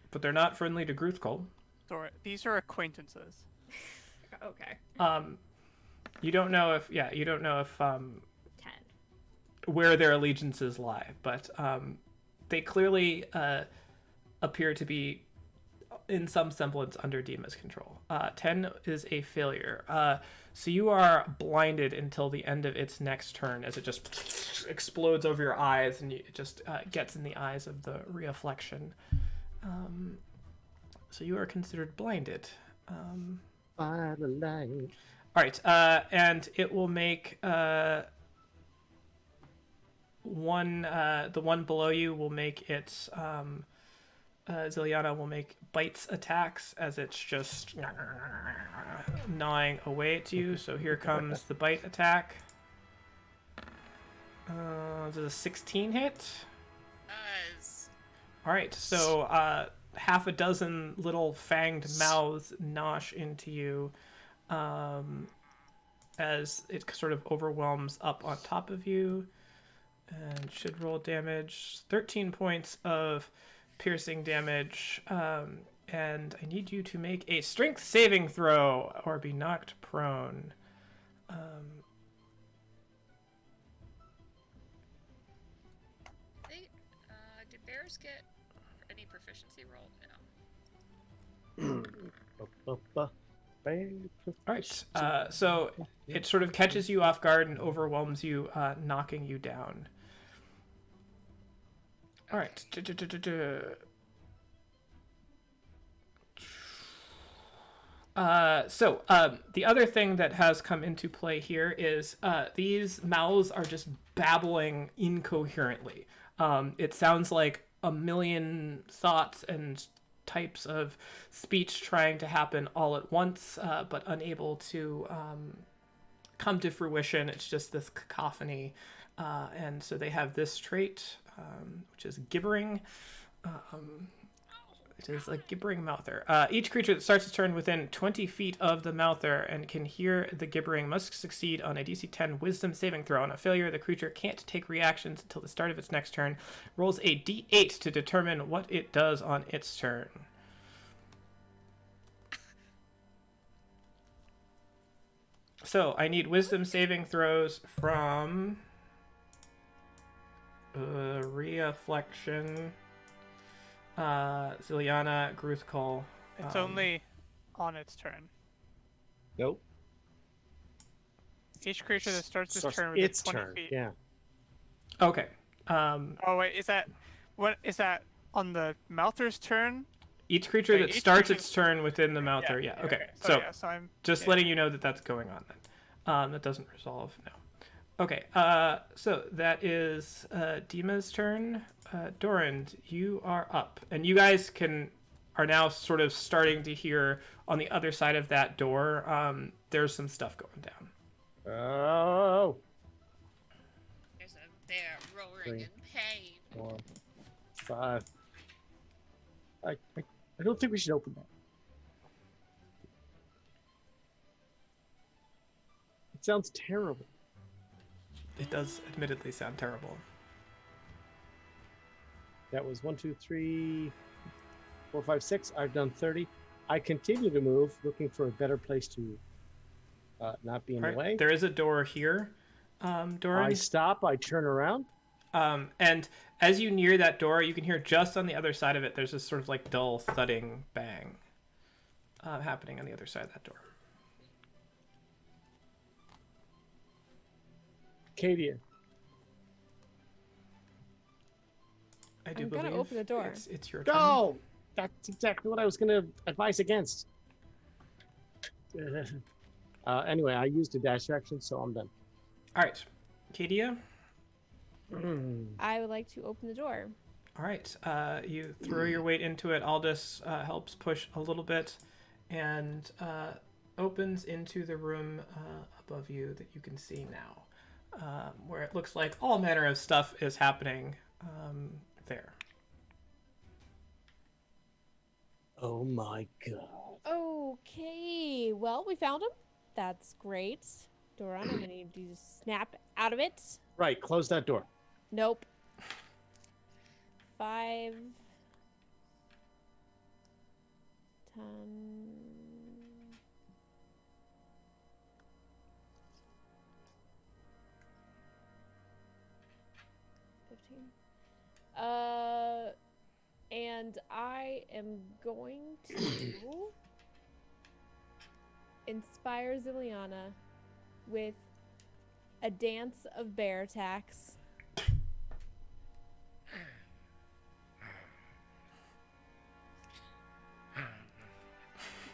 but they're not friendly to Gruthkul. Sorry, these are acquaintances. Okay. You don't know if 10. where their allegiances lie, but they clearly appear to be in some semblance under Deema's control. 10 is a failure. So you are blinded until the end of its next turn as it just explodes over your eyes, and it just gets in the eyes of the Reflection. So you are considered blinded. By the light. All right, and it will make the one below you will make its Ziliana will make bites attacks as it's just gnawing away at you. So here comes the bite attack. Does a 16 hit? All right, so half a dozen little fanged mouths nosh into you as it sort of overwhelms up on top of you, and should roll damage. 13 points of piercing damage, and I need you to make a strength saving throw or be knocked prone. Did bears get any proficiency roll? No. All right, so it sort of catches you off guard and overwhelms you, knocking you down. All right. So the other thing that has come into play here is these mouths are just babbling incoherently. It sounds like a million thoughts and types of speech trying to happen all at once, but unable to come to fruition. It's just this cacophony. And so they have this trait, which is gibbering. It is a gibbering mouther. Each creature that starts its turn within 20 feet of the mouther and can hear the gibbering must succeed on a DC 10 Wisdom saving throw. On a failure, the creature can't take reactions until the start of its next turn. Rolls a D8 to determine what it does on its turn. So I need Wisdom saving throws from Reflection. Ziliana, Gruthkol. It's only on its turn. Nope. Each creature that starts its Starts turn within its 20 turn. feet. Yeah. Okay. Oh wait, is that on the Mouther's turn? Each creature Okay, that each starts creature- its turn within the Mouther. Yeah. Okay. So, So so I'm just letting you know that that's going on then. That doesn't resolve now. Okay. So that is Deema's turn. Doran, you are up, and you guys are now sort of starting to hear on the other side of that door. There's some stuff going down. Oh. There's a bear roaring 3, in pain. 4, 5. I don't think we should open that. It sounds terrible. It does admittedly sound terrible. That was 1, 2, 3, 4, 5, 6. I've done 30. I continue to move, looking for a better place to not be in the way. There is a door here, Doran. I stop. I turn around. And as you near that door, you can hear just on the other side of it, there's this sort of like dull thudding bang happening on the other side of that door. Cadia. I do I'm believe gonna open the door. It's your turn. Go! That's exactly what I was going to advise against. Anyway, I used a dash action, so I'm done. All right. Kadia? I would like to open the door. All right. You throw your weight into it. Aldous helps push a little bit and opens into the room above you that you can see now, where it looks like all manner of stuff is happening there. Oh my god. Okay, well, we found him. That's great. Doran, I'm gonna need you to snap out of it. Right, close that door. Nope. 5, 10. And I am going to inspire Ziliana with a dance of bear attacks.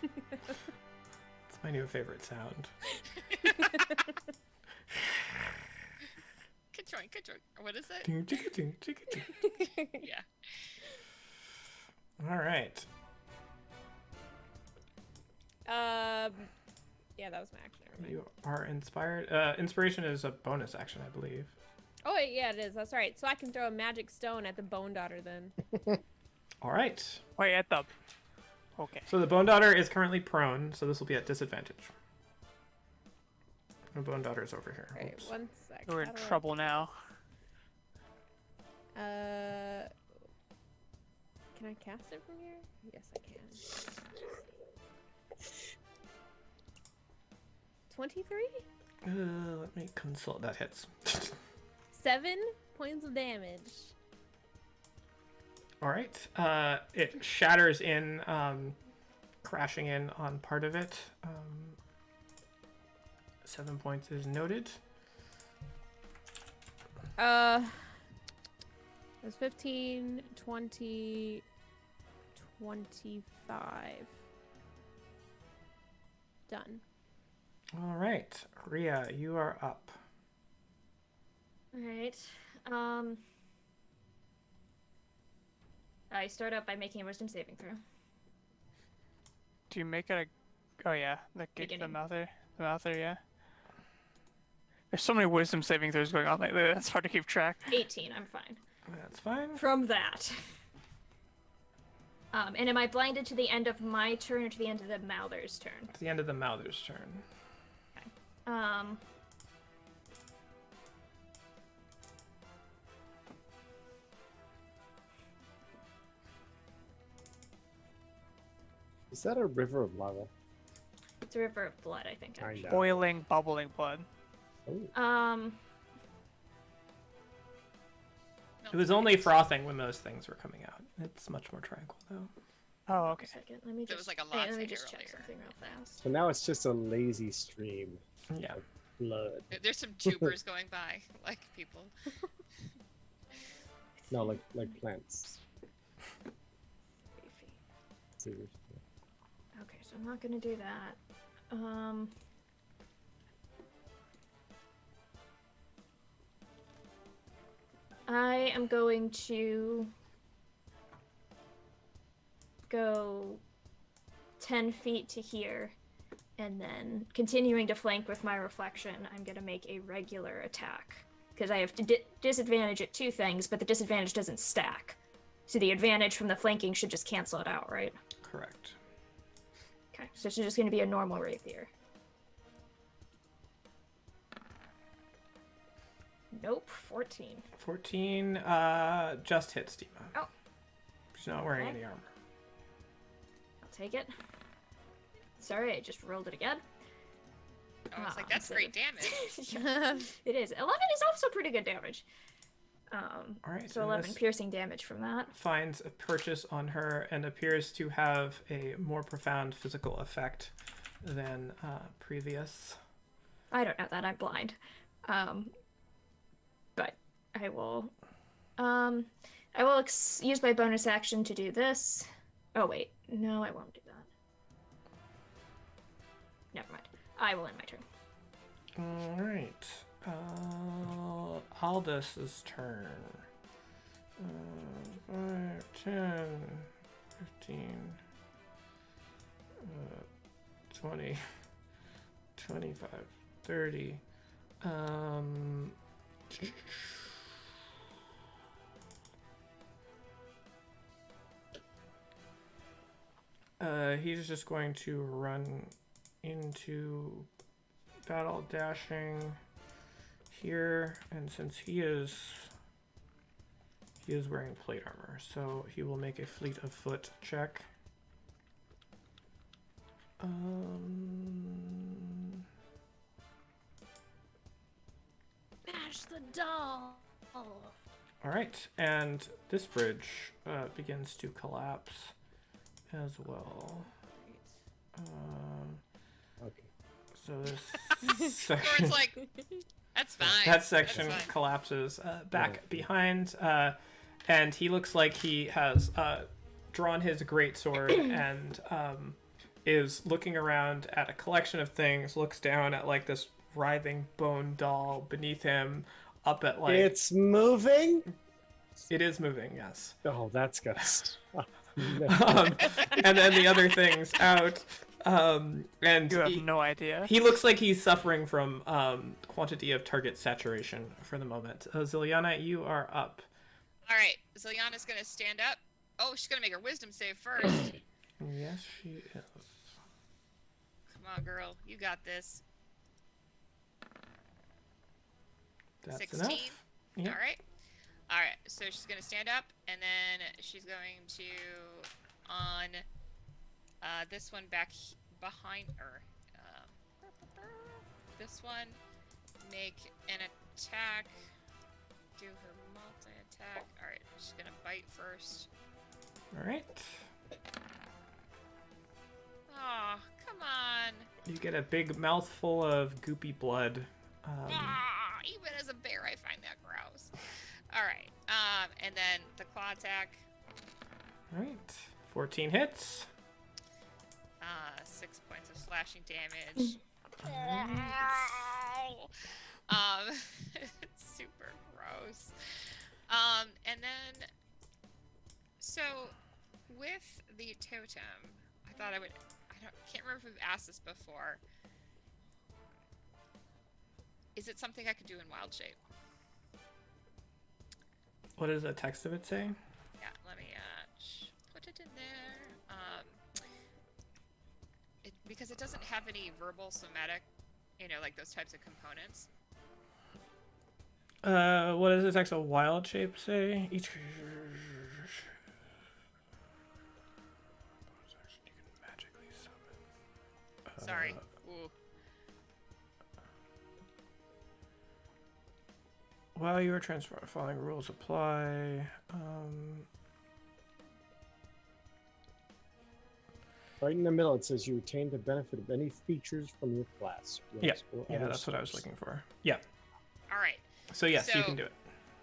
It's my new favorite sound. Ka-choink. What is it? Ding, chicka, ding, chicka, ding. Yeah. All right. Yeah, that was my action. Never mind. You are inspired. Inspiration is a bonus action, I believe. Oh, wait, yeah, it is. That's right. So I can throw a magic stone at the Bone Daughter then. All right. Wait, at the. Okay. So the Bone Daughter is currently prone, so this will be at disadvantage. The Bone Daughter is over here. Right, Oops. 1 sec. We're in How do I- trouble now. Can I cast it from here? Yes, I can. 23? Let me consult. That hits. 7 points of damage. All right. It shatters in, crashing in on part of it. 7 points is noted. It's 15, 20, 25. Done. All right. Rhea, you are up. Alright. I start out by making a wisdom saving throw. Do you make it a... Oh yeah, the Beginning. mouther, yeah. There's so many wisdom saving throws going on lately. That's hard to keep track. 18, I'm fine. That's fine. From that. And am I blinded to the end of my turn or to the end of the Mouther's turn? It's the end of the Mouther's turn. Is that a river of lava? It's a river of blood, I think. Actually. Boiling, bubbling blood. Oh. It was only frothing when those things were coming out. It's much more tranquil now. Oh, okay. A second. Let me just. There was like a let me latte just check earlier. something real fast. So now it's just a lazy stream Yeah. of blood. There's some tubers going by, like people. No, like plants. Seriously. Okay, so I'm not gonna do that. I am going to go 10 feet to here, and then continuing to flank with my reflection, I'm gonna make a regular attack. Because I have disadvantage at 2 things, but the disadvantage doesn't stack. So the advantage from the flanking should just cancel it out, right? Correct. Okay, so it's just gonna be a normal rapier. Nope, 14. 14 just hits Deema. Oh. She's not wearing Okay. any armor. I'll take it. Sorry, I just rolled it again. I was like, Ah, that's so- great damage. Yeah, it is. 11 is also pretty good damage. All right. So and 11 this piercing damage from that. finds a purchase on her and appears to have a more profound physical effect than previous. I don't know that, I'm blind. But I will use my bonus action to do this. Oh wait, no, I won't do that. Never mind. I will end my turn. All right. Aldous' turn. 5, 10, 15, 20, 25, 30. He's just going to run into battle dashing here, and since he is wearing plate armor, so he will make a fleet of foot check. Bash the doll. All right, and this bridge begins to collapse as well. Okay. So this section, Gordon's like, that's fine. that section That's fine. collapses back behind, and he looks like he has drawn his greatsword and is looking around at a collection of things. Looks down at like this writhing bone doll beneath him. Up at like It's moving? it is moving, yes. Oh, that's gonna stop. No. And then the other things out. And You have no idea. he looks like he's suffering from quantity of target saturation for the moment. Ziliana, you are up. All right, Ziliana's gonna stand up. Oh, she's gonna make her wisdom save first. Yes, she is. Come on, girl, you got this. That's 16. enough. Yep. All right. All right. So she's gonna stand up, and then she's going to on this one behind her. This one make an attack. Do her multi-attack. All right. She's gonna bite first. All right. Oh, come on. You get a big mouthful of goopy blood. Even as a bear, I find that gross. All right. And then the claw attack. All right. 14 hits. 6 points of slashing damage. It's super gross. And then, so with the totem, I can't remember if we've asked this before. Is it something I could do in wild shape? What does the text of it say? Yeah, let me put it in there. Because it doesn't have any verbal, somatic, like those types of components. What does the text of wild shape say? Each you can magically summon. Sorry. Ooh. While you are transformed, following rules apply. Right in the middle, it says you retain the benefit of any features from your class. Yeah, or yeah, other that's what I was source. looking for. Yeah. All right. So yes, you So- can do it.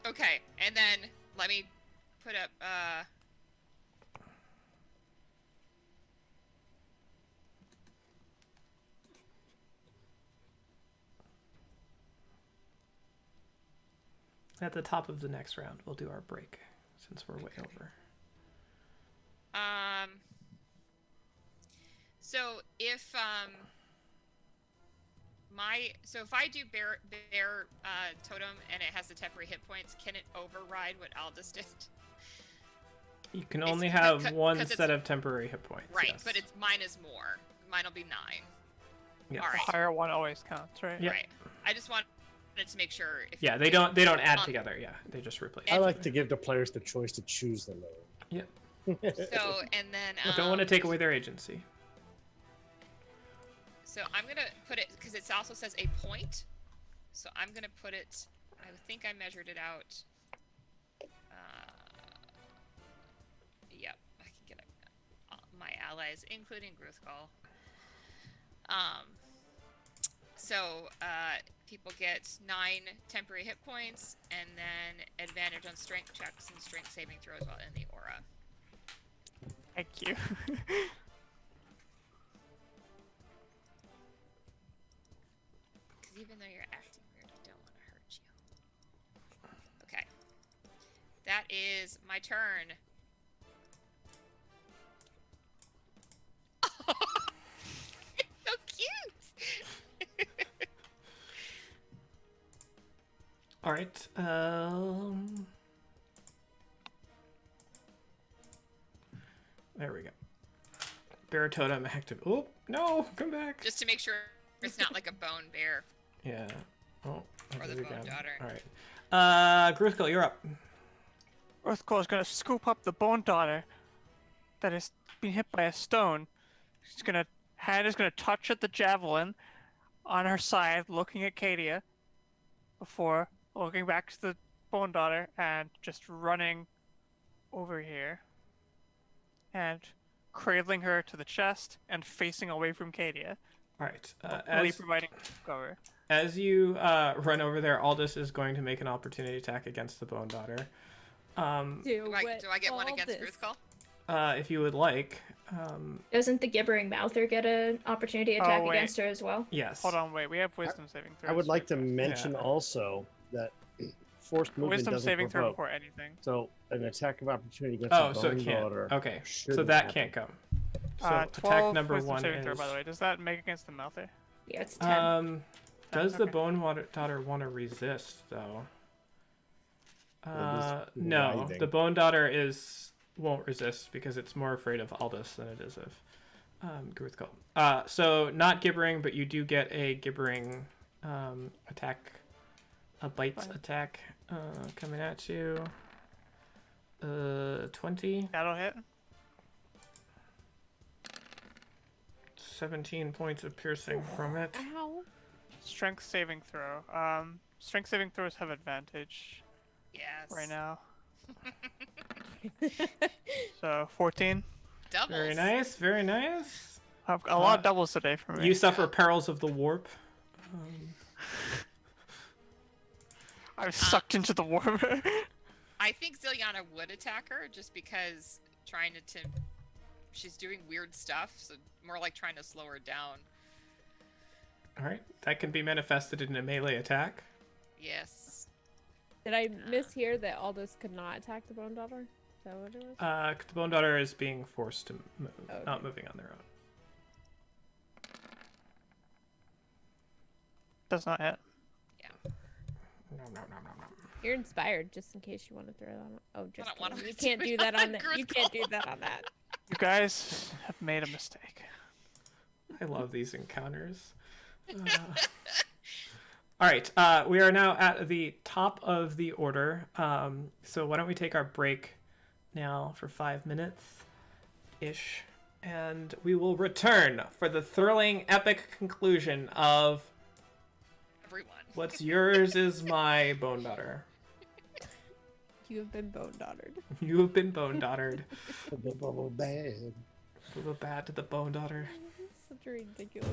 Okay, and then let me put up. At the top of the next round, we'll do our break since we're way over. So if if I do bear totem and it has the temporary hit points, can it override what Aldous did? You can It's only c- have c- one 'cause it's- set of temporary hit points. Right, yes. but mine is more. Mine will be 9. Yeah. All The right. higher one always counts, right? Yeah. Right. I just wanted to make sure. If Yeah, they don't add together. Yeah, they just replace. I And- like to give the players the choice to choose the mode. Yeah. So and then. I don't want to take away their agency. So I'm gonna put it because it also says a point. So I'm gonna put it. I think I measured it out. Yep, I can get my allies, including Gruthkal. So people get 9 temporary hit points, and then advantage on strength checks and strength saving throws while in the aura. Thank you. Because even though you're acting weird, I don't want to hurt you. Okay. That is my turn. It's so cute! All right. There we go. Bear totem active. Oh no! Come back. Just to make sure it's not like a bone bear. Yeah. Oh. Or the there we bone go. daughter. All right. Gruthkal, you're up. Earthcore is gonna scoop up the bone daughter that has been hit by a stone. Hand is gonna touch at the javelin on her side, looking at Kadia, before looking back to the bone daughter and just running over here and cradling her to the chest and facing away from Kadia, All right. really providing cover. As you run over there, Aldous is going to make an opportunity attack against the Bone Daughter. Do I get one against Gruthkal? If you would like. Doesn't the gibbering mouther get an opportunity attack wait. against her as well? Yes. Hold on, wait. We have wisdom saving throws. I would like to mention also that forced movement Wisdom doesn't saving throw provoke. before anything. So an attack of opportunity against Oh, a so bone it can't. daughter. Okay. So shouldn't that happen. can't come. So 12 attack number wisdom 1 saving is. throw, by the way. Does that make against the mouther? Yeah, it's 10. Does the Okay. Bone Daughter want to resist though? It is No. writhing. The Bone Daughter won't resist because it's more afraid of Aldous than it is of Gruthkal. So not gibbering, but you do get a gibbering attack, a bite Fine. attack coming at you. 20, That'll hit. 17 points of piercing from it. Ow. Strength saving throw. Strength saving throws have advantage Yes. right now. So 14. Doubles. Very nice, very nice. I've got a lot of doubles today for me. You suffer perils of the warp. I'm sucked into the warp. I think Ziliana would attack her just because she's doing weird stuff, so more like trying to slow her down. All right, that can be manifested in a melee attack. Yes. Did I mishear that Aldous could not attack the Bone Daughter? Is that what it was? The Bone Daughter is being forced to move, not Okay. moving on their own. Does not hit. No, no, no, no, no. You're inspired, just in case you want to throw that on. Oh, just don't wanna kidding. You do can't it do that on on that. You can't do Grizzle. that on that. You guys have made a mistake. I love these encounters. All right, we are now at the top of the order. So why don't we take our break now for 5 minutes-ish, and we will return for the thrilling, epic conclusion of Everyone. what's yours is my bone daughter. You have been bone daughtered. You have been bone daughtered. Bad. Go bad to the bone daughter. Such a ridiculous.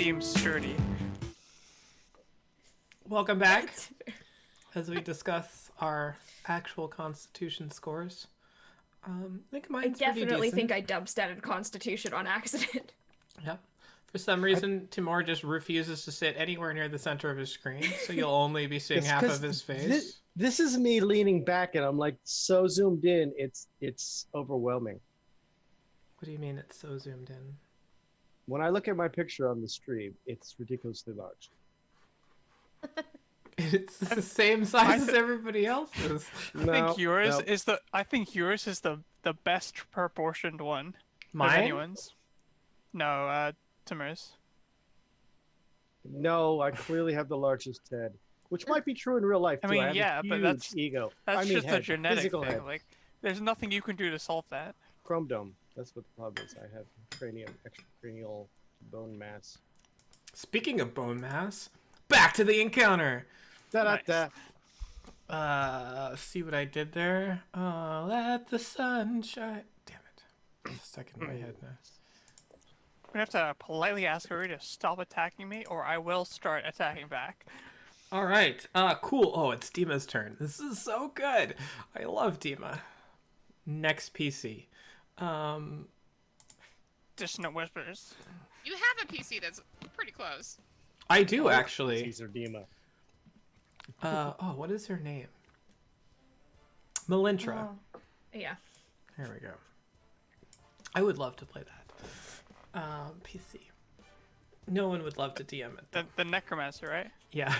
seems sturdy. Welcome back as we discuss our actual Constitution scores. I think I mine's pretty definitely decent. think I dub-statted Constitution on accident. Yep. For some reason, Timur just refuses to sit anywhere near the center of his screen, so you'll only be seeing It's half 'cause of his face. This is me leaning back, and I'm like so zoomed in. It's overwhelming. What do you mean it's so zoomed in? When I look at my picture on the stream, it's ridiculously large. It's the same size as everybody else's. I think yours is the best proportioned one. Of Mine? anyone's. No, Timur's. No, I clearly have the largest head, which might be true in real life. I too. mean, have yeah, a but huge that's ego. That's I mean, just a head, genetic physical thing. head. Like, there's nothing you can do to solve that. Chrome dome. That's what the problem is. I have extracranial bone mass. Speaking of bone mass, back to the encounter. Da-da-da. See what I did there? Let the sun shine. Damn it. It's stuck in my head now. I'm gonna have to politely ask her to stop attacking me, or I will start attacking back. All right. Cool. Oh, it's Deema's turn. This is so good. I love Deema. Next PC. Dissonant whispers. You have a PC that's pretty close. I do actually. Caesar Deema. What is her name? Melintra. Yeah. There we go. I would love to play that. PC. No one would love to DM it. The necromancer, right? Yeah.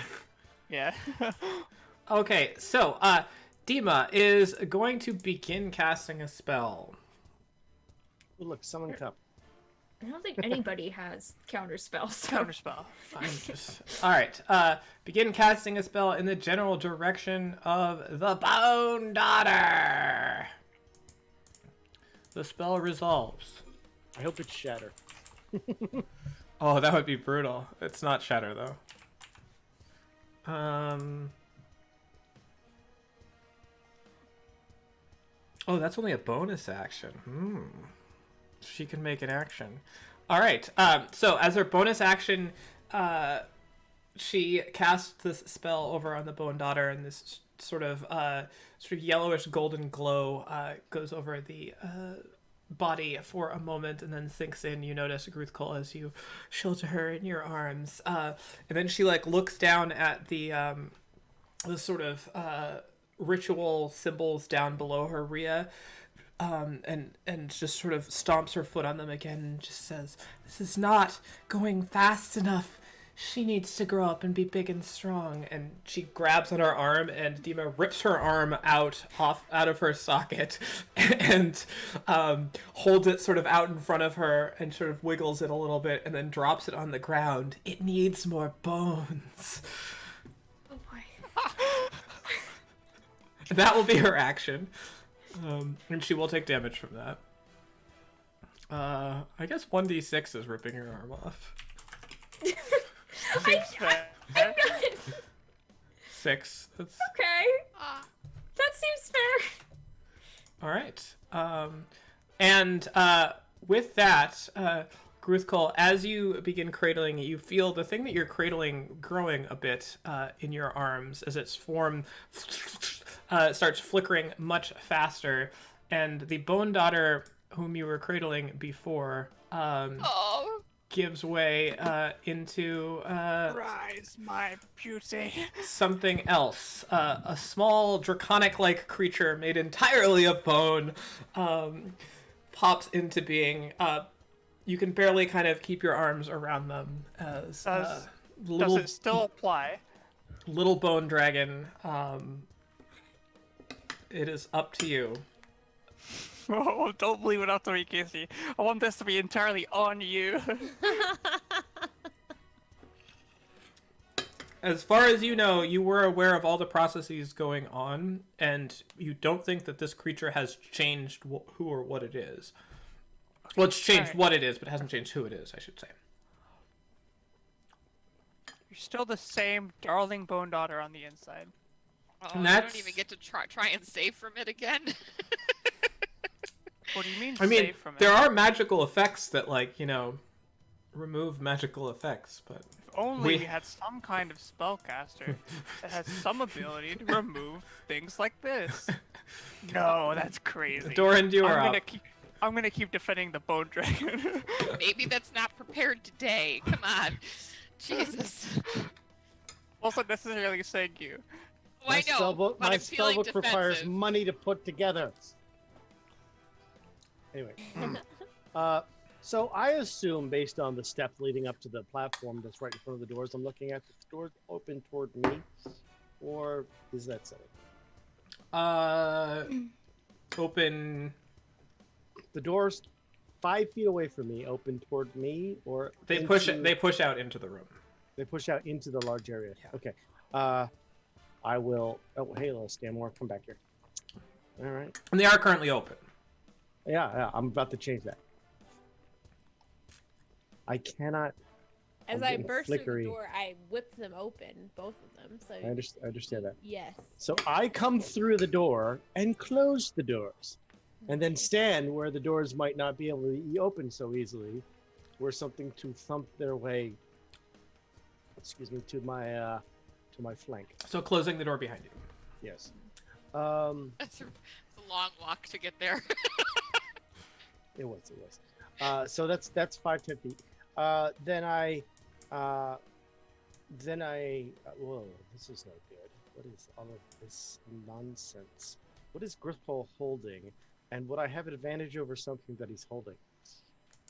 Yeah. Okay, so Deema is going to begin casting a spell. Oh, look, summon cup. I don't think anybody has counter spells. So. Counterspell. All right. Begin casting a spell in the general direction of the Bone Daughter. The spell resolves. I hope it's shatter. Oh, that would be brutal. It's not shatter though. Oh, that's only a bonus action. She can make an action. All right. So as her bonus action, she casts this spell over on the Bone Daughter, and this sort of yellowish golden glow goes over the body for a moment and then sinks in. You notice Gruthkul as you shelter her in your arms, and then she looks down at the sort of ritual symbols down below her Rhea, and just sort of stomps her foot on them again and just says, "This is not going fast enough. She needs to grow up and be big and strong." And she grabs on her arm, and Deema rips her arm out of her socket and holds it sort of out in front of her and sort of wiggles it a little bit and then drops it on the ground. "It needs more bones." Oh boy. That will be her action. And she will take damage from that. I guess 1d6 is ripping her arm off. I'm not... 6. That's... Okay. That seems fair. All right. And with that, Gruthkul, as you begin cradling, you feel the thing that you're cradling growing a bit in your arms as its form starts flickering much faster, and the Bone Daughter, whom you were cradling before, gives way into Rise, my beauty. something else. A small draconic-like creature made entirely of bone pops into being. You can barely kind of keep your arms around them as Does little it still apply? little bone dragon. It is up to you. Oh, don't leave it up to me, Casey. I want this to be entirely on you. As far as you know, you were aware of all the processes going on, and you don't think that this creature has changed who or what it is. Well, it's changed Alright. what it is, but it hasn't changed who it is, I should say. You're still the same darling Bone Daughter on the inside. Oh, And I that's- don't even get to try and save from it again. What do you mean I mean, save from it? there are magical effects that, remove magical effects, but If only We- we had some kind of spellcaster that has some ability to remove things like this. No, that's crazy. Doran, you are I'm gonna up. keep defending the bone dragon. Maybe that's not prepared today. Come on. Jesus. Wasn't necessarily saying you. Well, I know, but my I'm feeling spellbook requires defensive. money to put together. Anyway, so I assume, based on the steps leading up to the platform that's right in front of the doors I'm looking at, the doors open toward me, or is that silly? Open. The doors 5 feet away from me open toward me, or They push out into the room. They push out into the large area. Yeah. Okay. I will. Oh, hey, little Stanmore, come back here. All right. And they are currently open. Yeah, I'm about to change that. I cannot. As I'm I getting burst through flickery. the door, I whip them open, both of them. So I understand that. yes. So I come through the door and close the doors, and then stand where the doors might not be able to be opened so easily, where something to thump their way. Excuse me, to my flank. So closing the door behind you. Yes. It's a long walk to get there. It was. So that's 5, 10 feet. Then I, whoa, this is not good. What is all of this nonsense? What is Griffball holding? And would I have an advantage over something that he's holding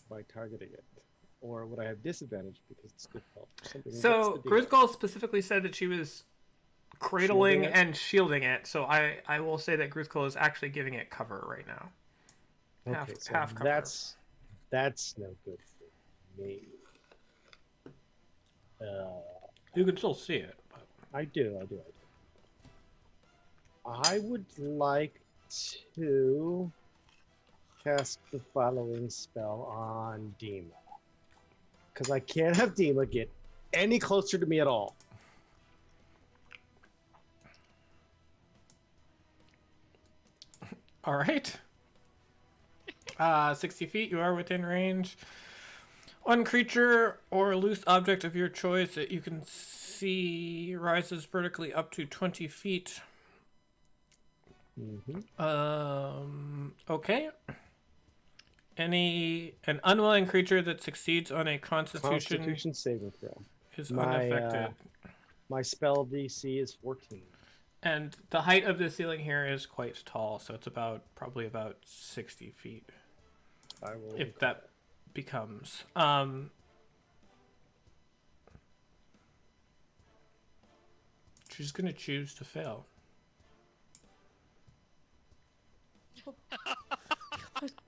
by targeting it? Or would I have disadvantage because it's Griffball? So Grisgall specifically said that she was cradling Shielding it? and shielding it. So I will say that Grisgall is actually giving it cover right now. Okay, so half cover. that's no good for me. You can still see it. But... I do. I would like to cast the following spell on Deema. Because I can't have Deema get any closer to me at all. All right. 60 feet, you are within range. One creature or loose object of your choice that you can see rises vertically up to 20 feet. Okay. An unwilling creature that succeeds on a Constitution saving throw. is My, unaffected. My spell DC is 14. And the height of the ceiling here is quite tall, so it's probably about 60 feet. I will. If that becomes. She's gonna choose to fail.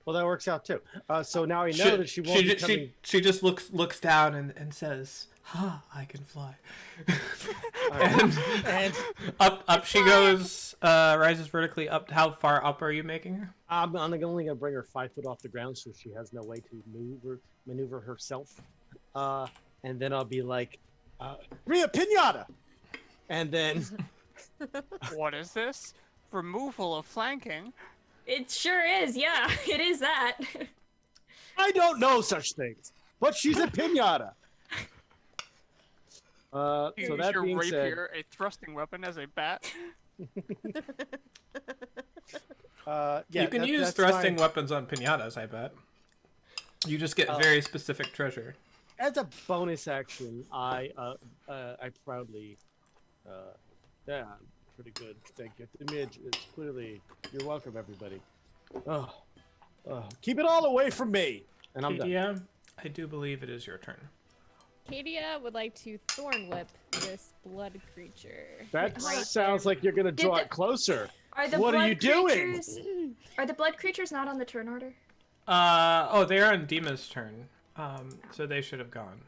Well, that works out too. So now we know that she won't be coming. She just looks down and says, "Ha, I can fly." and up she goes, rises vertically up. How far up are you making her? I'm only gonna bring her 5 foot off the ground, so she has no way to maneuver herself. And then I'll be like, "Ria Pinata," and then What is this? Removal of flanking? It sure is, yeah. It is that. I don't know such things, but she's a pinata. So Use that your being said, rapier, a thrusting weapon, as a bat. yeah, You can use that's thrusting fine. weapons on pinatas, I bet. You just get very specific treasure. As a bonus action, I proudly, yeah, pretty good. Thank you. The image is clearly. You're welcome, everybody. Keep it all away from me, and I'm done. Katia, I do believe it is your turn. Katia would like to thorn whip this blood creature. That Right sounds there. like you're gonna draw the- it closer. Are the What blood are you doing? creatures, Are the blood creatures not on the turn order? They're on Deema's turn. So they should have gone.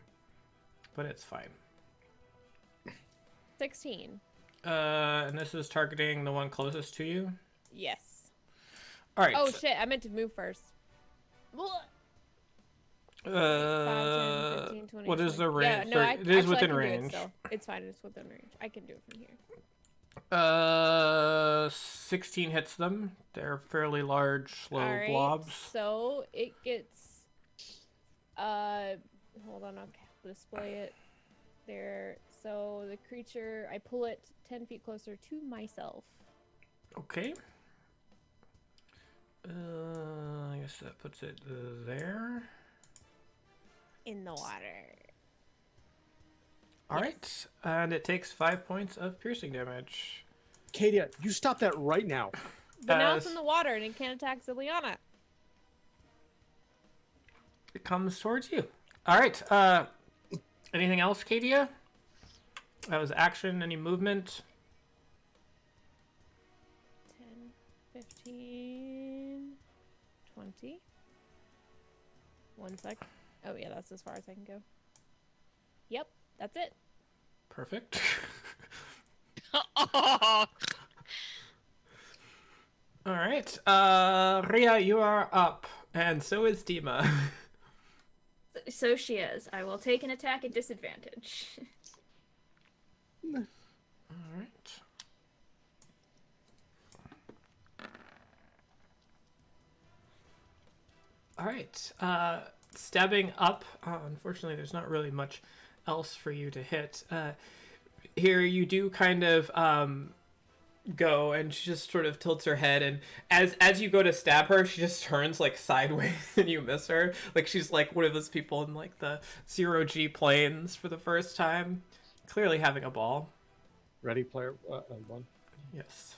But it's fine. 16. And this is targeting the one closest to you. Yes. All right. Oh shit! I meant to move first. Blah. 5, 10, 15, 20, what is the 20. range? Yeah, no, It is actually, within I can do it range. still. It's fine. It's within range. I can do it from here. 16 hits them. They're fairly large, slow All right. blobs. So it gets. hold on. I'll display it there. So the creature, I pull it 10 feet closer to myself. Okay. I guess that puts it there. In the water. All right, and it takes 5 points of piercing damage. Katia, you stop that right now. But now As it's in the water and it can't attack Ziliana. it comes towards you. All right. Anything else, Katia? That was action. Any movement? 10, 15, 20. 1 sec. Oh yeah, that's as far as I can go. Yep, that's it. Perfect. Oh, All right. Ria, you are up, and so is Deema. So she is. I will take an attack at disadvantage. All right. All right. Stabbing up. Unfortunately, there's not really much else for you to hit. Here, you do kind of go, and she just sort of tilts her head, and as you go to stab her, she just turns like sideways, and you miss her. Like she's like one of those people in like the 0G planes for the first time, clearly having a ball. Ready, player one. Yes.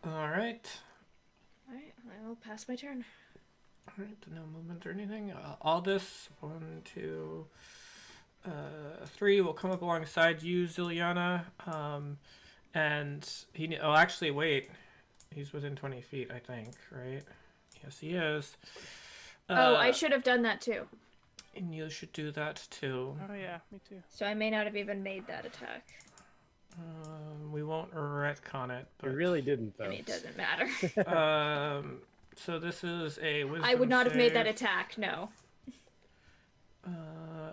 All right. Alright, I will pass my turn. All right. No movement or anything. Aldous, 1, 2, 3 will come up alongside you, Ziliana. And he. Oh, actually, wait. He's within 20 feet, I think. Right? Yes, he is. Oh, I should have done that too. And you should do that too. Oh yeah, me too. So I may not have even made that attack. We won't retcon it, You but really didn't, though. I mean, it doesn't matter. so this is a wisdom I would not have made that save. attack, no.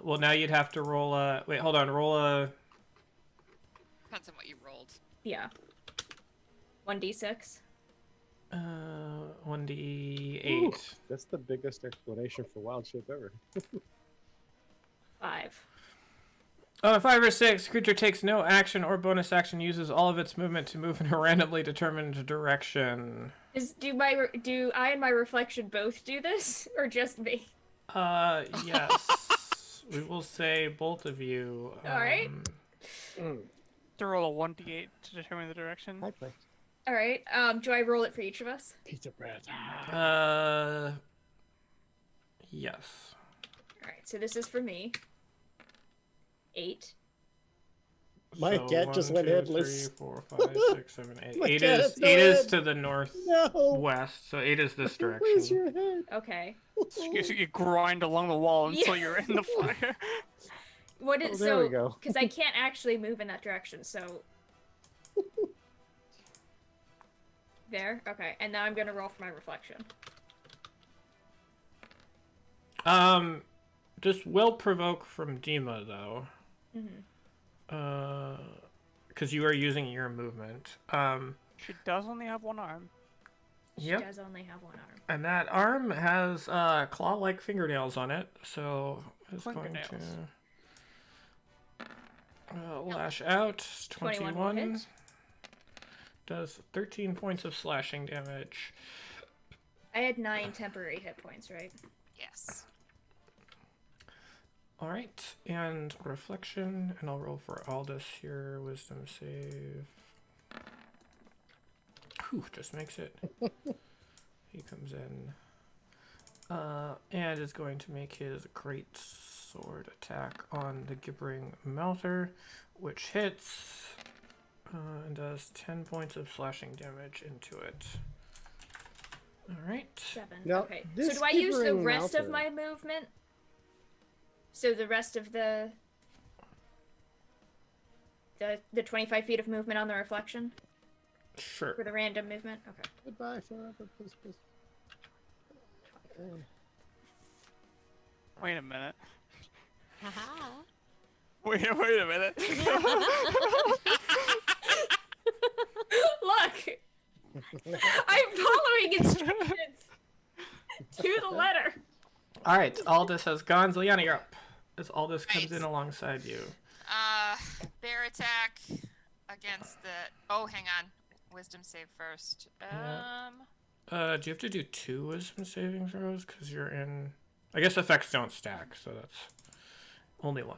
Well, now you'd have to roll a. Wait, hold on. Roll a. depends on what you rolled. Yeah. 1d6. 1d8. That's the biggest explanation for wild shape ever. 5. 5 or 6. Creature takes no action or bonus action. Uses all of its movement to move in a randomly determined direction. Do I and my reflection both do this, or just me? Yes. We will say both of you. All right. To roll a 1d8 to determine the direction. Hi, play. All right. Do I roll it for each of us? Pizza bread. Yes. All right. So this is for me. 8. My So cat just 1, went 2, headless. 3, 4, 5, 6, 7, 8. My 8 cat is has no 8 is head. to the northwest, No! so 8 is this Where's direction. your head? Okay. So you grind along the wall until you're in the fire. What is there we go. Because I can't actually move in that direction, so. There. Okay. And now I'm gonna roll for my reflection. Just will provoke from Deema though. Mm-hmm. Because you are using your movement. She does only have one arm. She Yep. does only have one arm. And that arm has claw-like fingernails on it, so it's going Fingernails. to lash out. 21 will 21 hit. does 13 points of slashing damage. I had 9 temporary hit points, right? Yes. All right, and reflection, and I'll roll for Aldous here. Wisdom save. Whew, just makes it. He comes in, and is going to make his great sword attack on the gibbering mouther, which hits and does 10 points of slashing damage into it. All right. 7. Now, Okay. So this do I use the gibbering rest of mouther- my movement? So the rest of the 25 feet of movement on the reflection Sure. for the random movement? Okay. Goodbye forever, please, please. Wait a minute. Haha. Wait a minute. Look! I'm following instructions to the letter. All right, Aldous has gone. Ziliana, you're up. as all this comes Right. in alongside you. Bear attack against the. Oh, hang on. Wisdom save first. Yeah. Do you have to do 2 wisdom saving throws? Because you're in... I guess effects don't stack, so that's only 1.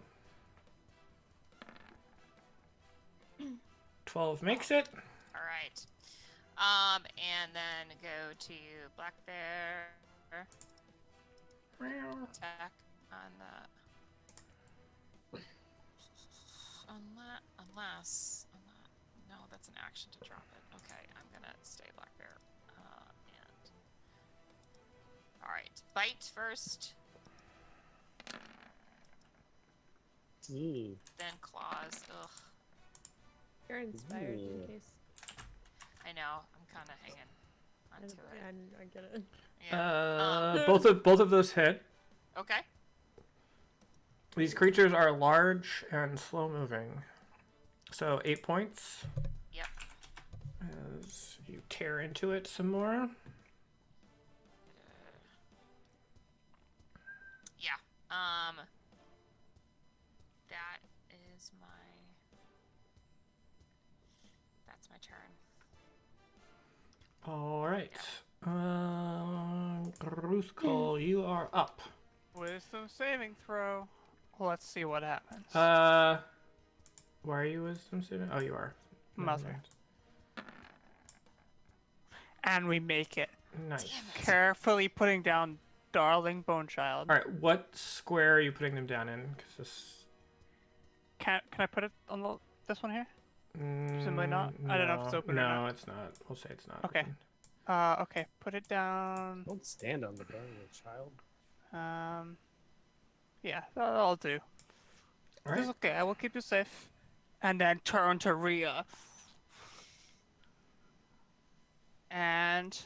12 makes it. All right. And then go to Black Bear. Attack on the. Unless. No, that's an action to drop it. Okay, I'm gonna stay Black Bear. And. Alright, bite first, Ooh. then claws. Ugh, You're inspired in Ooh. case. I know, I'm kind of hanging onto it. I get it. Yeah. Both of those hit. Okay. These creatures are large and slow moving. So 8 points. Yep. As you tear into it some more. Yeah. That is my. That's my turn. All right. Gruthkol, you are up. Wisdom saving throw. Let's see what happens. Why are you wisdom saving? Oh, you are. Never Mother. mind. And we make it. Nice. Damn it. Carefully putting down Darling Bone Child. All right, what square are you putting them down in? Because this. Can I put it on this one here? Presumably not? I don't know if it's open or No, not. it's not. We'll say it's not. Okay. Open. Okay, put it down. Don't stand on the bone of a child. Yeah, that'll do. All It's right. okay, I will keep you safe. And then turn to Rhea. And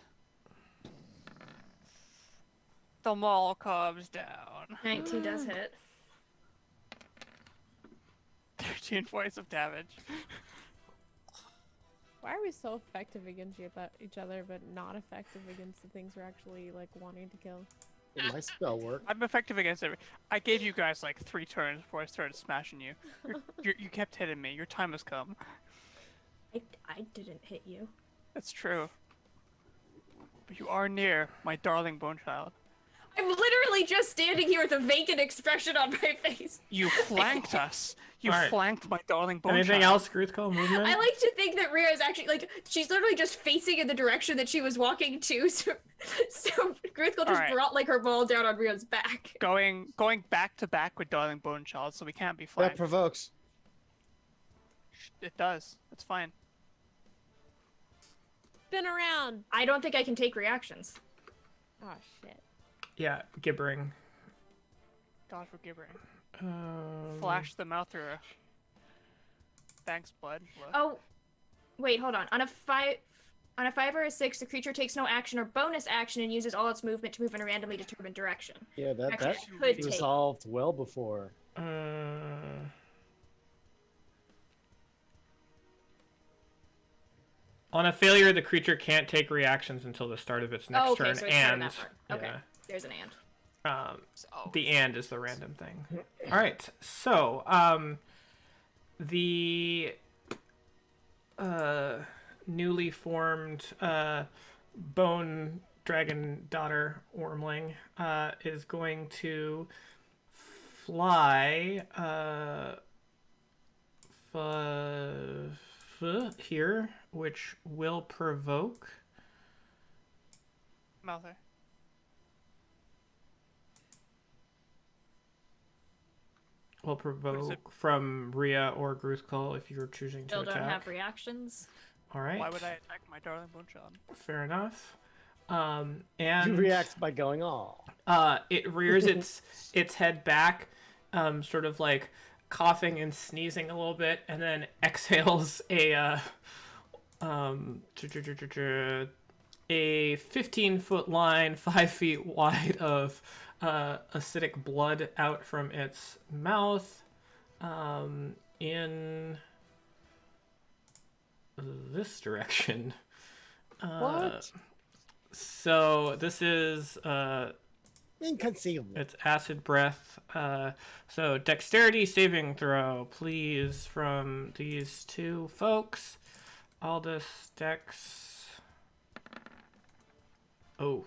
the maul comes down. 19 does hit. 13 points of damage. Why are we so effective against each other, but not effective against the things we're actually like wanting to kill? Did my spell work? I'm effective against every. I gave you guys like 3 turns before I started smashing you. You kept hitting me. Your time has come. I didn't hit you. That's true. But you are near my darling bone child. I'm literally just standing here with a vacant expression on my face. You flanked us. You Alright. flanked my darling bone Anything child. else, Gruthkol? Movement? I like to think that Rhea is actually like she's literally just facing in the direction that she was walking to. So Gruthkol just Alright. brought like her ball down on Rhea's back. Going back to back with darling bone child, so we can't be That flanked. provokes. It does. It's fine. Spin around. I don't think I can take reactions. Oh shit. Yeah, gibbering. God for gibbering. Um, Flash the mouth through. Thanks, bud. Look. Oh, wait, hold on. On a 5 or a 6, the creature takes no action or bonus action and uses all its movement to move in a randomly determined direction. Yeah, that Actually, that I could take. resolved well before. On a failure, the creature can't take reactions until the start of its next Oh, okay, turn. so it's part of And that part. Okay. There's an and. So, the and is the random thing. All right, so the newly formed bone dragon daughter wormling is going to fly here, which will provoke. Mouther. Will it? provoke from Rhea or Gruthkol if you're choosing to Still attack. don't have reactions. All right. Why would I attack my darling bone child? Fair enough. You And react by going all. it rears its head back, sort of like coughing and sneezing a little bit, and then exhales a 15-foot line, 5 feet wide of acidic blood out from its mouth, in this direction. What? So this is Inconceivable. It's acid breath. So dexterity saving throw, please, from these two folks. Aldous, Dex. Oh.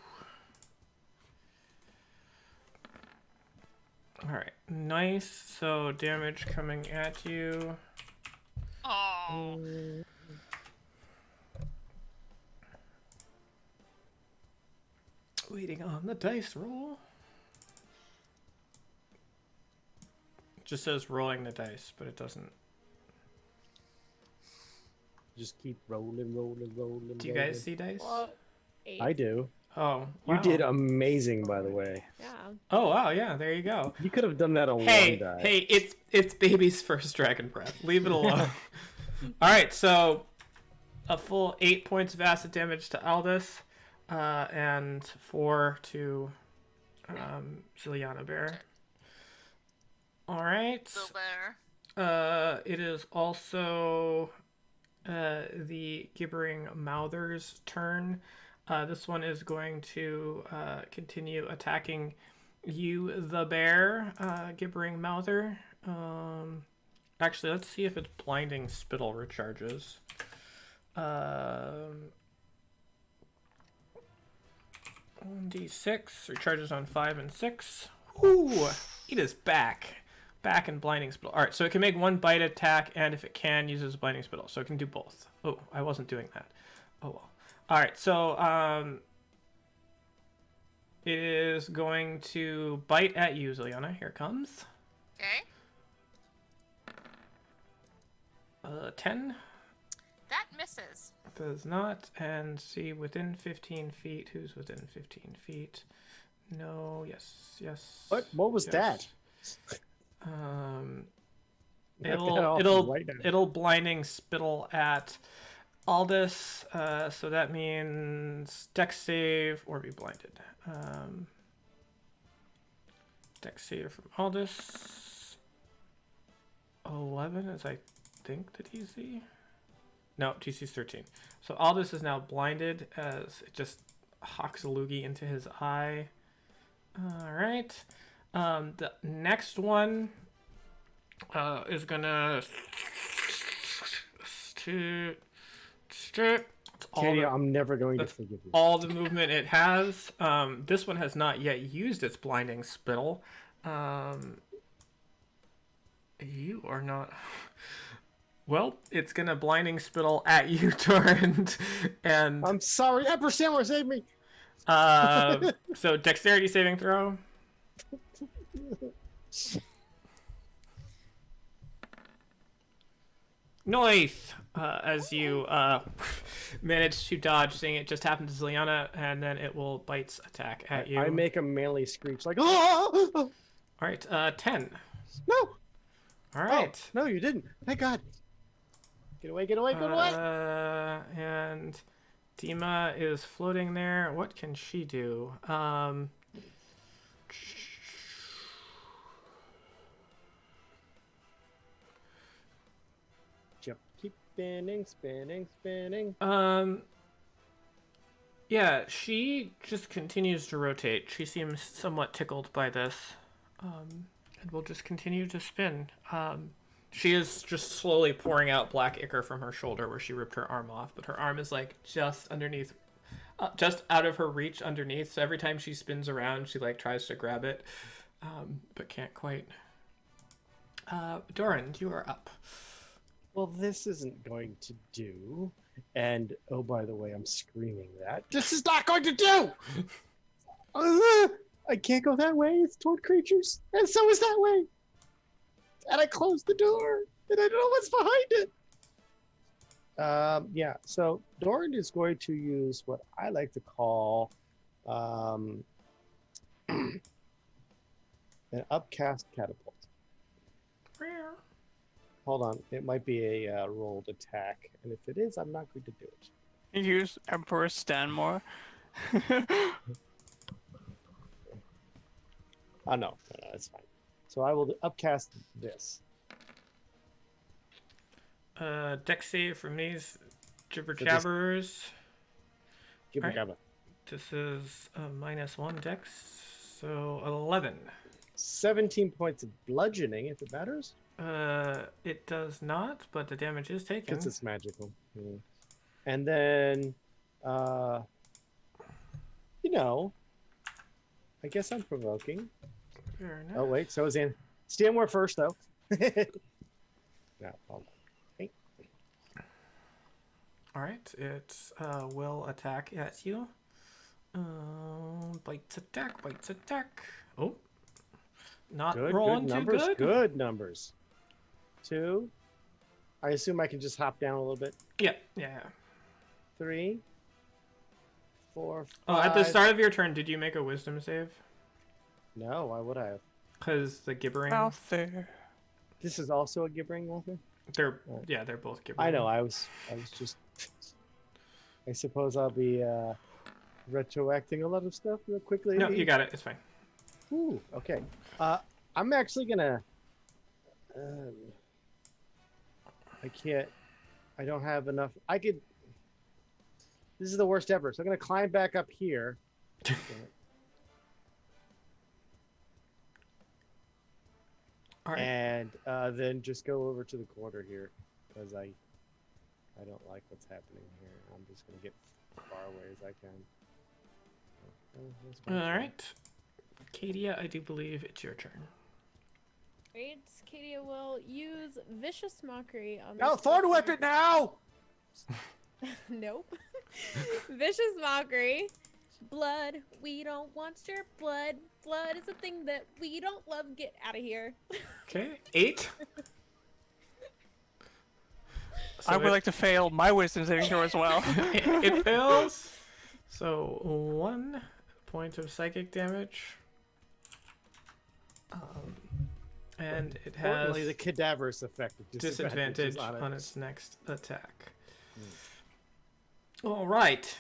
Alright, nice. So damage coming at you. Oh. Waiting on the dice roll. It just says rolling the dice, but it doesn't. Just keep rolling, rolling, rolling. Do you guys see dice? Well, 8. I do. Oh, You wow. did amazing, by the way. Yeah. Oh, wow, yeah, there you go. You could have done that on Hey, one die. hey, it's baby's first dragon breath. Leave it alone. All right, so a full 8 points of acid damage to Aldous, and 4 to Ziliana Bear. All right. Still there. It is also the gibbering mouther's turn. This one is going to continue attacking you, the bear, gibbering mouther. Actually, let's see if its blinding spittle recharges. 1d6 recharges on 5 and 6. Ooh, it is back. Back in blinding spittle. All right, so it can make one bite attack, and if it can, uses blinding spittle. So it can do both. Oh, I wasn't doing that. Oh well. All right, so it is going to bite at you, Ziliana. Here it comes. Okay. 10 That misses. does not, and see within 15 feet. Who's within 15 feet? No. Yes. Yes. What was yes. that? Knock that It'll off right now. it'll blinding spittle at Aldous, so that means Dex save or be blinded. Dex save from Aldous. 11 is, I think, the DC. No, DC's 13. So Aldous is now blinded as it just hawks a loogie into his eye. All right. The next one is gonna Katie, I'm never going to forgive you. all the movement it has. This one has not yet used its blinding spittle. You are not. Well, it's gonna blinding spittle at you, Torrent, and I'm sorry, Emperor Sandler, save me. so dexterity saving throw. Nice. As you manage to dodge, seeing it just happen to Ziliana, and then it will bite's attack at you. I make a manly screech like, oh! All right, 10. No! All right. Oh, no, you didn't. Thank God. Get away, get away, get away! And Deema is floating there. What can she do? Jump, keep spinning, spinning, spinning. Yeah, she just continues to rotate. She seems somewhat tickled by this. And will just continue to spin. She is just slowly pouring out black ichor from her shoulder where she ripped her arm off, but her arm is like just underneath, just out of her reach underneath. So every time she spins around, she like tries to grab it, but can't quite. Doran, you are up. Well, this isn't going to do. And, oh, by the way, I'm screaming that. This is not going to do! I can't go that way. It's toward creatures. And so is that way. And I closed the door. And I don't know what's behind it. Yeah, so Doran is going to use what I like to call an upcast catapult. Hold on. It might be a rolled attack. And if it is, I'm not going to do it. Use Emperor Stanmore. Oh, no, that's fine. So I will upcast this. Dex save from these jibber jabberers. Give me Alright. gabba. This is a -1 dex So 11. 17 points of bludgeoning, if it matters. It does not, but the damage is taken. Because it's magical. And then, you know, I guess I'm provoking. Fair enough. Oh, wait, so is Ann. Stanmore first, though. No, hold on. All right, it will attack at you. Bites attack. Oh, not Good, rolling good too numbers. good. Good numbers. 2. I assume I can just hop down a little bit. Yeah. 3, 4, 5. Oh, at the start of your turn, did you make a wisdom save? No, why would I have? Because the gibbering. Mouth there. This is also a gibbering author? They're both gibbering. I know. I was just. I suppose I'll be retroacting a lot of stuff real quickly. No, you got it. It's fine. Ooh, okay. I'm actually gonna. I can't. I don't have enough. I could. This is the worst ever. So I'm gonna climb back up here. All right. And then just go over to the corner here, because I don't like what's happening here. I'm just gonna get far away as I can. All right. Katia, I do believe it's your turn. Right, Katia will use vicious mockery on. No, this Thorn creature. Whip it now! Nope. Vicious mockery. Blood. We don't want your blood. Blood is a thing that we don't love. Get out of here. Okay, 8. I would like to fail my wisdom saving throw as well. It fails. So 1 point of psychic damage. And it has Importantly, the cadaverous effect of disadvantage on it. on its next attack. All right.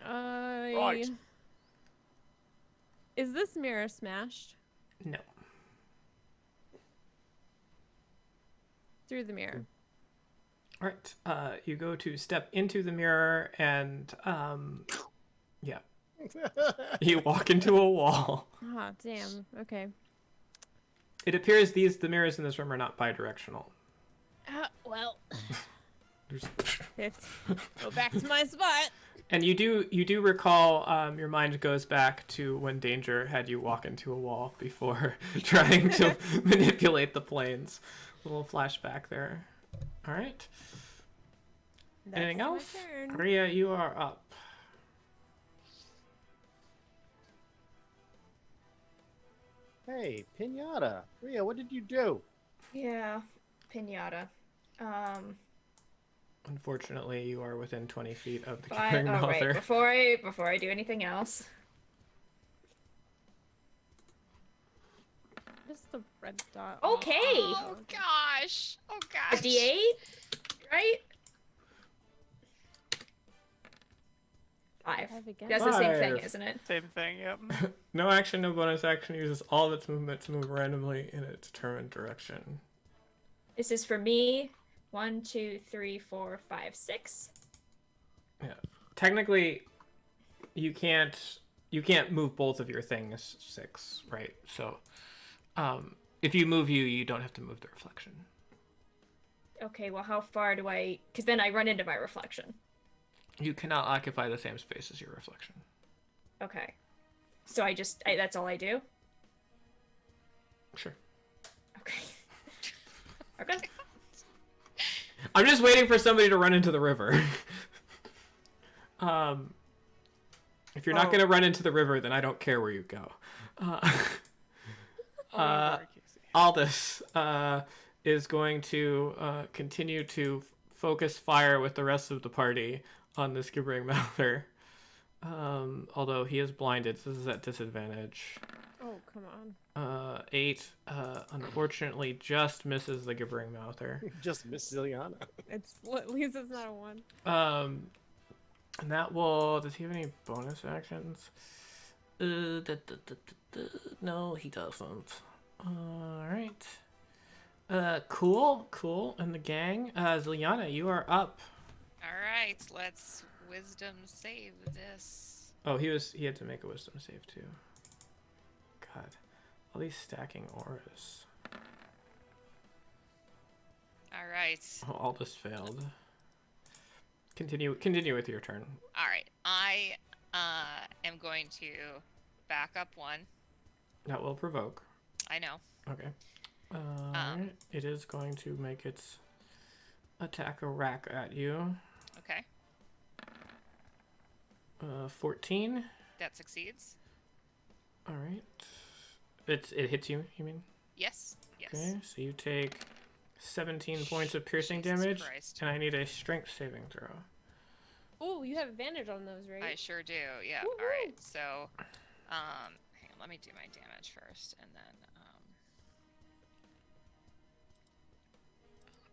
Right. Is this mirror smashed No. through the mirror? All right. You go to step into the mirror and yeah. You walk into a wall. Ah, damn. Okay. It appears the mirrors in this room are not bidirectional. Well, There's- go back to my spot. And you do recall your mind goes back to when Danger had you walk into a wall before trying to manipulate the planes. A little flashback there. All right. Anything That's my else? turn. Ria, you are up. Hey, Pinata. Ria, what did you do? Yeah, pinata. Unfortunately, you are within 20 feet of the But, Gibbering oh, right, Mouther. before I do anything else, Just the red dot. okay, Oh gosh. Oh a gosh. D8, right? 5. Five again. That's the same thing, 5. isn't it? Same thing, yep. No action, no bonus action. Uses all of its movement to move randomly in a determined direction. This is for me. 1, 2, 3, 4, 5, 6. Yeah. Technically, you can't move both of your things 6, right? So, if you move you don't have to move the reflection. Okay, well, how far do I? Because then I run into my reflection. You cannot occupy the same space as your reflection. Okay, so that's all I do. Sure. Okay. Okay. I'm just waiting for somebody to run into the river. If you're not Oh. going to run into the river, then I don't care where you go. Aldous is going to continue to focus fire with the rest of the party on this gibbering mouther. Although he is blinded, so this is at disadvantage. Oh, come on. 8 unfortunately just misses the gibbering mouther. Just Miss Ziliana. It's at least it's not a 1. And that will. Does he have any bonus actions? No, he doesn't. All right. Cool. And the gang. Ziliana, you are up. All right, let's wisdom save this. Oh, he had to make a wisdom save too. God. All these stacking auras. All right. Oh, all this failed. Continue with your turn. All right. I am going to back up one. That will provoke. I know. Okay. Alright. It is going to make its attack a rack at you. Okay. 14. That succeeds. Alright. It hits you, you mean? Yes. Yes. Okay, so you take 17 points of piercing Jesus damage, Christ. and I need a strength saving throw. Oh, you have advantage on those, right? I sure do. Yeah. Woo-hoo. All right. So, hang on. Let me do my damage first, and then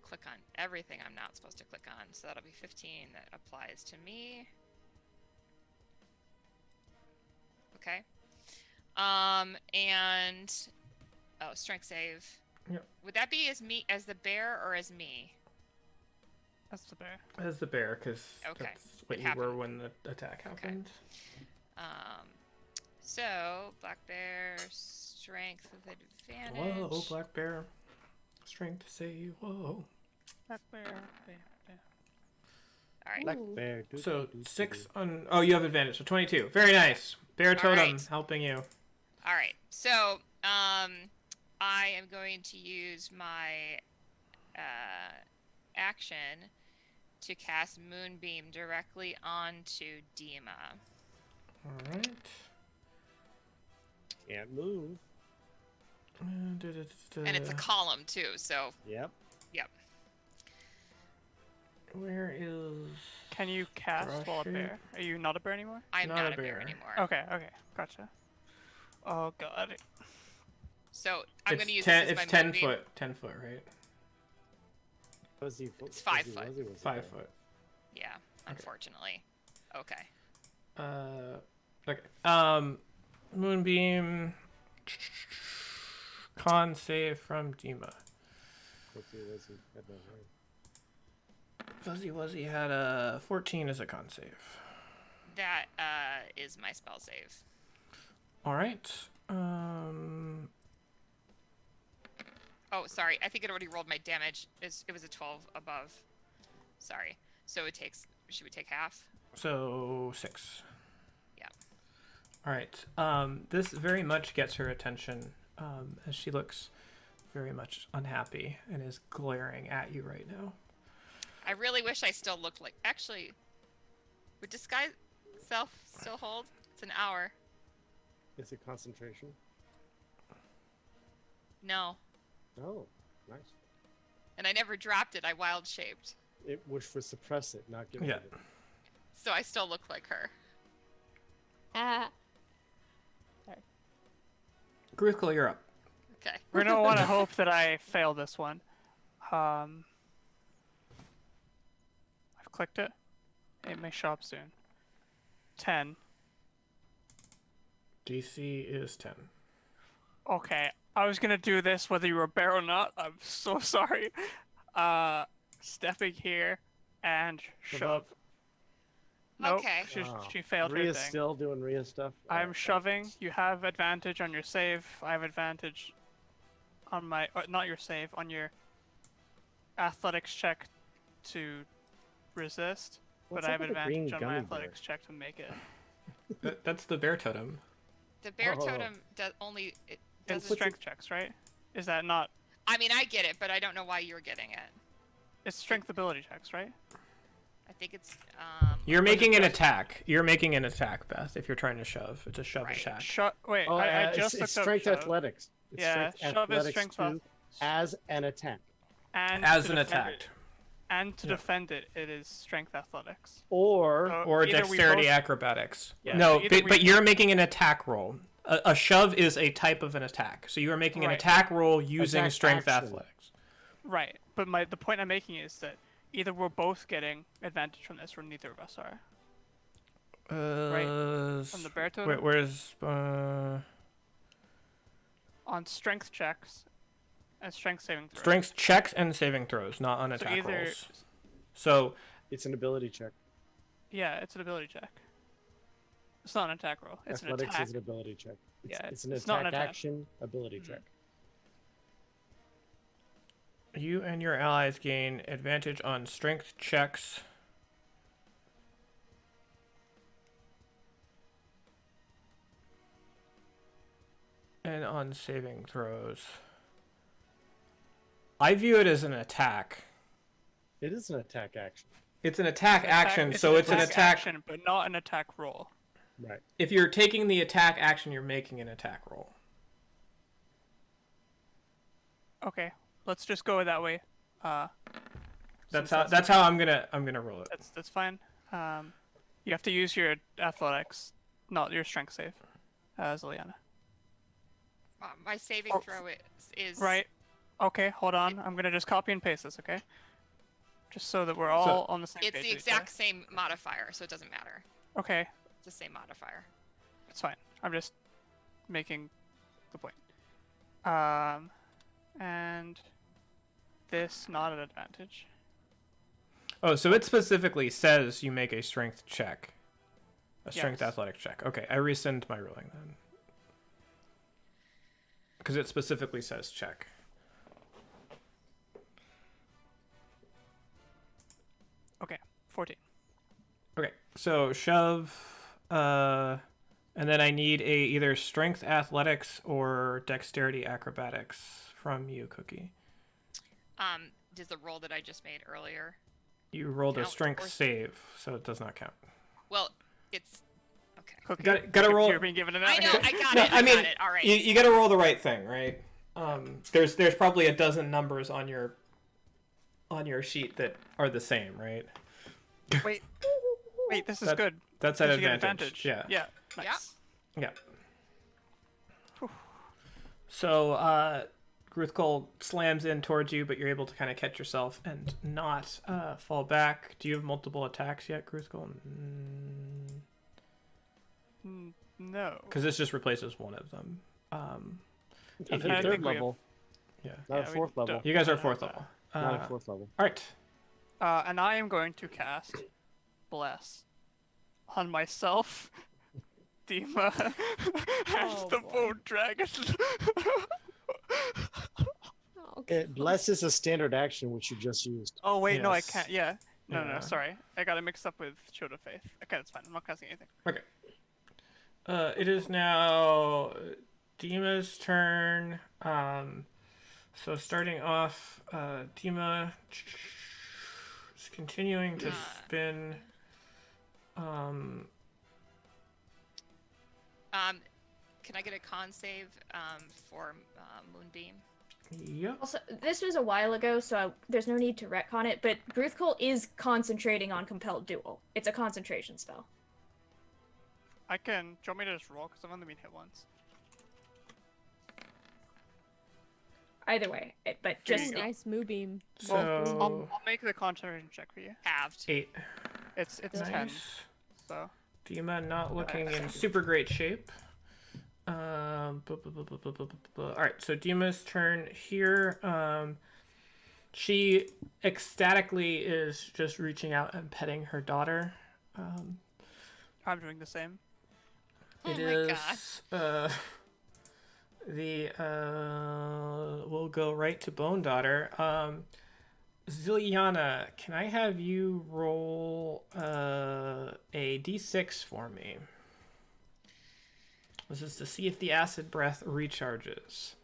click on everything I'm not supposed to click on. So that'll be 15. That applies to me. Okay. And strength save. Yep. Would that be as the bear or as me? That's the bear. As the bear, because Okay, that's what it you were happened. when the attack happened. So black bear strength with advantage. Whoa, black bear. Strength save. Whoa. Black bear, bear, bear. All right. Black Ooh. bear. So 6 on. Oh, you have advantage. So 22. Very nice. Bear totem right. helping you. All right. So I am going to use my action to cast Moonbeam directly onto Deema. All right. Can't move. And it's a column too, so Yep. yep. Where is? Can you cast while a Brush bear? Are you not a bear anymore? I'm Not not a a bear bear. anymore. Okay, gotcha. Oh god. So I'm It's going to use 10. this as It's my 10 Moonbeam. foot. 10 foot, right? It's 5 foot. 5 foot. Yeah, unfortunately. Okay. Okay. Moonbeam. Con save from Deema. Fuzzy Wuzzy had a 14 as a con save. That is my spell save. All right. Oh, sorry. I think it already rolled my damage. It was a 12 above. Sorry. So should we take half? So 6. Yeah. All right. This very much gets her attention as she looks very much unhappy and is glaring at you right now. I really wish I still looked like... Actually, would disguise self still hold? It's an hour. Is it concentration? No. Oh, nice. And I never dropped it. I wild shaped. It was for suppress it, not get Yeah. rid of it. So I still look like her. Ah. Gruthkel, you're up. Okay. We're gonna want to hope that I fail this one. I've clicked it. It may show up soon. 10. DC is 10. Okay, I was gonna do this whether you were a bear or not. I'm so sorry. Stepping here and shove. Nope, Okay. she failed her Rhea's thing. still doing Rhea stuff. I'm shoving. You have advantage on your save. I have advantage on my, not your save, on your athletics check to resist. What's but I up have with the green advantage on my gummy athletics check to make it. That's the bear totem. The bear Oh. totem does only... It It's doesn't... strength checks, right? Is that not? I mean, I get it, but I don't know why you're getting it. It's strength ability checks, right? I think it's... You're making an attack. You're making an attack, Beth, if you're trying to shove. It's a shove Right. attack. Wait, Oh, I it's, just it's looked up strength shove. athletics. It's Yeah, strength shove is athletics strength too, as an attack. And As to an defend attack. it. And to Yeah. defend it, it is strength athletics. Or So Or either we dexterity both- acrobatics. Yeah, No, so either but you're making an attack roll. A shove is a type of an attack. So you are making an Right. attack roll using Attack strength action. athletics. Right, but the point I'm making is that either we're both getting advantage from this, or neither of us are. From the bear totem? Where's On strength checks and strength saving throws. strength checks and saving throws, not on So attack either, rolls. So it's an ability check. yeah, it's an ability check. It's not an attack roll. It's Athletics an attack. is an ability check. Yeah, It's an it's not an attack attack. action ability check. You and your allies gain advantage on strength checks. And on saving throws. I view it as an attack. It is an attack action. It's an attack action, so it's an attack. action, but not an attack roll. Right. If you're taking the attack action, you're making an attack roll. Okay, let's just go that way. That's since how I'm gonna roll it. That's fine. You have to use your athletics, not your strength save, Ziliana. My saving Oh, throw is Right. Okay, hold on. I'm gonna just copy and paste this, okay? Just so that we're all on the same page. It's the with each exact same modifier, so it doesn't matter. other. Okay, It's the same modifier. it's fine. I'm just making the point. And this not an advantage. Oh, so it specifically says you make a strength check. A strength Yes. athletic check. Okay, I rescind my ruling then. Because it specifically says check. Okay, 14. Okay, so shove, and then I need either strength athletics or dexterity acrobatics from you, Cookie. Does the roll that I just made earlier? You rolled a Count strength or- save, so it does not count. Well, it's okay. Cookie, Gotta roll. You're being given an I know. I got No, it. I I mean, got it. All right. You gotta roll the right thing, right? There's probably a dozen numbers on your sheet that are the same, right? Wait, this is That- good. That's an Because you get advantage. Yeah. Yeah. Nice. Yeah. So, Gruthkol slams in towards you, but you're able to kind of catch yourself and not fall back. Do you have multiple attacks yet, Gruthkol? No. Because this just replaces one of them. I If think you- I third think we have- level, Yeah. not Yeah, a we fourth level. don't- You guys are don't fourth have level. Not a fourth level. All right. And I am going to cast Bless on myself, Deema, and Oh, the boy. bone dragon. Okay. It blesses a standard action which you just used. Oh wait, no, I Yes. can't. Yeah. No, Yeah. sorry. I got it mixed up with Shield of Faith. Okay, that's fine. I'm not casting anything. Okay. It is now Deema's turn. So starting off, Deema is continuing to spin. Can I get a con save for Moonbeam? Yep. Also, this was a while ago, so there's no need to retcon it, but Gruthkol is concentrating on Compelled Duel. It's a concentration spell. I can. Do you want me to just roll? Because I've only been hit once. Either way, but There just you go. Nice moonbeam. So I'll make the concentration check for you. Halved. 8. It's 10. Nice. So Deema not looking in super great shape. All right, so Deema's turn here. She ecstatically is just reaching out and petting her daughter. I'm doing the same. Oh It my is we'll go right to Bone Daughter. Ziliana, can I have you roll a d6 for me? This is to see if the acid breath recharges.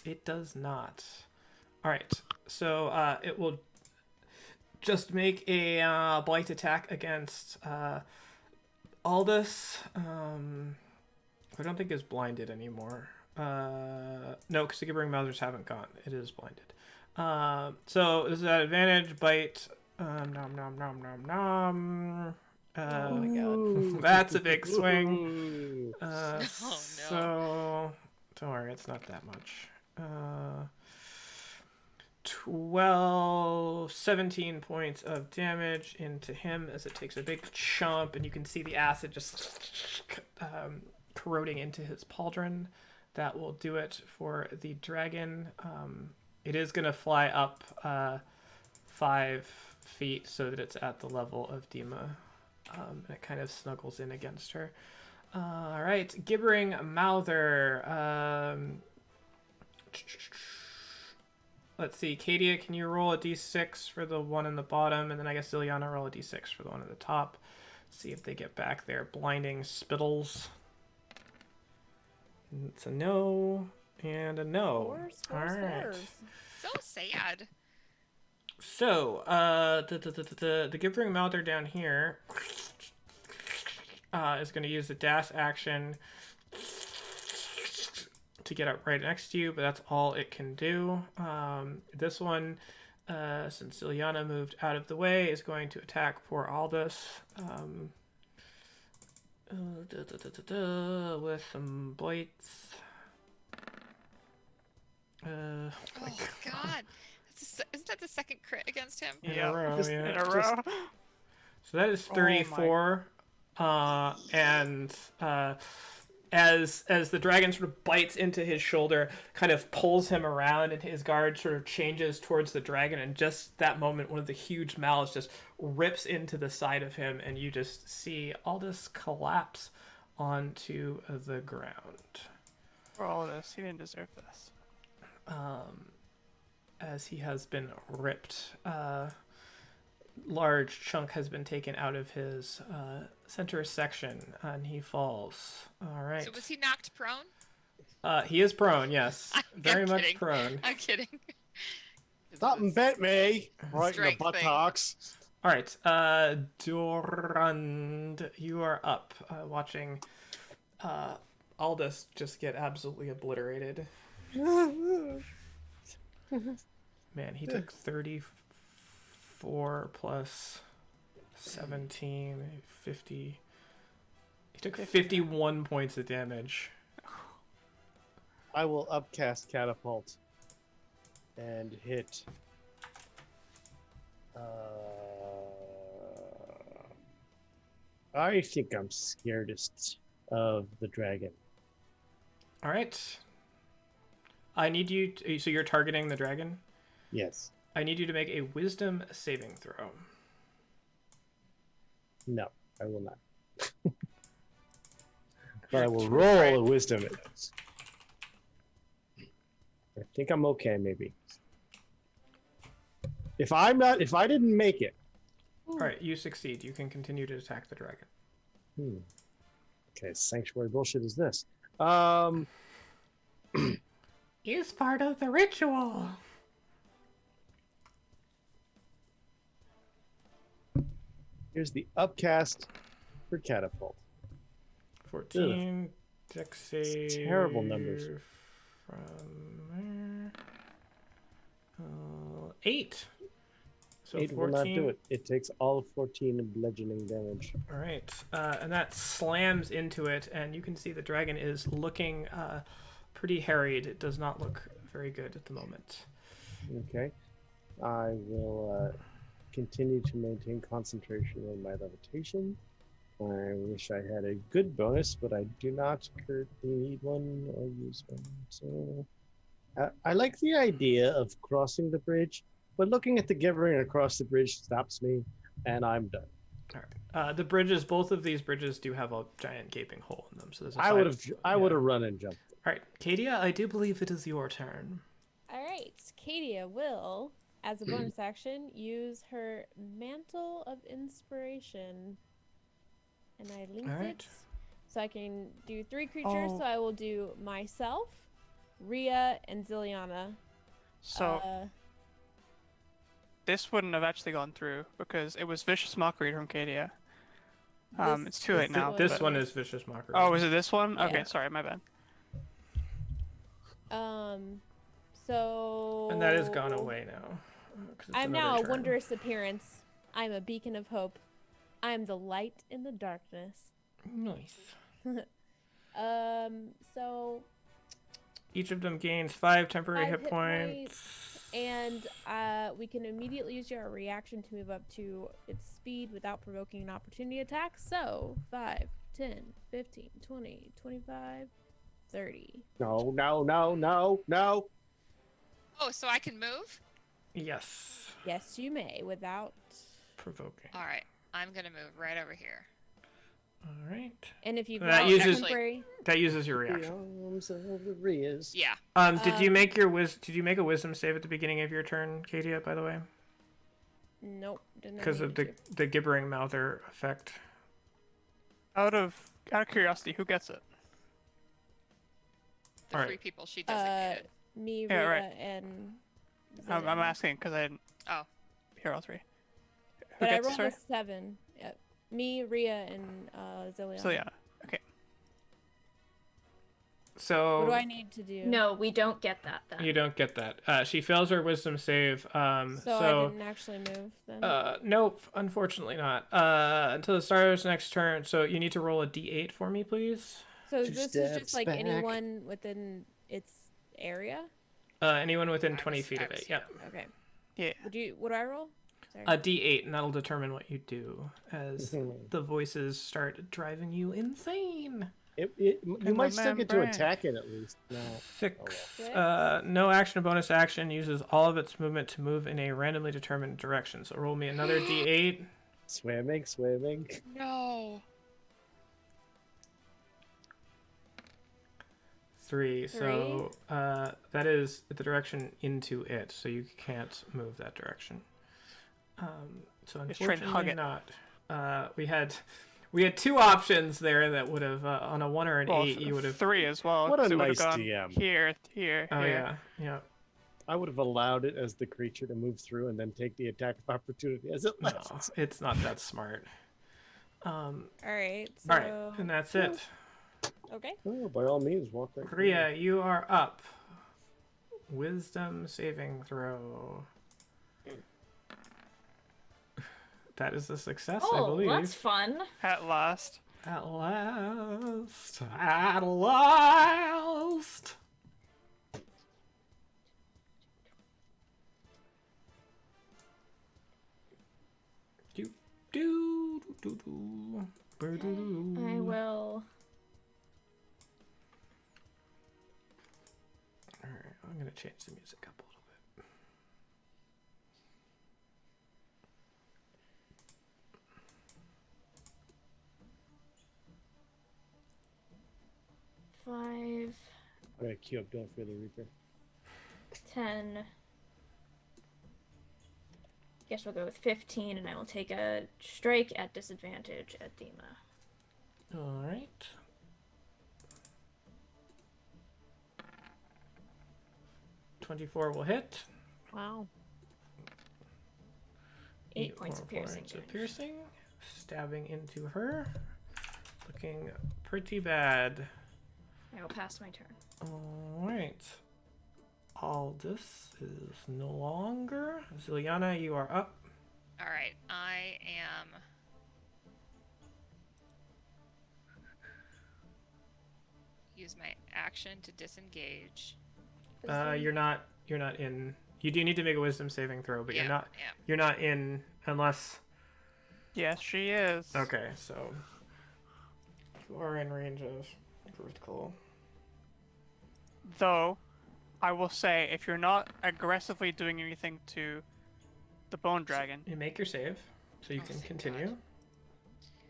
It does not. All right, so it will just make a bite attack against Aldous. I don't think is blinded anymore. No, because the Gibbering Mouthers haven't gone. It is blinded. So this is an advantage bite. Nom nom nom nom nom. Oh my god. That's a big swing. Ooh. no. So don't worry, it's not that much. 17 points of damage into him as it takes a big chomp, and you can see the acid just corroding into his pauldron. That will do it for the dragon. It is going to fly up 5 feet so that it's at the level of Deema, and it kind of snuggles in against her. All right, gibbering mouther. Let's see, Kadia, can you roll a d6 for the one in the bottom, and then I guess Ziliana roll a d6 for the one at the top. See if they get back their blinding spittles. It's a no and a no. All right. So sad. So, the gibbering mouther down here is going to use the dash action to get up right next to you, but that's all it can do. This one, since Ziliana moved out of the way, is going to attack poor Aldous with some bites. Oh God. Isn't that the second crit against him? In a row, yeah. In a row. So that is 34. And as the dragon sort of bites into his shoulder, kind of pulls him around, and his guard sort of changes towards the dragon, and just that moment, one of the huge mouths just rips into the side of him, and you just see Aldous collapse onto the ground. For all this, he didn't deserve this. As he has been ripped. Large chunk has been taken out of his center section, and he falls. All right. So was he knocked prone? He is prone, yes. I'm Very much kidding. prone. I'm kidding. Something bit me right in the Strength thing. buttocks. All right. Durand, you are up, watching Aldous just get absolutely obliterated. Man, he took 34 plus 17, 50. He took 51 points of damage. I will upcast catapult and hit. I think I'm scaredest of the dragon. All right. I need you to, so you're targeting the dragon? Yes. I need you to make a wisdom saving throw. No, I will not. But I will roll a wisdom. I think I'm okay, maybe. If I didn't make it. All right, you succeed. You can continue to attack the dragon. Okay, sanctuary bullshit is this. Is part of the ritual. Here's the upcast for catapult. 14 dex save. Terrible numbers. From there. 8. So 8 14. will not do it. It takes all of 14 of bludgeoning damage. All right, and that slams into it, and you can see the dragon is looking pretty harried. It does not look very good at the moment. Okay. I will continue to maintain concentration on my levitation. I wish I had a good bonus, but I do not currently need one or use one. So I like the idea of crossing the bridge, but looking at the gibbering across the bridge stops me, and I'm done. All right. The bridges, both of these bridges do have a giant gaping hole in them. So there's a I would have run and jumped. All right, Kadia, I do believe it is your turn. All right, Kadia will, as a bonus action, use her Mantle of Inspiration, and I linked All right. it so I can do 3 creatures. So I will do myself, Rhea, and Ziliana. So this wouldn't have actually gone through because it was Vicious Mockery from Kadia. It's too late now. This but- one is Vicious Mockery. Oh, is it this one? Okay, Yeah. sorry, my bad. So And that has gone away now. 'Cause it's I'm another now a turn. wondrous appearance. I'm a beacon of hope. I am the light in the darkness. Nice. So Each of them gains 5 temporary 5 hit points. and we can immediately use your reaction to move up to its speed without provoking an opportunity attack. So 5, 10, 15, 20, 25, 30. No. Oh, so I can move? Yes. Yes, you may without. Provoking. All right. I'm going to move right over here. All right. And if you've That got uses- temporary, That uses your The reaction. arms of the Rias. Yeah. Did you make your Did you make a wisdom save at the beginning of your turn, Katia? By the way, nope, didn't because of need the gibbering mouther effect. Out of curiosity, who gets it? The Alright. 3 people she to. designated. Me, Yeah, Rhea, right. and. I'm Zelena. asking because I didn't Oh. hear all 3. Who But I gets it, rolled sorry? a 7. Yep. Me, Rhea, and Zilliana. So yeah. Okay. So What do I need to do? No, we don't get that then. you don't get that. She fails her wisdom save. So I didn't actually move then. Nope, unfortunately not. Until the starter's next turn. So you need to roll a d8 for me, please. So Two this is just steps like back. anyone within its area. Anyone within I 20 was- feet I of was- it. Yep. Okay. Yeah. What do I roll? Sorry. A d8, and that'll determine what you do as the voices start driving you insane. You And might still get to remember. attack it at least. No. 6. Six. No action or bonus action uses all of its movement to move in a randomly determined direction. So roll me another d8. Swimming. No. 3. So that is the direction into it. So you can't move that direction. So Just trying to hug unfortunately it. not. We had 2 options there that would have on a 1 or an 8 you would have. 3 as well. What a 'cause it would've nice gone DM. Here. Oh here. yeah. I would have allowed it as the creature to move through and then take the attack of opportunity as it No, left. it's not that smart. All right. So. All right, and that's it. Okay. Oh, by all means, walk right through. Rhea, you are up. Wisdom saving throw. That is a success, I Oh, believe. that's fun. At last. At last. At last. Do do do do. I will. Alright, I'm gonna change the music up a little bit. Five, I'm gonna queue up Don't Fear the Reaper. 10. Guess we'll go with 15, and I will take a strike at disadvantage at Deema. Alright. $24 will hit. Wow. 8 points of 4 piercing. points of damage. piercing. Stabbing into her. Looking pretty bad. I will pass my turn. Alright. Aldous is no longer. Ziliana, you are up. All right. I am. Use my action to disengage. You're not in. You do need to make a wisdom saving throw, but Yeah, you're not. yeah. You're not in unless. Yes, she is. Okay, so you are in range of critical. Though, I will say, if you're not aggressively doing anything to the bone dragon, You make your save, so you Oh, can thank continue. God.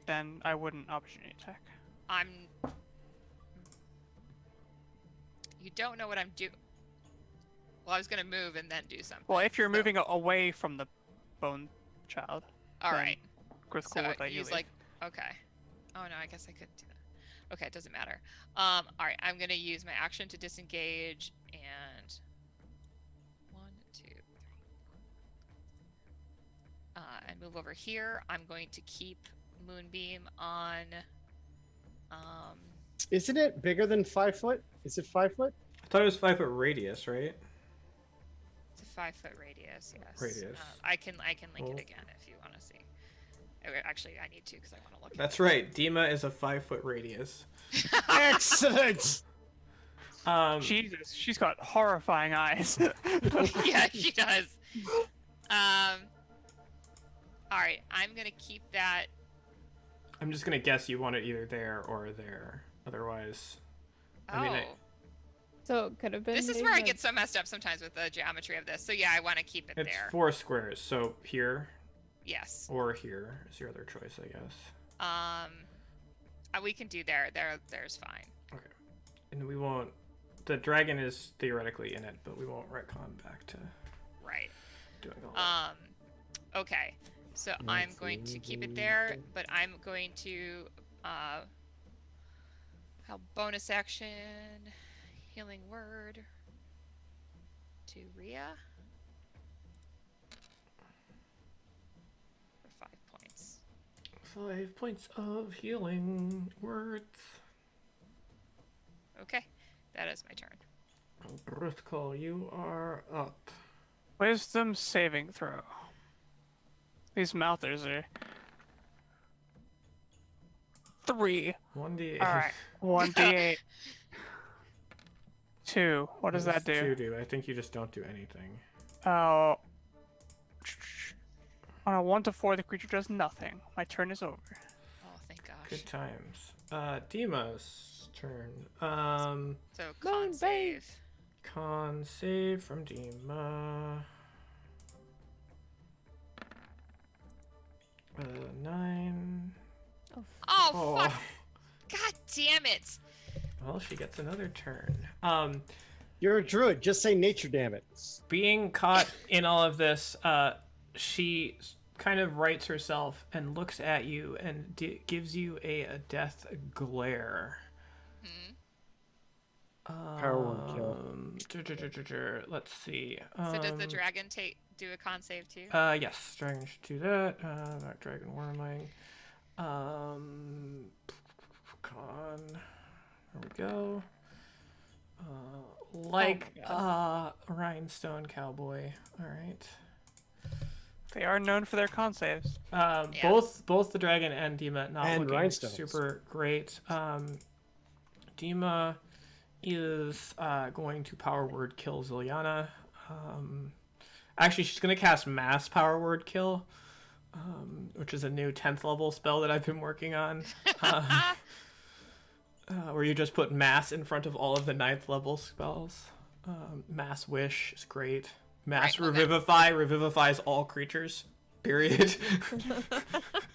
then I wouldn't opportunity attack. I'm. You don't know what I'm doing. Well, I was gonna move and then do something. Well, if you're so- moving away from the bone child, All then right. critical So would let you use leave. like. Okay. Oh no, I guess I could do that. Okay, it doesn't matter. All right, I'm gonna use my action to disengage and 1, 2, 3. And move over here. I'm going to keep Moonbeam on. Isn't it bigger than 5 foot? Is it 5 foot? I thought it was 5 foot radius, right? It's a 5-foot radius. Yes. Radius. I can link Oh. it again if you want to see. Actually, I need to because I want to look. That's right. Deema is a 5 foot radius. Excellent! Jesus, she's got horrifying eyes. Yeah, she does. All right, I'm gonna keep that. I'm just gonna guess you want it either there or there. Otherwise, Oh, I mean, So it could have been. this is maybe where I like- get so messed up sometimes with the geometry of this. So yeah, I want to keep it it's there. 4 squares. So here Yes. or here is your other choice, I guess. we can do there's fine. Okay. And we won't. The dragon is theoretically in it, but we won't retcon back to Right. doing all that. Okay. So I'm going to keep it there, but I'm going to have bonus action, healing word to Rhea for 5 points. 5 points of healing words. Okay, that is my turn. Brithcall, you are up. Wisdom saving throw. These mouthers are 3. 1d8. All right, 1d8. 2. What does that do? 2 do? I think you just don't do anything. Oh. On a 1 to 4, the creature does nothing. My turn is over. Oh, thank gosh. Good times. Deema's turn. So Moon con save. Con save from Deema. 9. Oh, fuck. God damn it. Well, she gets another turn. You're a druid. Just say nature, damn it. Being caught in all of this, she kind of rights herself and looks at you and gives you a death glare. Power word kill. Let's see. So does the dragon do a con save too? Yes, dragon should do that. Not dragon worming. Con. There we go. Rhinestone cowboy. All right. They are known for their con saves. Both the dragon and Deema not And looking rhinestones. super great. Deema is going to power word kill Ziliana. Actually, she's going to cast mass power word kill, which is a new 10th level spell that I've been working on. Where you just put mass in front of all of the 9th level spells. Mass wish is great. Mass Right, well, revivify revivifies all creatures. Period.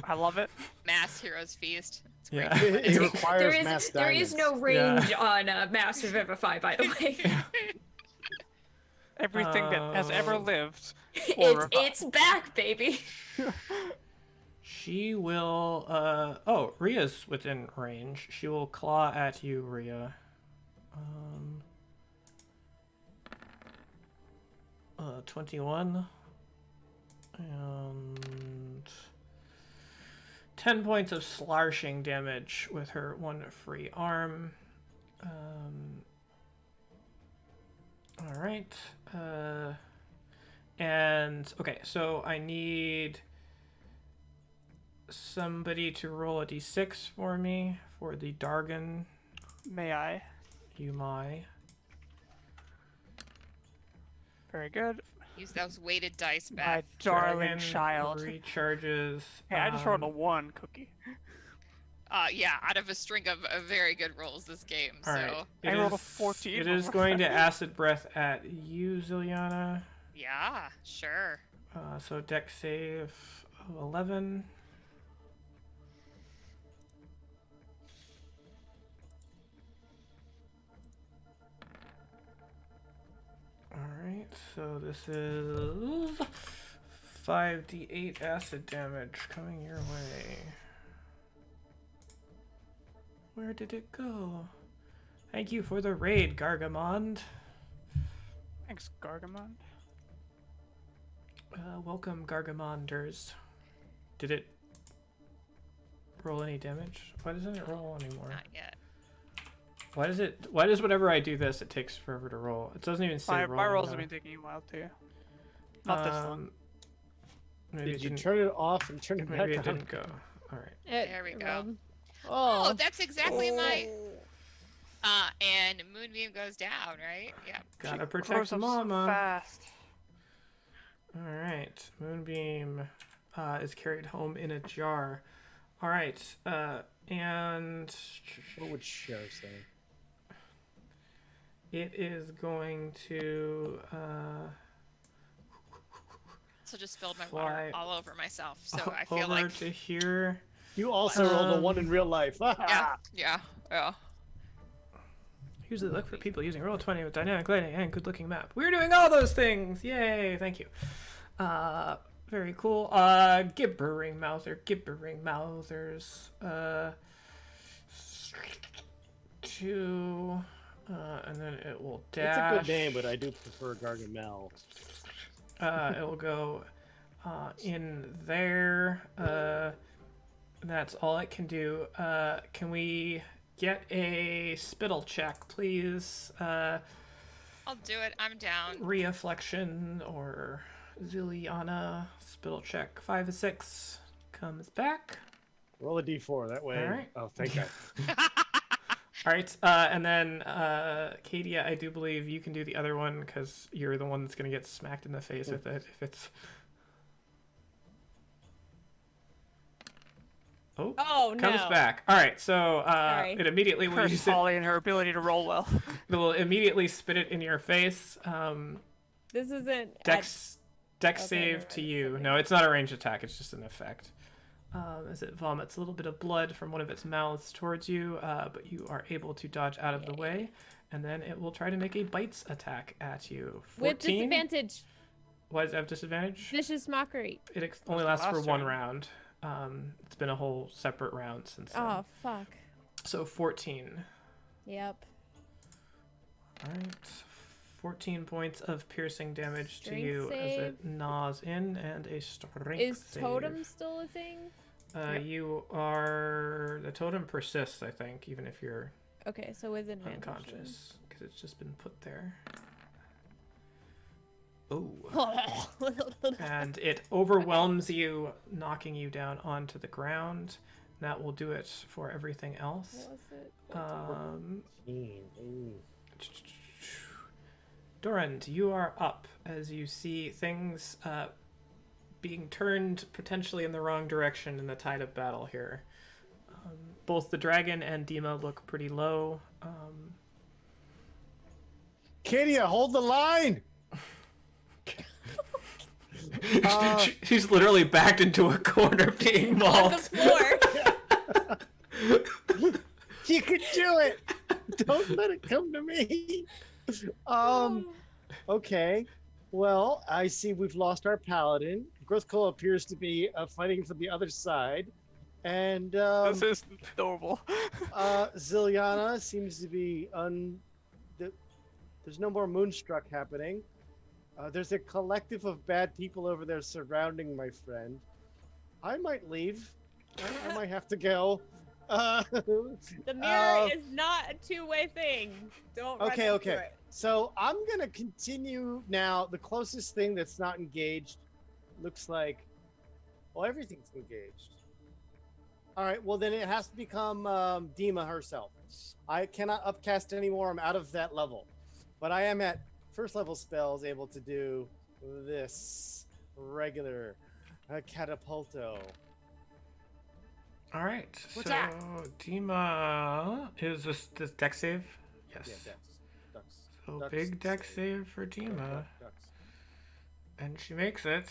I love it. Mass Heroes Feast. It's great. Yeah. It requires mass There is no diamonds. range on Mass Revivify, by the way. Everything that has ever lived. will revive. It's back, baby. She will. Rhea's within range. She will claw at you, Rhea. 21. And 10 points of slashing damage with her one free arm. Alright. And, okay, so I need somebody to roll a d6 for me for the Dargon. May I? You may. Very good. Use those weighted dice, My Beth. darling Dragon child. recharges. Hey, I just rolled a 1, Cookie. Yeah, out of a string of very good rolls this game. All right. So I rolled a 14. It is going to acid breath at you, Ziliana. yeah, sure. So dex save of 11. Alright, so this is 5d8 acid damage coming your way. Where did it go? Thank you for the raid, Gargamond. Thanks, Gargamon. Welcome, Gargamonders. Did it roll any damage? Why doesn't it roll anymore? Not yet. Why does whenever I do this, it takes forever to roll? It doesn't even say roll. My rolls now. have been taking a while too. Not this long. Maybe Did it you didn't, turn it off and turn it back maybe it on? didn't go. Alright. There we go. Oh, Oh, that's exactly my. And Moonbeam goes down, right? Yeah. Gotta Grows protect up so Mama. fast. Alright. Moonbeam is carried home in a jar. Alright. And What would Cher say? it is going to So just spilled my Fly water all over myself. So I feel over like to here. You also rolled a 1 in real life. Yeah. Usually look for people using Roll20 with dynamic lighting and good-looking map. We're doing all those things! Yay! Thank you. Very cool. Gibbering Mousers. 2, and then it will dash. It's a good name, but I do prefer Gargamel. It will go in there. That's all it can do. Can we get a spittle check, please? I'll do it. I'm down. Reafflection or Ziliana. Spittle check. 5 of 6 comes back. Roll a d4 that way. All right. Oh, thank God. All right, and then Katia, I do believe you can do the other one because you're the one that's gonna get smacked in the face with it if it's. Oh, no. Comes back. All right, so Sorry. it immediately will Curse use it. Holly and her ability to roll well. It will immediately spit it in your face. This isn't. Dex Okay, save never to mind, you. something. No, it's not a ranged attack. It's just an effect. As it vomits a little bit of blood from one of its mouths towards you, but you are able to dodge out of the way, and then it will try to make a bites attack at you. 14? With disadvantage. Why does it have disadvantage? Vicious mockery. It only lasts for last one turn. round. It's been a whole separate round since then. Oh, fuck. So 14. Yep. All right. 14 points of piercing damage to Strength you as save. it gnaws in, and a strength Is save. totem still a thing? You are... The totem persists, I think, even if you're Okay, so with advantage. unconscious, because it's just been put there. Oh. then. And it overwhelms you, knocking you down onto the ground. That will do it for everything else. What was it? Ooh. Dorand, you are up as you see things being turned potentially in the wrong direction in the tide of battle here. Both the dragon and Deema look pretty low. Katia, hold the line! She's literally backed into a corner being On the mauled. floor. You can do it! Don't let it come to me! Okay. Well, I see we've lost our paladin. Grothcole appears to be fighting for the other side. And This is adorable. Ziliana seems to be there's no more moonstruck happening. There's a collective of bad people over there surrounding my friend. I might leave. I might have to go. The mirror is not a two-way thing. Don't run into Okay. it. So I'm gonna continue now. The closest thing that's not engaged looks like, well, everything's engaged. All right. Well, then it has to become Deema herself. I cannot upcast anymore. I'm out of that level, but I am at first level spells, able to do this regular catapulto. All right. What's so that? Deema is this dex save? Yes. Yeah, ducks. So Ducks big dex save. save for Deema, Ducks. and she makes it.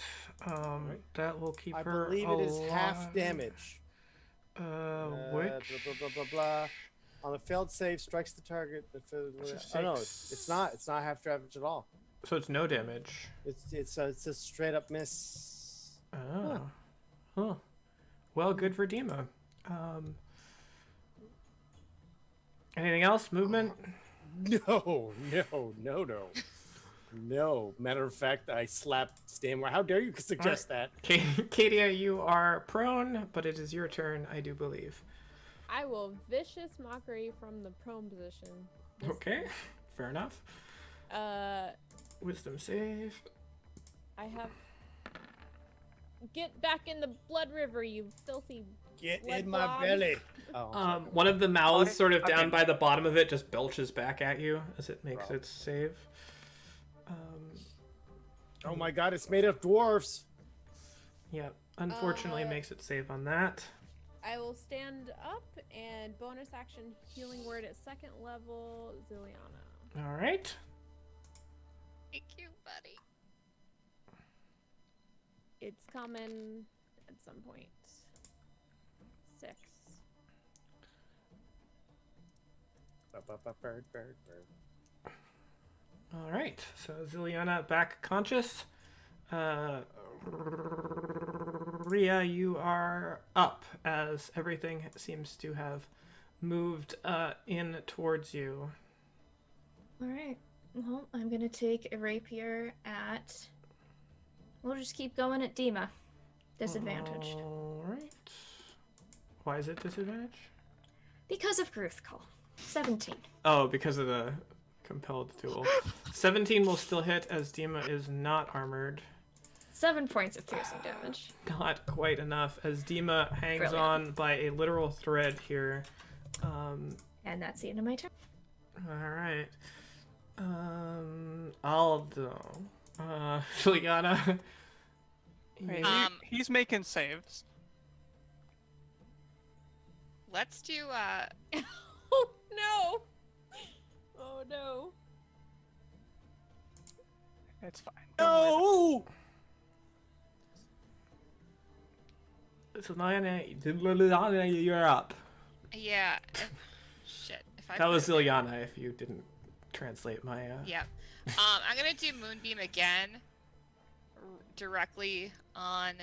That will keep I her believe it is half alive. damage. Which? Blah, blah, blah, blah. On a failed save, strikes the target. Oh no, it's not. It's not half damage at all. So it's no damage. It's a straight up miss. Oh. Huh. Well, good for Deema. Anything else? Movement? No. Matter of fact, I slapped Stanmore. How dare you suggest that? Katia, you are prone, but it is your turn, I do believe. I will vicious mockery from the prone position. This Okay, fair enough. time. Wisdom save. I have. Get back in the blood river, you filthy. Get Blood in my blob. belly. Oh, I'm sorry. One of the mouths, sort of down Okay. by the bottom of it, just belches back at you as it makes Wow. its save. Oh my god, it's made of dwarfs. Yeah, unfortunately Uh, makes it save on that. I will stand up and bonus action healing word at second level, Ziliana. All right. Thank you, buddy. It's coming at some point. 6, Bird, bird, bird. All right. So Ziliana back conscious. Ria, you are up as everything seems to have moved in towards you. All right. Well, I'm gonna take a rapier at. We'll just keep going at Deema. Disadvantaged. All right. Why is it disadvantage? Because of Gruth Call. 17. Oh, because of the compelled duel. 17 will still hit as Deema is not armored. 7 points of piercing damage. Not quite enough as Deema hangs Brilliant. on by a literal thread here. And that's the end of my turn. All right. Aldo. Juliana. Wait, he's making saves. Let's do Oh no! Oh no! It's fine. No! Juliana, you're up. yeah. Shit. If I That put was it- Ziliana if you didn't translate my Yeah. I'm gonna do Moonbeam again, directly on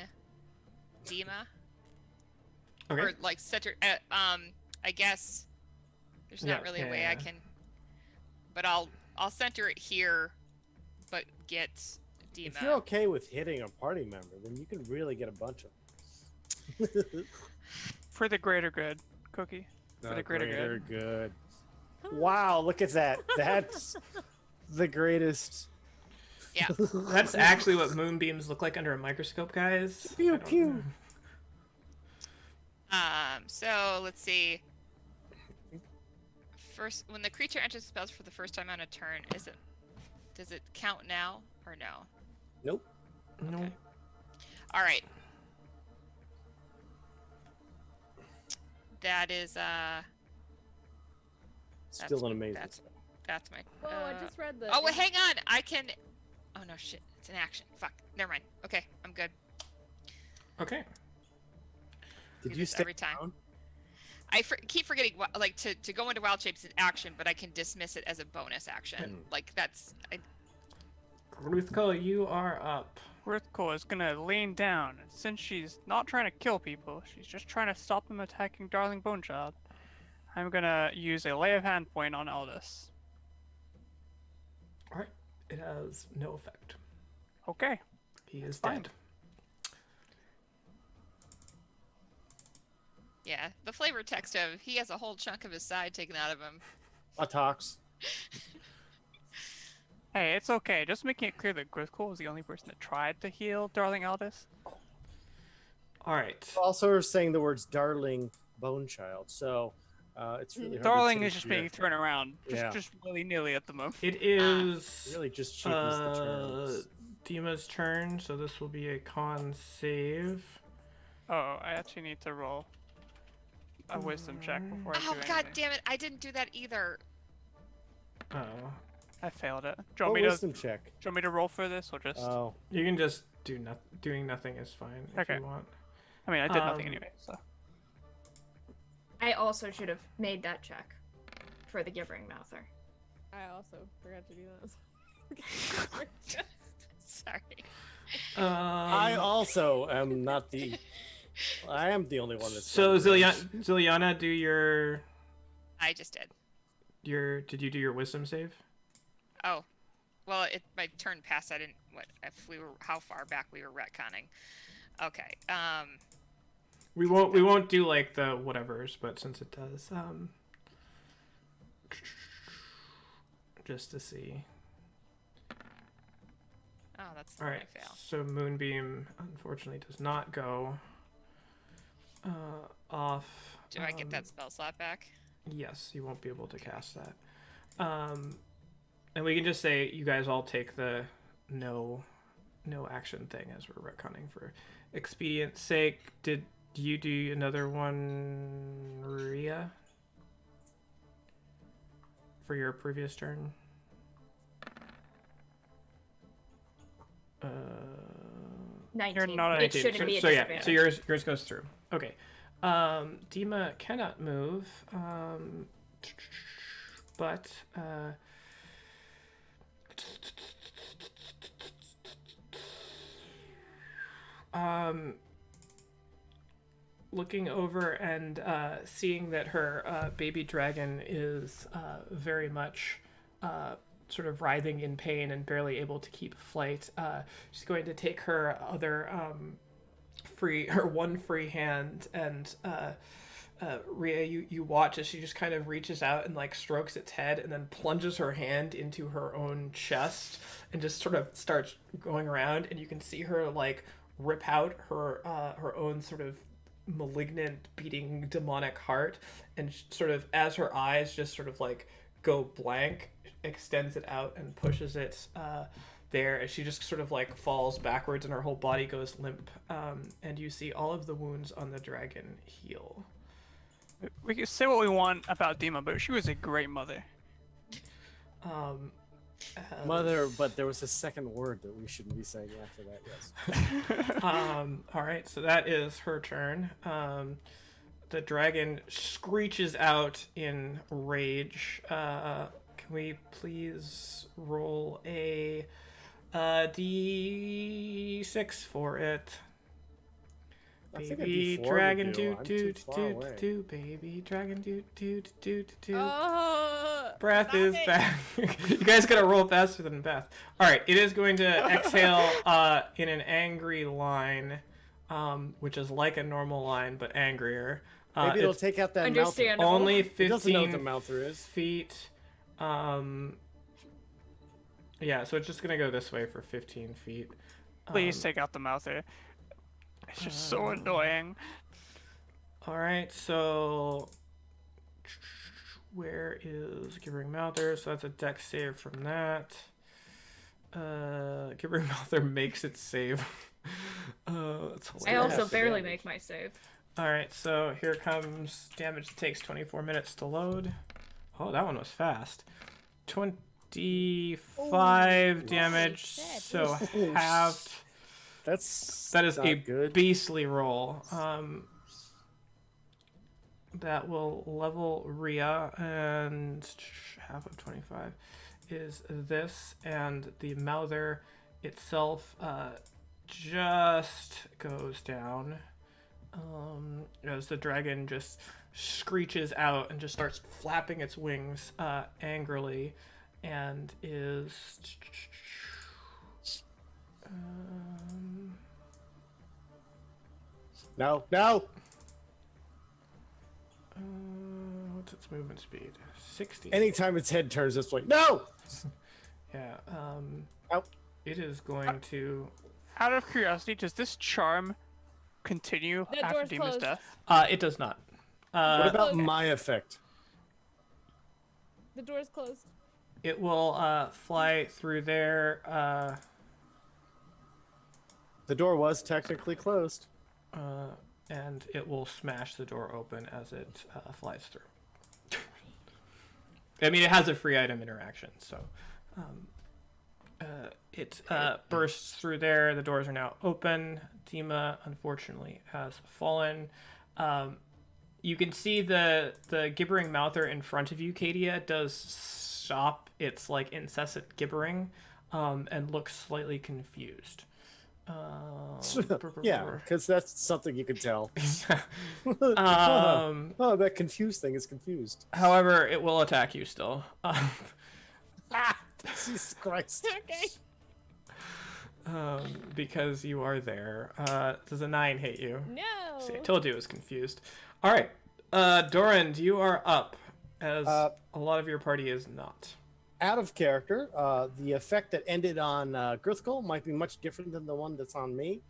Deema, Okay. or like center. I guess there's not Yeah, really yeah, a way yeah. I can, but I'll center it here, but get Deema. If you're okay with hitting a party member, then you can really get a bunch of them. For the greater good, Cookie. For the greater good. good. Wow, look at that. That's the greatest. Yeah. That's actually what moonbeams look like under a microscope, guys. Pew, I don't pew. know. So let's see. First, when the creature enters spells for the first time on a turn, does it count now or no? Nope. No. Okay. All right. That is Still an amazing. that's my. Whoa! I just read the. Oh wait, hang on. I can. Oh no, shit! It's an action. Fuck. Never mind. Okay, I'm good. Okay. Did Do you this stay every time. down? I keep forgetting like to go into wild shapes is action, but I can dismiss it as a bonus action. Like that's. Ruthko, you are up. Rithko is gonna lean down, and since she's not trying to kill people, she's just trying to stop them attacking Darling Bonechild. I'm gonna use a lay of hand point on Aldous. All right. It has no effect. Okay. He is Fine. dead. Yeah, the flavor text of he has a whole chunk of his side taken out of him. Atox. Hey, it's okay. Just making it clear that Grithko was the only person that tried to heal Darling Aldous. All right. Also, we're saying the words "darling bone child," so it's really hard to Darling take is just your- being thrown around, Yeah. just willy-nilly at the moment. It is Really, just cheapens the terms. Deema's turn, so this will be a con save. Oh, I actually need to roll a wisdom check before I do Oh anything. god damn it! I didn't do that either. Oh. I failed it. Do you Oh, want me to? wisdom check. Do you want me to roll for this, or just? Oh, You can just do doing nothing is fine if Okay. you want. I mean, I did nothing um, anyway, so. I also should have made that check for the Givering Mouther. I also forgot to do that. Sorry. I also am not the. I am the only one that's. So done range. Ziliana, do your I just did. did you do your wisdom save? Oh, well, my turn passed. I didn't. What if we were? How far back we were retconning? Okay. We won't do like the whatevers, but since it does, just to see. Oh, that's the All one right. I fail. So Moonbeam unfortunately does not go off. Do I get that spell slot back? Yes, you won't be able to cast that. And we can just say you guys all take the no action thing as we're retconning for expedience sake. Did you do another one, Ria? For your previous turn? 19. not at It 19. shouldn't be a so yeah, disadvantage. so yours goes through. Okay. Deema cannot move. but looking over and seeing that her baby dragon is very much sort of writhing in pain and barely able to keep flight, she's going to take her other one free hand and Rhea, you watch as she just kind of reaches out and like strokes its head and then plunges her hand into her own chest and just sort of starts going around, and you can see her like rip out her own sort of malignant beating demonic heart, and sort of as her eyes just sort of like go blank, extends it out and pushes it there as she just sort of like falls backwards and her whole body goes limp, and you see all of the wounds on the dragon heal. We can say what we want about Deema, but she was a great mother. Mother, but there was a second word that we shouldn't be saying after that, yes. All right, so that is her turn. The dragon screeches out in rage. Can we please roll a d6 for it? Baby dragon do, baby dragon do. Oh, Breath stop is it. back. You guys gotta roll faster than Beth. All right, it is going to exhale in an angry line, which is like a normal line but angrier. Maybe it'll It's take out that mouther. Understandable. only It doesn't know what 15 the mouther is. feet. Yeah, so it's just gonna go this way for 15 feet. Please take out the mouther. It's just so annoying. All right, so where is Gibbering Mouther? So that's a dex save from that. Gibbering Mouther makes it save. That's I hilarious. also barely make my save. All right, so here comes damage. Takes 24 minutes to load. Oh, that one was fast. 25 damage, shit. so halved. That is not a good. beastly roll. That will level Rhea, and half of 25 is this, and the Mouther itself just goes down as the dragon just screeches out and just starts flapping its wings angrily, and is No. what's its movement speed? 60. Anytime its head turns this way. No! Yeah. Ow. It is going to. Out of curiosity, does this charm continue That after door's Deema's closed. death? It does not. What about Okay. my effect? The door's closed. It will fly through there. The door was technically closed. And it will smash the door open as it flies through. I mean, it has a free item interaction, so it bursts through there. The doors are now open. Deema, unfortunately, has fallen. You can see the gibbering mouther in front of you, Katia, does stop its like incessant gibbering and looks slightly confused. Yeah, because that's something you can tell. Um, Oh, that confused thing is confused. However, it will attack you still. Jesus Christ. Okay. Because you are there. Does a 9 hit you? No. See, I told you it was confused. All right, Dorand, you are up, as a lot of your party is not. Out of character, the effect that ended on Girthgul might be much different than the one that's on me,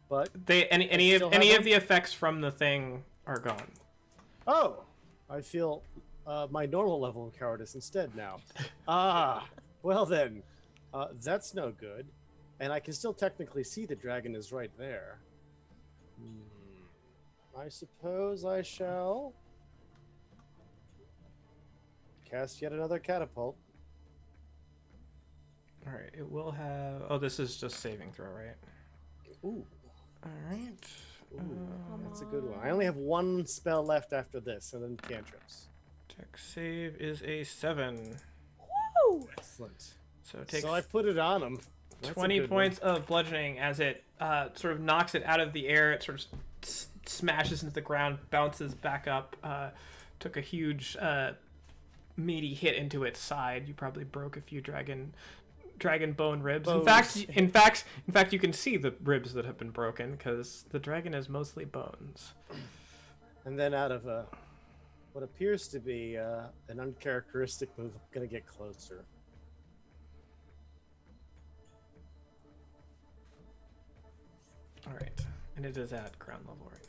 but Any still of have them? the effects from the thing are gone. oh, I feel my normal level of cowardice instead now. Well then, that's no good, and I can still technically see the dragon is right there. I suppose I shall cast yet another catapult. All right, it will have. Oh, this is just saving throw, right? Ooh, All right. ooh, that's a good one. I only have one spell left after this, and then cantrips. Dex save is a 7. Woo! Excellent. So it takes So I put it on him. 20 points of bludgeoning as it sort of knocks it out of the air. It sort of smashes into the ground, bounces back up. Took a huge meaty hit into its side. You probably broke a few dragon bone ribs. In fact, you can see the ribs that have been broken because the dragon is mostly bones. And then out of what appears to be an uncharacteristic move, I'm gonna get closer. All right, and it is at ground level right now.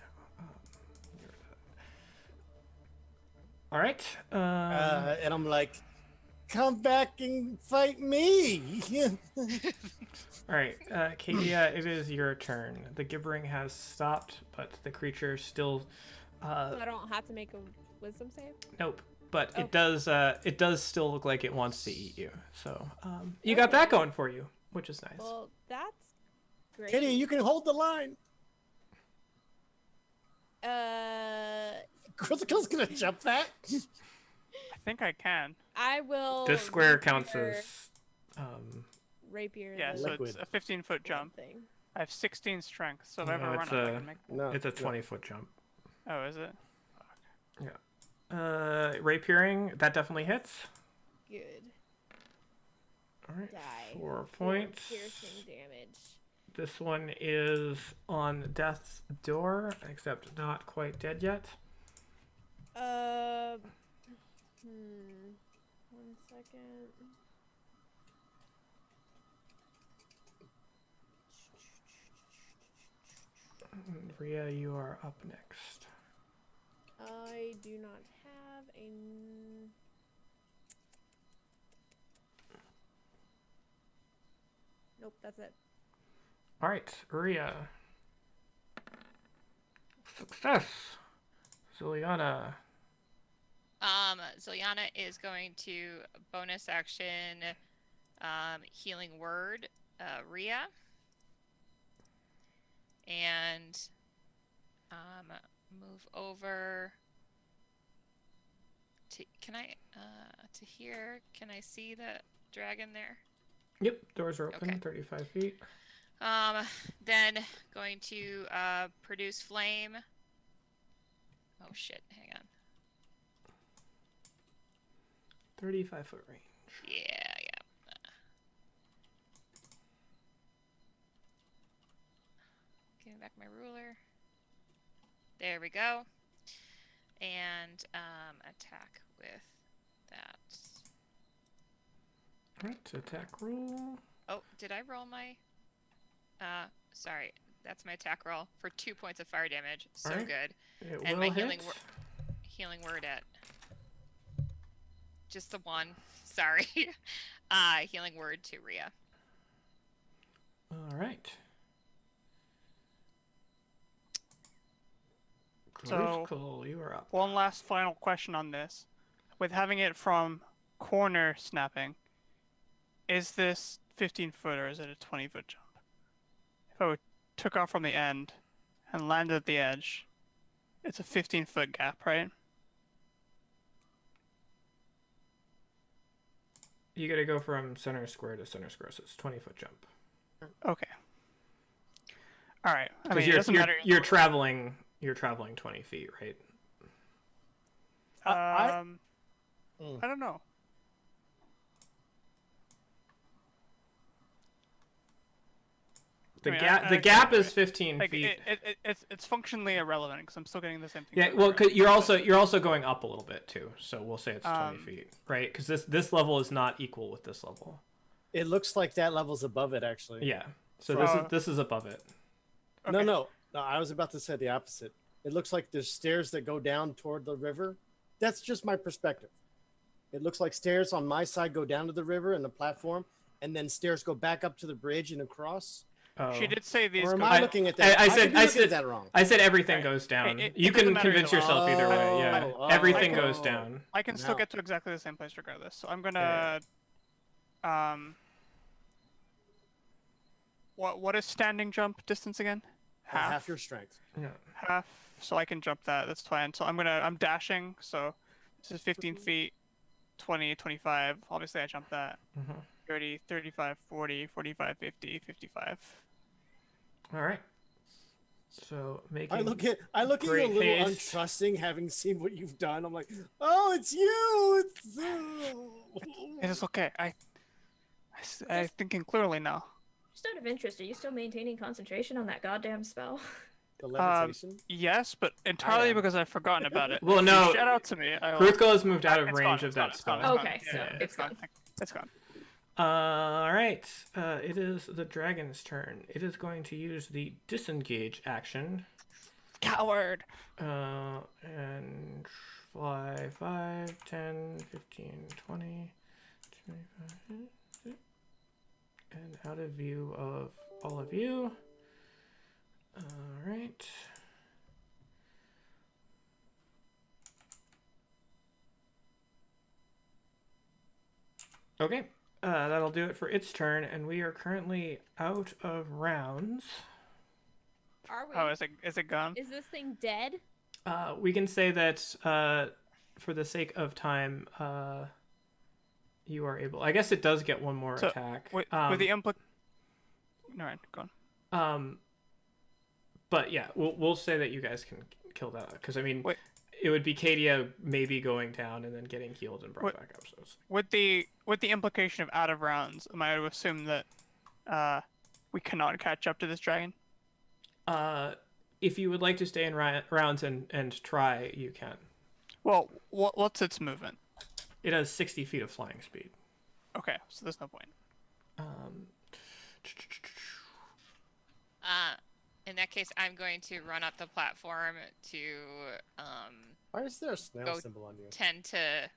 All right. And I'm like, come back and fight me. All right, Katia, it is your turn. The gibbering has stopped, but the creature still. So I don't have to make a wisdom save? Nope. But Oh. it does still look like it wants to eat you. So you got that going for you, which is nice. Well, that's great. Kitty, you can hold the line. Critical's gonna jump that. I think I can. I will. This square rapier- counts as rapier. Yeah, the so Liquid. it's a 15-foot jump. Thing. I have 16 strength, so if I No, ever run it's up, I a- can make. No, it's a no. 20-foot jump. Oh, is it? Rapiering, that definitely hits. Good. All right, Die. 4 for points. Piercing damage. This one is on death's door, except not quite dead yet. 1 second. Rhea, you are up next. I do not have a. Nope, that's it. All right, Rhea. Success. Zuliana. Ziliana is going to bonus action healing word Rhea. And move over to to here. Can I see the dragon there? Yep, doors are open, Okay. 35 feet. Then going to produce flame. Oh shit, hang on. 35-foot range. Yeah. Give me back my ruler. There we go. And attack with that. All right, attack roll. Oh, did I roll my? Sorry, that's my attack roll for 2 points of fire damage. So Alright. good. It And will my hit. healing word at just the one. Sorry. Healing word to Rhea. All right. So- Cole, you are up. One last final question on this. With having it from corner snapping, is this 15-foot or is it a 20-foot jump? If I took off from the end and landed at the edge, it's a 15-foot gap, right? You got to go from center square to center square, so it's 20-foot jump. Okay. All right. I Because mean, it doesn't matter. you're traveling 20 feet, right? I don't know. The I mean, gap I the gap is 15 Like feet. it's functionally irrelevant because I'm still getting the same thing. Yeah, well, 'cause you're also going up a little bit too, so we'll say it's 20 feet, right? Because this level is not equal with this level. It looks like that level's above it, actually. Yeah, so For- this is above it. Okay. No, I was about to say the opposite. It looks like there's stairs that go down toward the river. That's just my perspective. It looks like stairs on my side go down to the river and the platform, and then stairs go back up to the bridge and across. Oh. She did say these. Or am go I down. looking at that? I could said be I looking at said that wrong. I said everything Right. goes down. It You doesn't can matter convince either yourself either way. Yeah, Oh, everything oh. goes down. I can still No. get to exactly the same place regardless. So I'm gonna. What is standing jump distance again? Half your strength. Yeah. Half. So I can jump that. That's fine. So I'm dashing. So This is 15 feet, 20, 25. Obviously, I jumped that. 30, 35, 40, 45, 50, 55. All right. So making. I look at you a great little haste. untrusting, having seen what you've done. I'm like, oh, it's you. It's. It is okay. I'm thinking clearly now. Just out of interest, are you still maintaining concentration on that goddamn spell? The levitation. Yes, but entirely am. because I've forgotten about it. Well, If you no, shout out to me. Kruthko has moved out of It's range gone, of that it's gone, spell. Okay, so Yeah, it's gone. It's gone. All right. It is the dragon's turn. It is going to use the disengage action. Coward. And fly 5, 10, 15, 20, 25, and out of view of all of you. All right. Okay. That'll do it for its turn, and we are currently out of rounds. Are we? Oh, is it gone? Is this thing dead? We can say that for the sake of time, you are able. I guess it does get one more So, attack. With the All right, go on. But yeah, we'll say that you guys can kill that because I mean, Wait. it would be Katia maybe going down and then getting healed and brought back up. So it's... With the implication of out of rounds, am I to assume that we cannot catch up to this dragon? If you would like to stay in rounds and try, you can. Well, what's its movement? It has 60 feet of flying speed. Okay, so there's no point. In that case, I'm going to run up the platform to Why is there a snail go symbol on you? tend to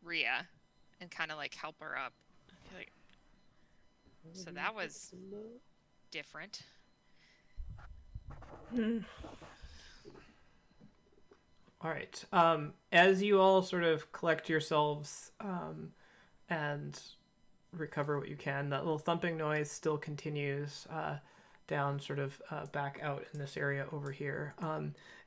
Rhea and kind of like help her up. I feel like... So that was different. All right. As you all sort of collect yourselves and recover what you can, that little thumping noise still continues down sort of back out in this area over here.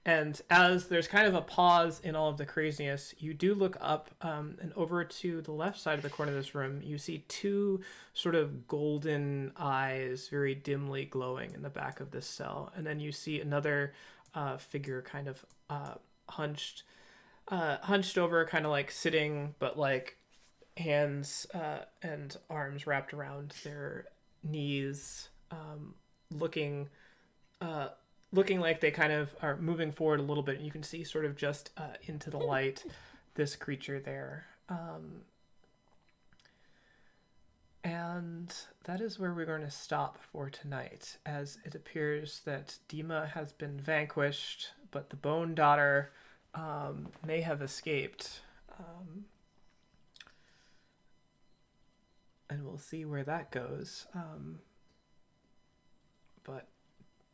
And as there's kind of a pause in all of the craziness, you do look up and over to the left side of the corner of this room, you see two sort of golden eyes very dimly glowing in the back of this cell. And then you see another figure kind of hunched over, kind of like sitting, but like hands and arms wrapped around their knees, looking like they kind of are moving forward a little bit, and you can see sort of just into the light this creature there. And that is where we're going to stop for tonight, as it appears that Deema has been vanquished, but the Bone Daughter may have escaped. And we'll see where that goes. But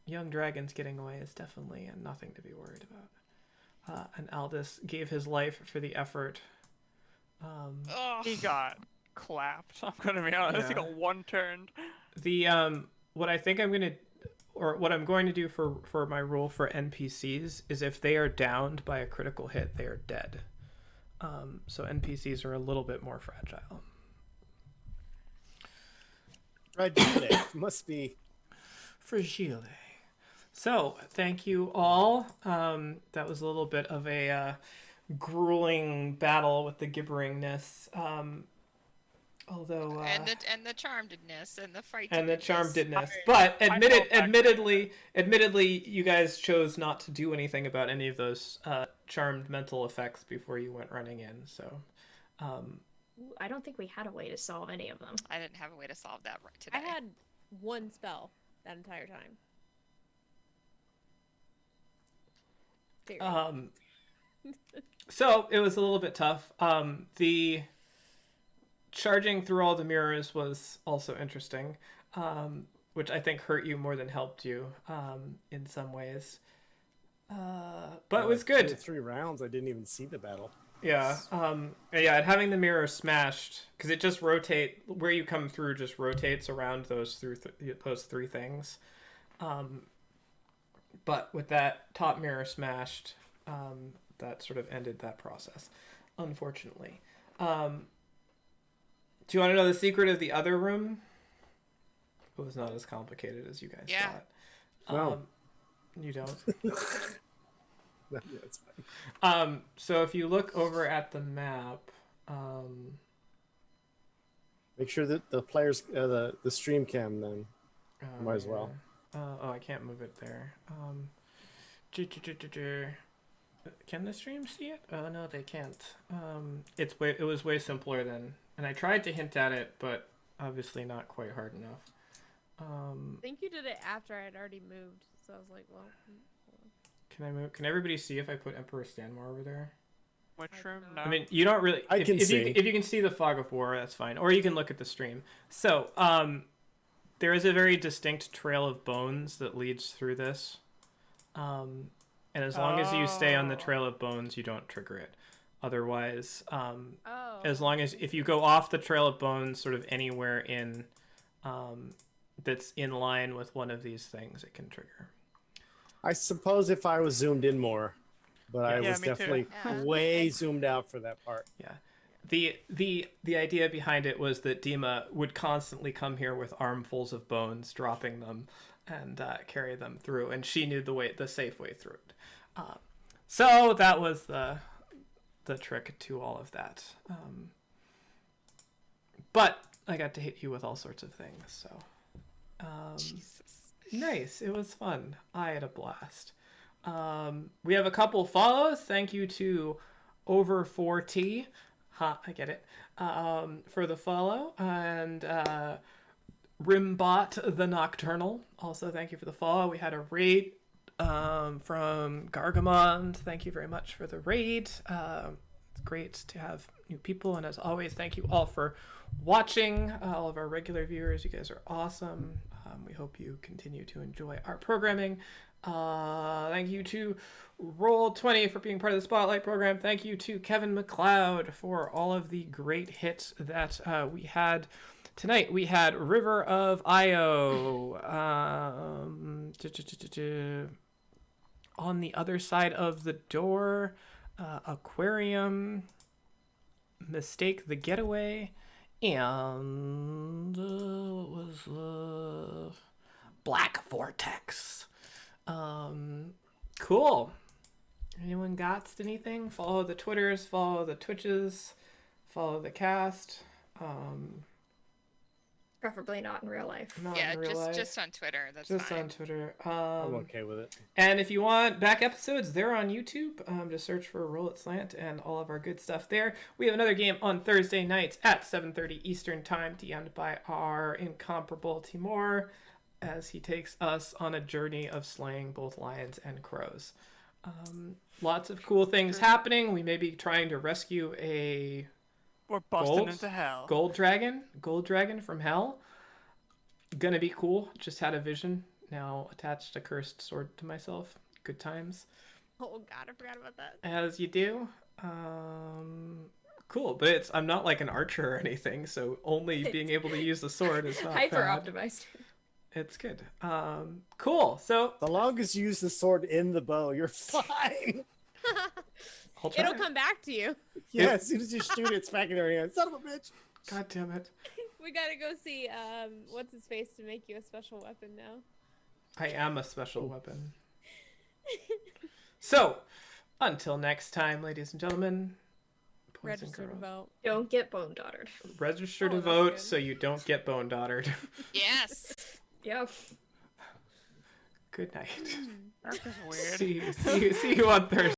young dragons getting away is definitely nothing to be worried about. And Aldous gave his life for the effort. He got clapped. I'm gonna be honest. He Yeah. got one turned. The what I think I'm gonna, or what I'm going to do for my rule for NPCs is if they are downed by a critical hit, they are dead. So NPCs are a little bit more fragile. Right, must be. Fragile. So, thank you all. That was a little bit of a grueling battle with the gibberingness. Although and the charmedness and the fright and the charmedness, I- but I felt admittedly, you guys chose not to do anything about any of those charmed mental effects before you went running in. So, I don't think we had a way to solve any of them. I didn't have a way to solve that right today. I had one spell that entire time. Theory. So it was a little bit tough. The charging through all the mirrors was also interesting, which I think hurt you more than helped you in some ways. But it was good. 2 or 3 rounds, I didn't even see the battle. Yeah. Yeah, and having the mirror smashed, because it just where you come through just rotates around those three things. But with that top mirror smashed, that sort of ended that process, unfortunately. Do you want to know the secret of the other room? It was not as complicated as you guys thought. No. You don't? No, that's fine. So if you look over at the map, Make sure that the players, the stream cam, then might as well. Oh, I can't move it there. Can the stream see it? Oh no, they can't. It was way simpler than, and I tried to hint at it, but obviously not quite hard enough. I think you did it after I had already moved, so I was like, well. Can I move? Can everybody see if I put Emperor Stanmore over there? Which room? No. I mean, you don't really. I can see. If you can see the fog of war, that's fine. Or you can look at the stream. So, there is a very distinct trail of bones that leads through this. And as long as you stay on the trail of bones, you don't trigger it. Otherwise, as long as if you go off the trail of bones, sort of anywhere in, that's in line with one of these things, it can trigger. I suppose if I was zoomed in more, but I was me too. definitely way zoomed out for that part. Yeah. The idea behind it was that Deema would constantly come here with armfuls of bones, dropping them and carry them through, and she knew the safe way through it. So that was the trick to all of that. But I got to hit you with all sorts of things, so Jesus. nice. It was fun. I had a blast. We have a couple follows. Thank you to Over4T. Ha, I get it. For the follow. And Rimbot the Nocturnal. Also, thank you for the follow. We had a raid from Gargamond. Thank you very much for the raid. It's great to have new people. And as always, thank you all for watching. All of our regular viewers, you guys are awesome. We hope you continue to enjoy our programming. Thank you to Roll20 for being part of the Spotlight program. Thank you to Kevin McLeod for all of the great hits that we had tonight. We had River of Io. On the other side of the door, Aquarium, Mistake the Getaway, and what was Black Vortex. Cool. Anyone got anything? Follow the Twitters, follow the Twitches, follow the cast. Preferably not in real life. Not Yeah, in real life. just on Twitter. That's Just fine. on Twitter. I'm okay with it. And if you want back episodes, they're on YouTube. Just search for Roll It Slant and all of our good stuff there. We have another game on Thursday nights at 7:30 Eastern Time, DM'd by our incomparable Timur, as he takes us on a journey of slaying both lions and crows. Lots of cool things happening. We may be trying to rescue a We're busting Gold? into hell. gold dragon from hell. Gonna be cool. Just had a vision. Now attached a cursed sword to myself. Good times. Oh god, I forgot about that. As you do. Cool, but I'm not like an archer or anything, so only being able to use the sword is not Hyper bad. optimized. It's good. Cool. So The longest you use the sword in the bow, you're fine. I'll try. It'll come back to you. Yeah, as soon as you shoot it, it's back in your hand. Son of a bitch. God damn it. We gotta go see what's his face to make you a special weapon now. I am a special weapon. So, until next time, ladies and gentlemen. boys and Register to girls, vote. Don't get bone dottered. register to Oh, that's vote good. so you don't get bone dottered. Yes. Yep. Good night. That's just weird. See you on Thursday.